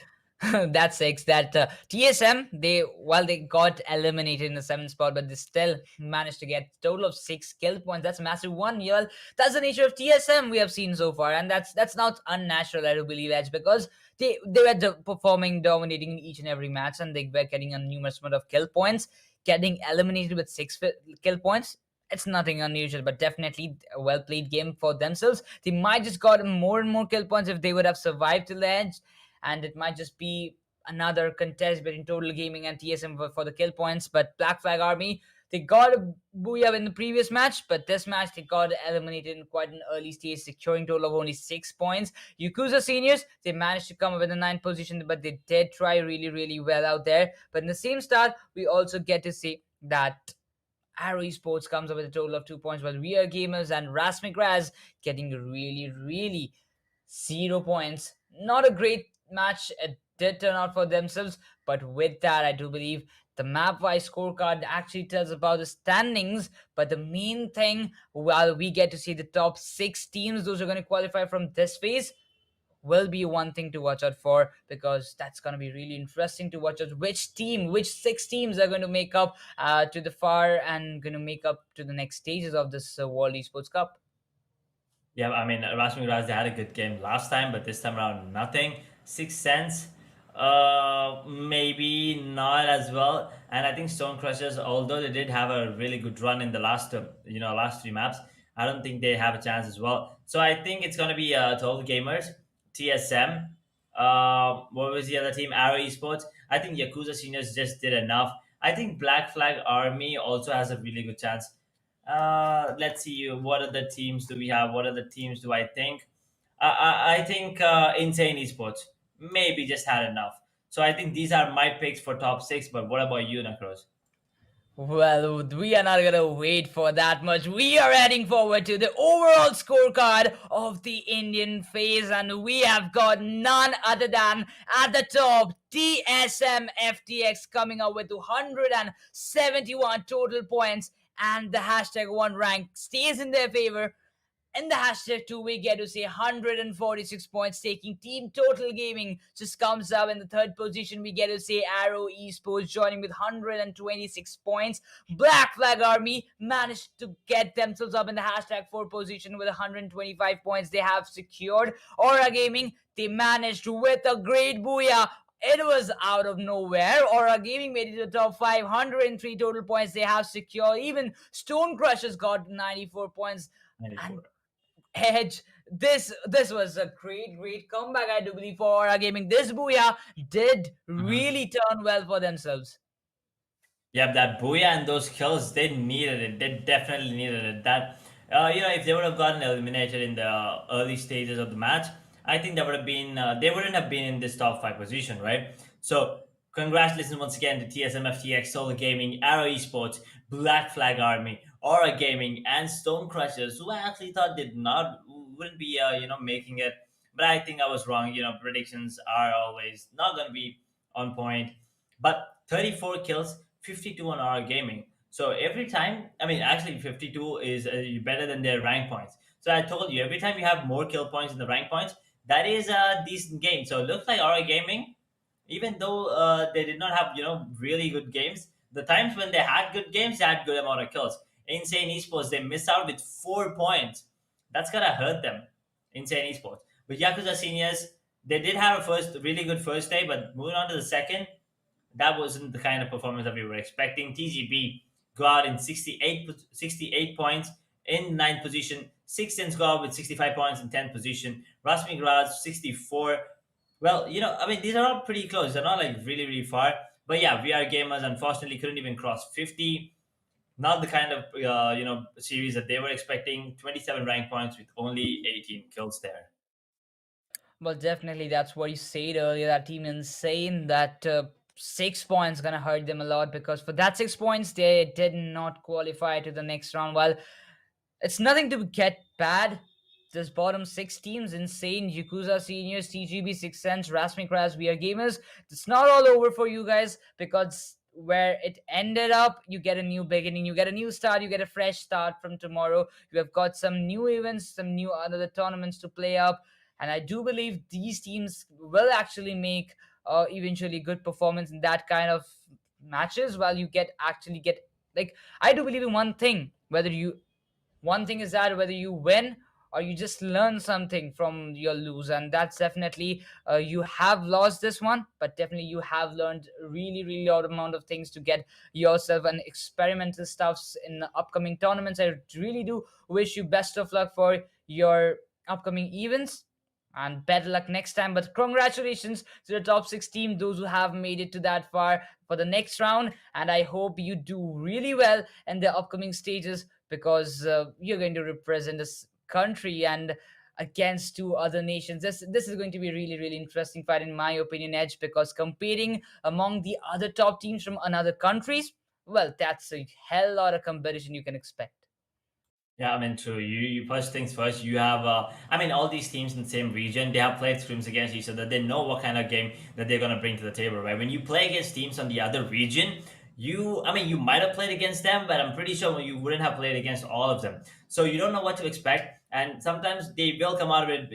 That's six. That TSM, they while they got eliminated in the seventh spot, but they still managed to get total of 6 kill points. That's a massive one. Yeah, that's the nature of TSM we have seen so far, and that's not unnatural. I do believe, Edge, because they were performing, dominating in each and every match, and they were getting a numerous amount of kill points. Getting eliminated with kill points, it's nothing unusual, but definitely a well played game for themselves. They might just got more and more kill points if they would have survived till the edge, and it might just be another contest between Total Gaming and TSM for the kill points. But Black Flag Army, they got a booyah in the previous match, but this match they got eliminated in quite an early stage, securing total of only 6 points. Yakuza Seniors, they managed to come up with the ninth position, but they did try really, really well out there. But in the same start, we also get to see that Arrow Esports comes up with a total of 2 points, while We Are Gamers and RASMIC getting really, really 0 points. Not a great match. It did turn out for themselves, but with that, I do believe the map-wise scorecard actually tells about the standings. But the main thing, while we get to see the top 6 teams, those are going to qualify from this phase, will be one thing to watch out for, because that's going to be really interesting to watch out which 6 teams are going to make up to the far and going to make up to the next stages of this World Esports Cup. Yeah, I mean, Rashmi Raz, they had a good game last time, but this time around, nothing. 6 cents, maybe not as well. And I think Stone Crushers, although they did have a really good run in the last 3 maps, I don't think they have a chance as well. So I think it's gonna be Total Gamers, TSM. What was the other team? Arrow Esports. I think Yakuza Seniors just did enough. I think Black Flag Army also has a really good chance. Let's see. What other teams do we have? What other teams do I think? I think Insane Esports maybe just had enough. So I think these are my picks for top 6. But what about you, Nakros? Well, we are not gonna wait for that much. We are heading forward to the overall scorecard of the Indian phase, and we have got none other than at the top TSM FTX coming out with 271 total points, and the hashtag one rank stays in their favor. In the hashtag 2, we get to see 146 points, taking Team Total Gaming just comes up in the third position. We get to see Arrow Esports joining with 126 points. Black Flag Army managed to get themselves up in the hashtag 4 position with 125 points they have secured. Aura Gaming, they managed with a great booyah. It was out of nowhere. Aura Gaming made it to the top 5, 103 total points they have secured. Even Stone Crushers got 94 points. 94. And Edge, this was a great comeback, I do believe, for Aura Gaming. This booyah did really turn well for themselves. Yeah, that booyah and those kills, they needed it. They definitely needed it. That if they would have gotten eliminated in the early stages of the match, I think that would have been they wouldn't have been in this top 5 position, right? So congratulations once again to TSM FTX, Solar Gaming, Arrow Esports, Black Flag Army, Aura Gaming, and Stone Crushers, who I actually thought did not wouldn't be making it, but I think I was wrong. Predictions are always not going to be on point. But 34 kills, 52 on our gaming. So every time, I mean, actually, 52 is better than their rank points. So I told you, every time you have more kill points in the rank points, that is a decent game. So it looks like our gaming, even though they did not have really good games, the times when they had good games, they had good amount of kills. Insane Esports, they missed out with 4 points. That's gonna hurt them. Insane Esports. But Yakuza Seniors, they did have a really good first day, but moving on to the second, that wasn't the kind of performance that we were expecting. TGB go out in 68 points in ninth position. Sixtens go out with 65 points in 10th position. Rasmi Graz 64. Well, I mean, these are all pretty close. They're not like really, really far. But yeah, VR Gamers unfortunately couldn't even cross 50. Not the kind of series that they were expecting. 27 rank points with only 18 kills there. Well, definitely, that's what you said earlier. That team insane. That 6 points gonna hurt them a lot, because for that 6 points they did not qualify to the next round. Well, it's nothing to get bad. This bottom 6 teams, insane, Yakuza Seniors, TGB, Six Sense, Rasmic Raz, We Are Gamers. It's not all over for you guys, because where it ended up, you get a new beginning, you get a new start, you get a fresh start from tomorrow. You have got some new events, some new other tournaments to play up, and I do believe these teams will actually make eventually good performance in that kind of matches. While you get like, I do believe in one thing is that whether you win or you just learn something from your lose, and that's definitely, you have lost this one, but definitely you have learned really really lot amount of things to get yourself an experimental stuffs in the upcoming tournaments. I really do wish you best of luck for your upcoming events, and better luck next time. But congratulations to the top 6 team, those who have made it to that far for the next round, and I hope you do really well in the upcoming stages, because you're going to represent this country and against 2 other nations. This is going to be a really really interesting fight in my opinion, Edge, because competing among the other top teams from another countries, well, that's a hell lot of competition you can expect. Yeah, I mean, true. You first things first. You have, I mean, all these teams in the same region. They have played scrims against each other. They know what kind of game that they're gonna bring to the table, right? When you play against teams on the other region, I mean, you might have played against them, but I'm pretty sure you wouldn't have played against all of them. So you don't know what to expect, and sometimes they will come out with,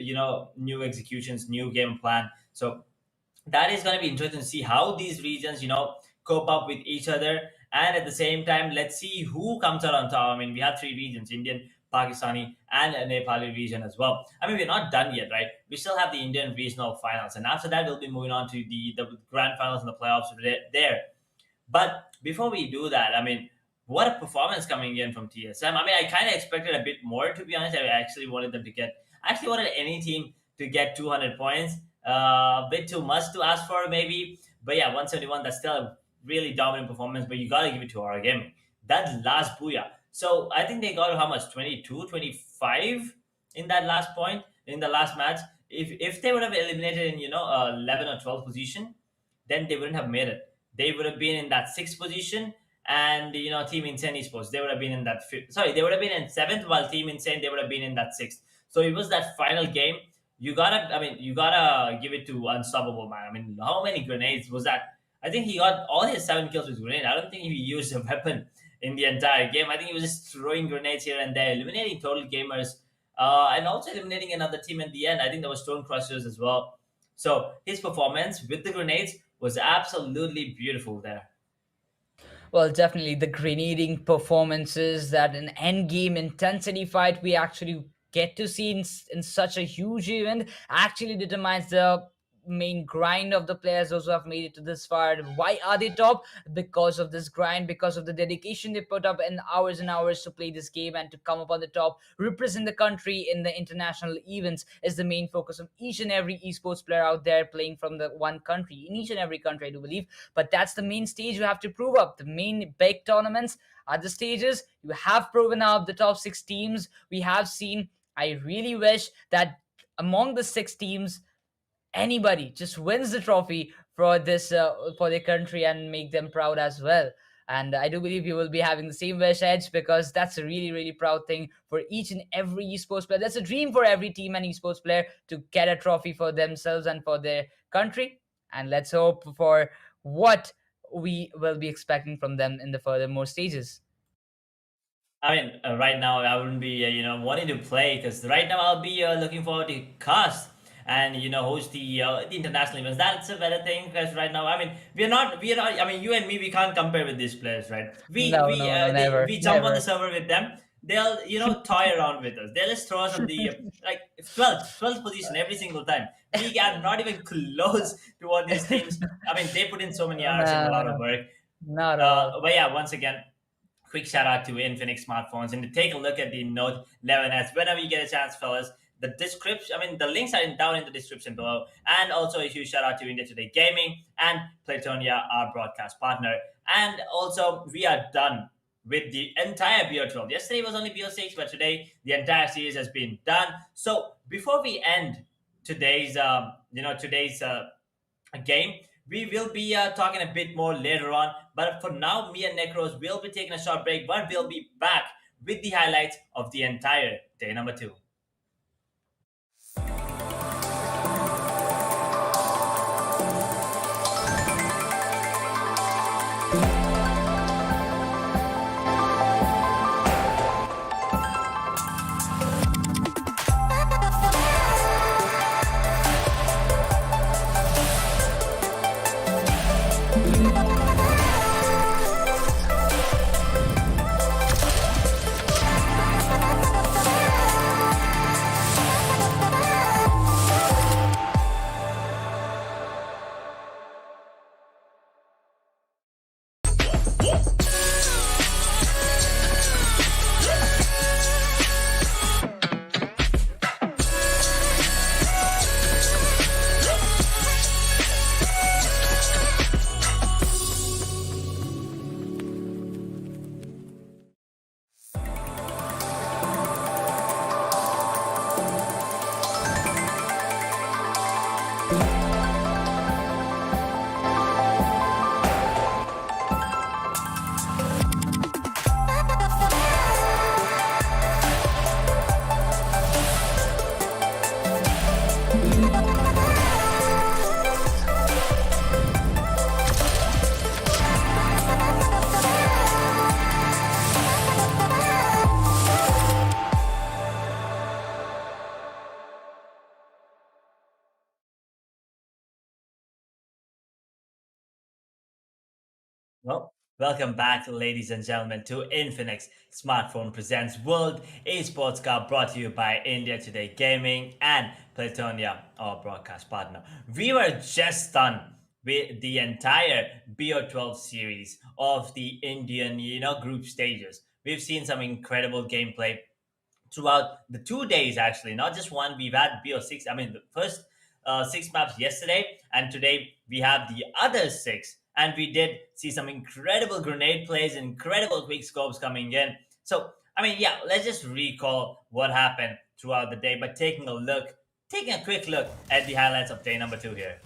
new executions, new game plan. So that is going to be interesting to see how these regions, cope up with each other. And at the same time, let's see who comes out on top. I mean, we have 3 regions: Indian, Pakistani, and a Nepali region as well. I mean, we're not done yet, right? We still have the Indian regional finals. And after that, we'll be moving on to the grand finals and the playoffs there. But before we do that, I mean, what a performance coming in from TSM. I mean, I kind of expected a bit more, to be honest. I actually wanted them to get, I actually wanted any team to get 200 points. A bit too much to ask for, maybe. But yeah, 171, that's still a really dominant performance, but you got to give it to our gaming. That last booyah. So I think they got how much? 22, 25 in that last point, in the last match. If they would have eliminated in, 11 or 12 position, then they wouldn't have made it. They would have been in that 6th position, and Team Insane Esports, they would have been in that they would have been in 7th, while Team Insane, they would have been in that 6th. So it was that final game. You gotta give it to Unstoppable, man. I mean, how many grenades was that? I think he got all his 7 kills with grenade. I don't think he used a weapon in the entire game. I think he was just throwing grenades here and there, eliminating total gamers, and also eliminating another team at the end. I think there was Stone Crushers as well. So his performance with the grenades was absolutely beautiful there. Well, definitely the grenading performances, that an end game intensity fight we actually get to see in such a huge event actually determines the main grind of the players, those who have made it to this far. Why are they top? Because of this grind, because of the dedication they put up in hours and hours to play this game and to come up on the top, represent the country in the international events, is the main focus of each and every esports player out there playing from the one country, in each and every country, I do believe. But that's the main stage you have to prove up. The main big tournaments are the stages you have proven up. The top 6 teams we have seen. I really wish that among the 6 teams, anybody just wins the trophy for this, for their country, and make them proud as well. And I do believe you will be having the same wish, Edge, because that's a really really proud thing for each and every esports player. That's a dream for every team and esports player, to get a trophy for themselves and for their country. And let's hope for what we will be expecting from them in the furthermore stages. I mean, right now I wouldn't be, wanting to play, because right now I'll be looking forward to cast and host the international events. That's a better thing, because right now, I mean, we're not. I mean, you and me, we can't compare with these players, right? No, never, we jump on never. the server with them. They'll toy around with us. They'll just throw us on the like 12th position every single time. We are not even close to what these teams. I mean, they put in so many hours and a lot of No, work. not at all. But yeah, once again, quick shout out to Infinix smartphones, and to take a look at the Note 11s whenever you get a chance, fellas. The description, I mean, the links are down in the description below. And also a huge shout out to India Today Gaming and Platonia, our broadcast partner. And also, we are done with the entire BO12. Yesterday was only BO6, but today the entire series has been done. So before we end today's, game, we will be talking a bit more later on. But for now, me and Necros will be taking a short break, but we'll be back with the highlights of the entire day number 2. Well, welcome back, ladies and gentlemen, to Infinix Smartphone Presents World Esports Cup, brought to you by India Today Gaming and Platonia, our broadcast partner. We were just done with the entire BO12 series of the Indian, group stages. We've seen some incredible gameplay throughout the 2 days, actually, not just one. We've had BO6, I mean, the first 6 maps yesterday, and today we have the other 6. And we did see some incredible grenade plays, incredible quick scopes coming in. So, I mean, yeah, let's just recall what happened throughout the day by taking a quick look at the highlights of day number 2 here.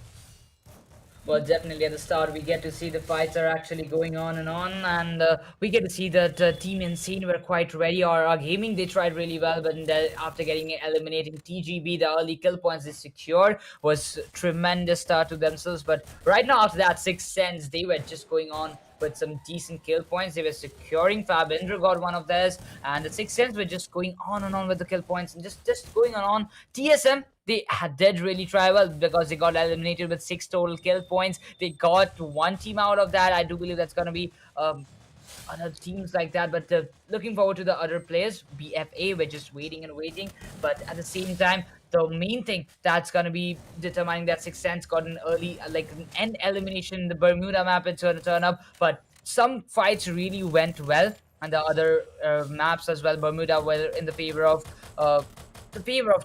Well, definitely at the start, we get to see the fights are actually going on, and we get to see that Team Insane were quite ready. Our gaming, they tried really well, but after eliminating TGB, the early kill points they secured was tremendous start to themselves. But right now, after that 6 cents, they were just going on with some decent kill points. They were securing. Fabindra got one of theirs, and the 6 cents were just going on and on with the kill points and just going on. TSM, they did really try well because they got eliminated with 6 total kill points. They got one team out of that. I do believe that's going to be other teams like that, but looking forward to the other players. BFA, we're just waiting and waiting, but at the same time, the main thing that's going to be determining that 6 cents got an early like an end elimination in the Bermuda map. It's going to turn up, but some fights really went well, and the other maps as well, Bermuda were in the favor of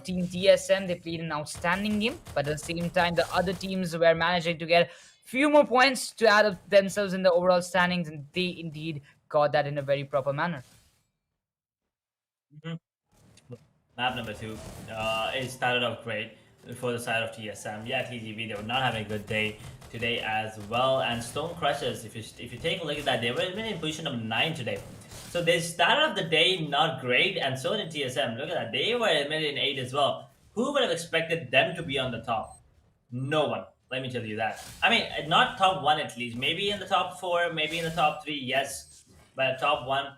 Team TSM. They played an outstanding game, but at the same time, the other teams were managing to get few more points to add up themselves in the overall standings, and they indeed got that in a very proper manner. Mhm. Map number 2, it started off great for the side of TSM. Yeah, TGB, they were not having a good day today as well. And Stone Crushers, if you take a look at that, they were in position number 9 today. So they started off the day not great, and so did TSM. Look at that, they were eliminated in 8 as well. Who would have expected them to be on the top? No one. Let me tell you that. I mean, not top 1 at least. Maybe in the top 4, maybe in the top 3, yes. But top 1,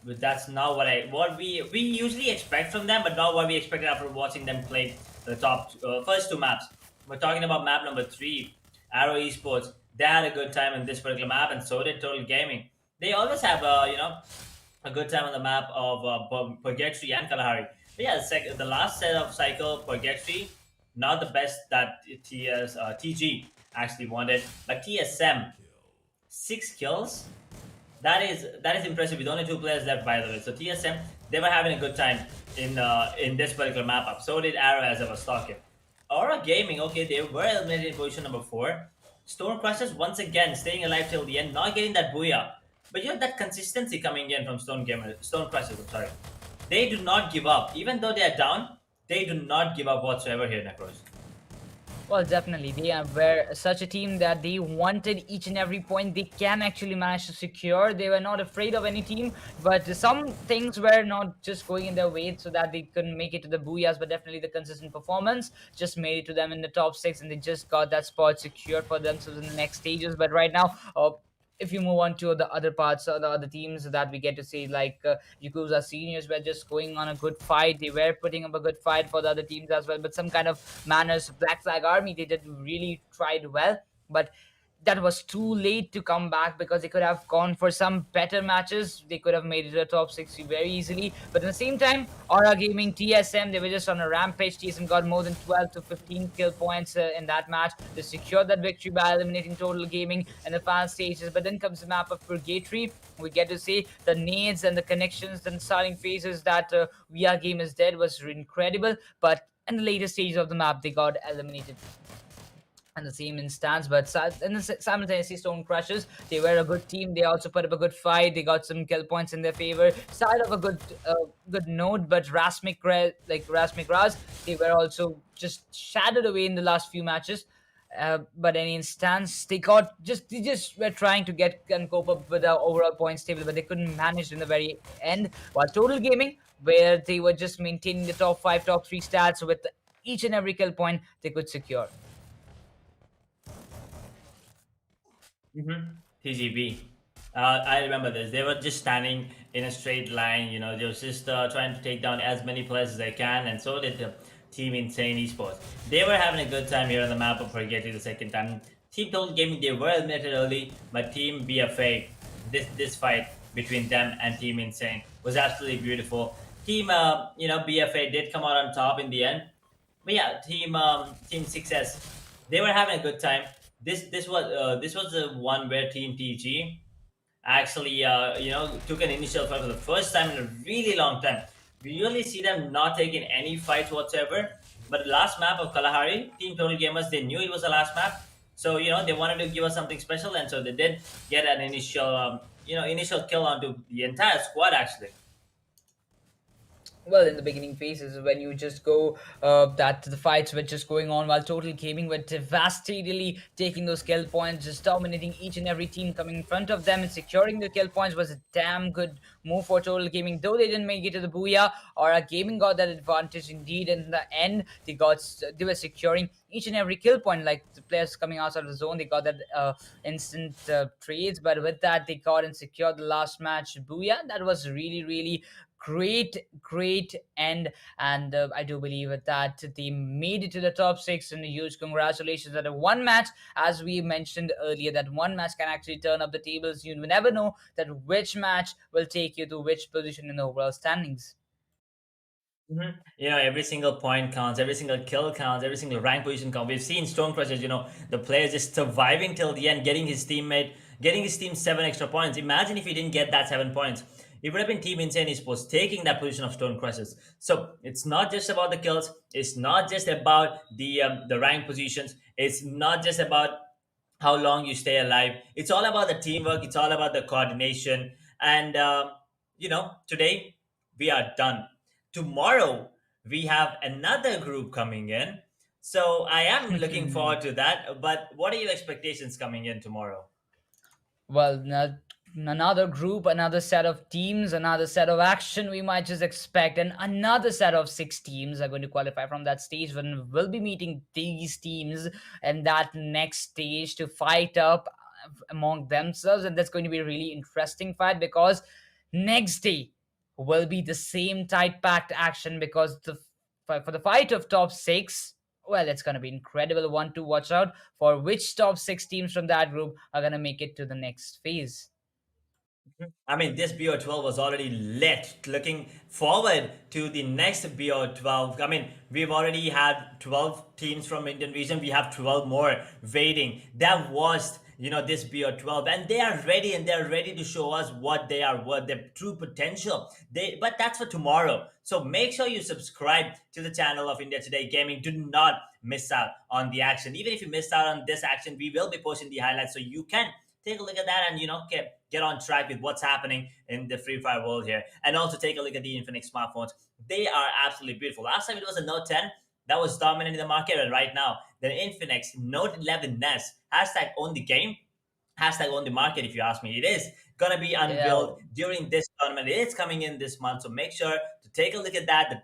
but that's not what we usually expect from them, but not what we expected after watching them play the first 2 maps. We're talking about map number 3, Arrow Esports. They had a good time in this particular map, and so did Total Gaming. They always have a good time on the map of Purgatory and Kalahari. But yeah, the last set of cycle, Purgatory, not the best that TG actually wanted, but TSM 6 kills. That is impressive with only 2 players left, by the way. So TSM, they were having a good time in this particular map up. So did Arrow, as I was talking. Aura Gaming, okay, they were eliminated in position number 4. Storm Crushers once again staying alive till the end, not getting that booyah. But you have that consistency coming in from Stone Crushers. I'm sorry. They do not give up, even though they are down. They do not give up whatsoever here, Necros. Well, definitely. They were such a team that they wanted each and every point they can actually manage to secure. They were not afraid of any team, but some things were not just going in their way so that they couldn't make it to the booyahs, but definitely the consistent performance just made it to them in the top 6, and they just got that spot secured for themselves in the next stages. But right now, if you move on to the other parts or the other teams that we get to see, like Yakuza seniors were just going on a good fight. They were putting up a good fight for the other teams as well, but some kind of manners. Black Flag Army, they did really tried well, but that was too late to come back because they could have gone for some better matches. They could have made it to the top 60 very easily. But at the same time, Aura Gaming, TSM, they were just on a rampage. TSM got more than 12 to 15 kill points in that match. They secured that victory by eliminating Total Gaming in the final stages. But then comes the map of Purgatory. We get to see the nades and the connections and starting phases that VR Game is dead was incredible. But in the later stages of the map, they got eliminated and the same instance, but simultaneously Stone Crushers, they were a good team. They also put up a good fight. They got some kill points in their favor. Started off a good note, but RASMIC RAAZ, they were also just shattered away in the last few matches. But any instance, they just were trying to get and cope up with the overall points table, but they couldn't manage in the very end. While Total Gaming, where they were just maintaining the top 5, top 3 stats with each and every kill point they could secure. TGB. I remember this. They were just standing in a straight line. They were just trying to take down as many players as they can, and so did the team Insane Esports. They were having a good time here on the map of Purgatory the second time. Team Total Gaming, they were eliminated early, but Team BFA, this fight between them and Team Insane was absolutely beautiful. Team BFA did come out on top in the end, but yeah, Team Success, they were having a good time. This was the one where Team TG actually took an initial fight for the first time in a really long time. We usually see them not taking any fights whatsoever. But the last map of Kalahari, Team Total Gamers, they knew it was the last map, so they wanted to give us something special, and so they did get an initial kill onto the entire squad actually. Well, in the beginning phases, when you just go that the fights were just going on while Total Gaming were devastatingly taking those kill points, just dominating each and every team coming in front of them and securing the kill points was a damn good move for Total Gaming. Though they didn't make it to the booyah, or Gaming got that advantage indeed. In the end, they were securing each and every kill point. Like the players coming outside of the zone, they got that instant trades, but with that they got and secured the last match booyah. That was really really great end, and I do believe that they made it to the top 6, and a huge congratulations. That one match, as we mentioned earlier, that one match can actually turn up the tables. You never know that which match will take you to which position in the overall standings. Every single point counts, every single kill counts, every single rank position counts. We've seen Stone Crushers, the player just surviving till the end, getting his team 7 extra points. Imagine if he didn't get that 7 points. It would have been Team Insane Esports taking that position of Stone Crushers. So it's not just about the kills. It's not just about the rank positions. It's not just about how long you stay alive. It's all about the teamwork. It's all about the coordination. And today we are done. Tomorrow we have another group coming in. So I am looking forward to that. But what are your expectations coming in tomorrow? Well, another group, another set of teams, another set of action we might just expect, and another set of 6 teams are going to qualify from that stage when we'll be meeting these teams and that next stage to fight up among themselves. And that's going to be a really interesting fight, because next day will be the same tight packed action, because for the fight of top 6, well, it's going to be incredible one to watch out for which top 6 teams from that group are going to make it to the next phase. I mean, this BO12 was already lit. Looking forward to the next BO12. I mean, we've already had 12 teams from Indian region. We have 12 more waiting. That was, this BO12. And they are ready, and they're ready to show us what they are worth, their true potential. But that's for tomorrow. So make sure you subscribe to the channel of India Today Gaming. Do not miss out on the action. Even if you missed out on this action, we will be posting the highlights so you can take a look at that and get on track with what's happening in the Free Fire world here. And also take a look at the Infinix smartphones. They are absolutely beautiful. Last time it was a Note 10 that was dominating the market, and right now the Infinix Note 11s hashtag own the game, hashtag own the market. If you ask me, it is gonna be unveiled during this tournament. It's coming in this month, so make sure to take a look at that. The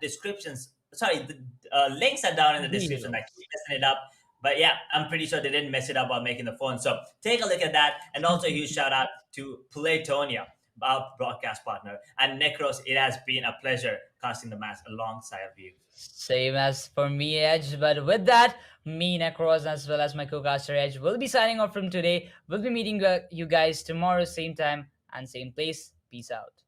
links are down in the description. I keep messing it up. But yeah, I'm pretty sure they didn't mess it up while making the phone. So take a look at that. And also a huge shout out to Playtonia, our broadcast partner. And Necros, it has been a pleasure casting the match alongside of you. Same as for me, Edge. But with that, me, Necros, as well as my co-caster Edge, will be signing off from today. We'll be meeting you guys tomorrow, same time and same place. Peace out.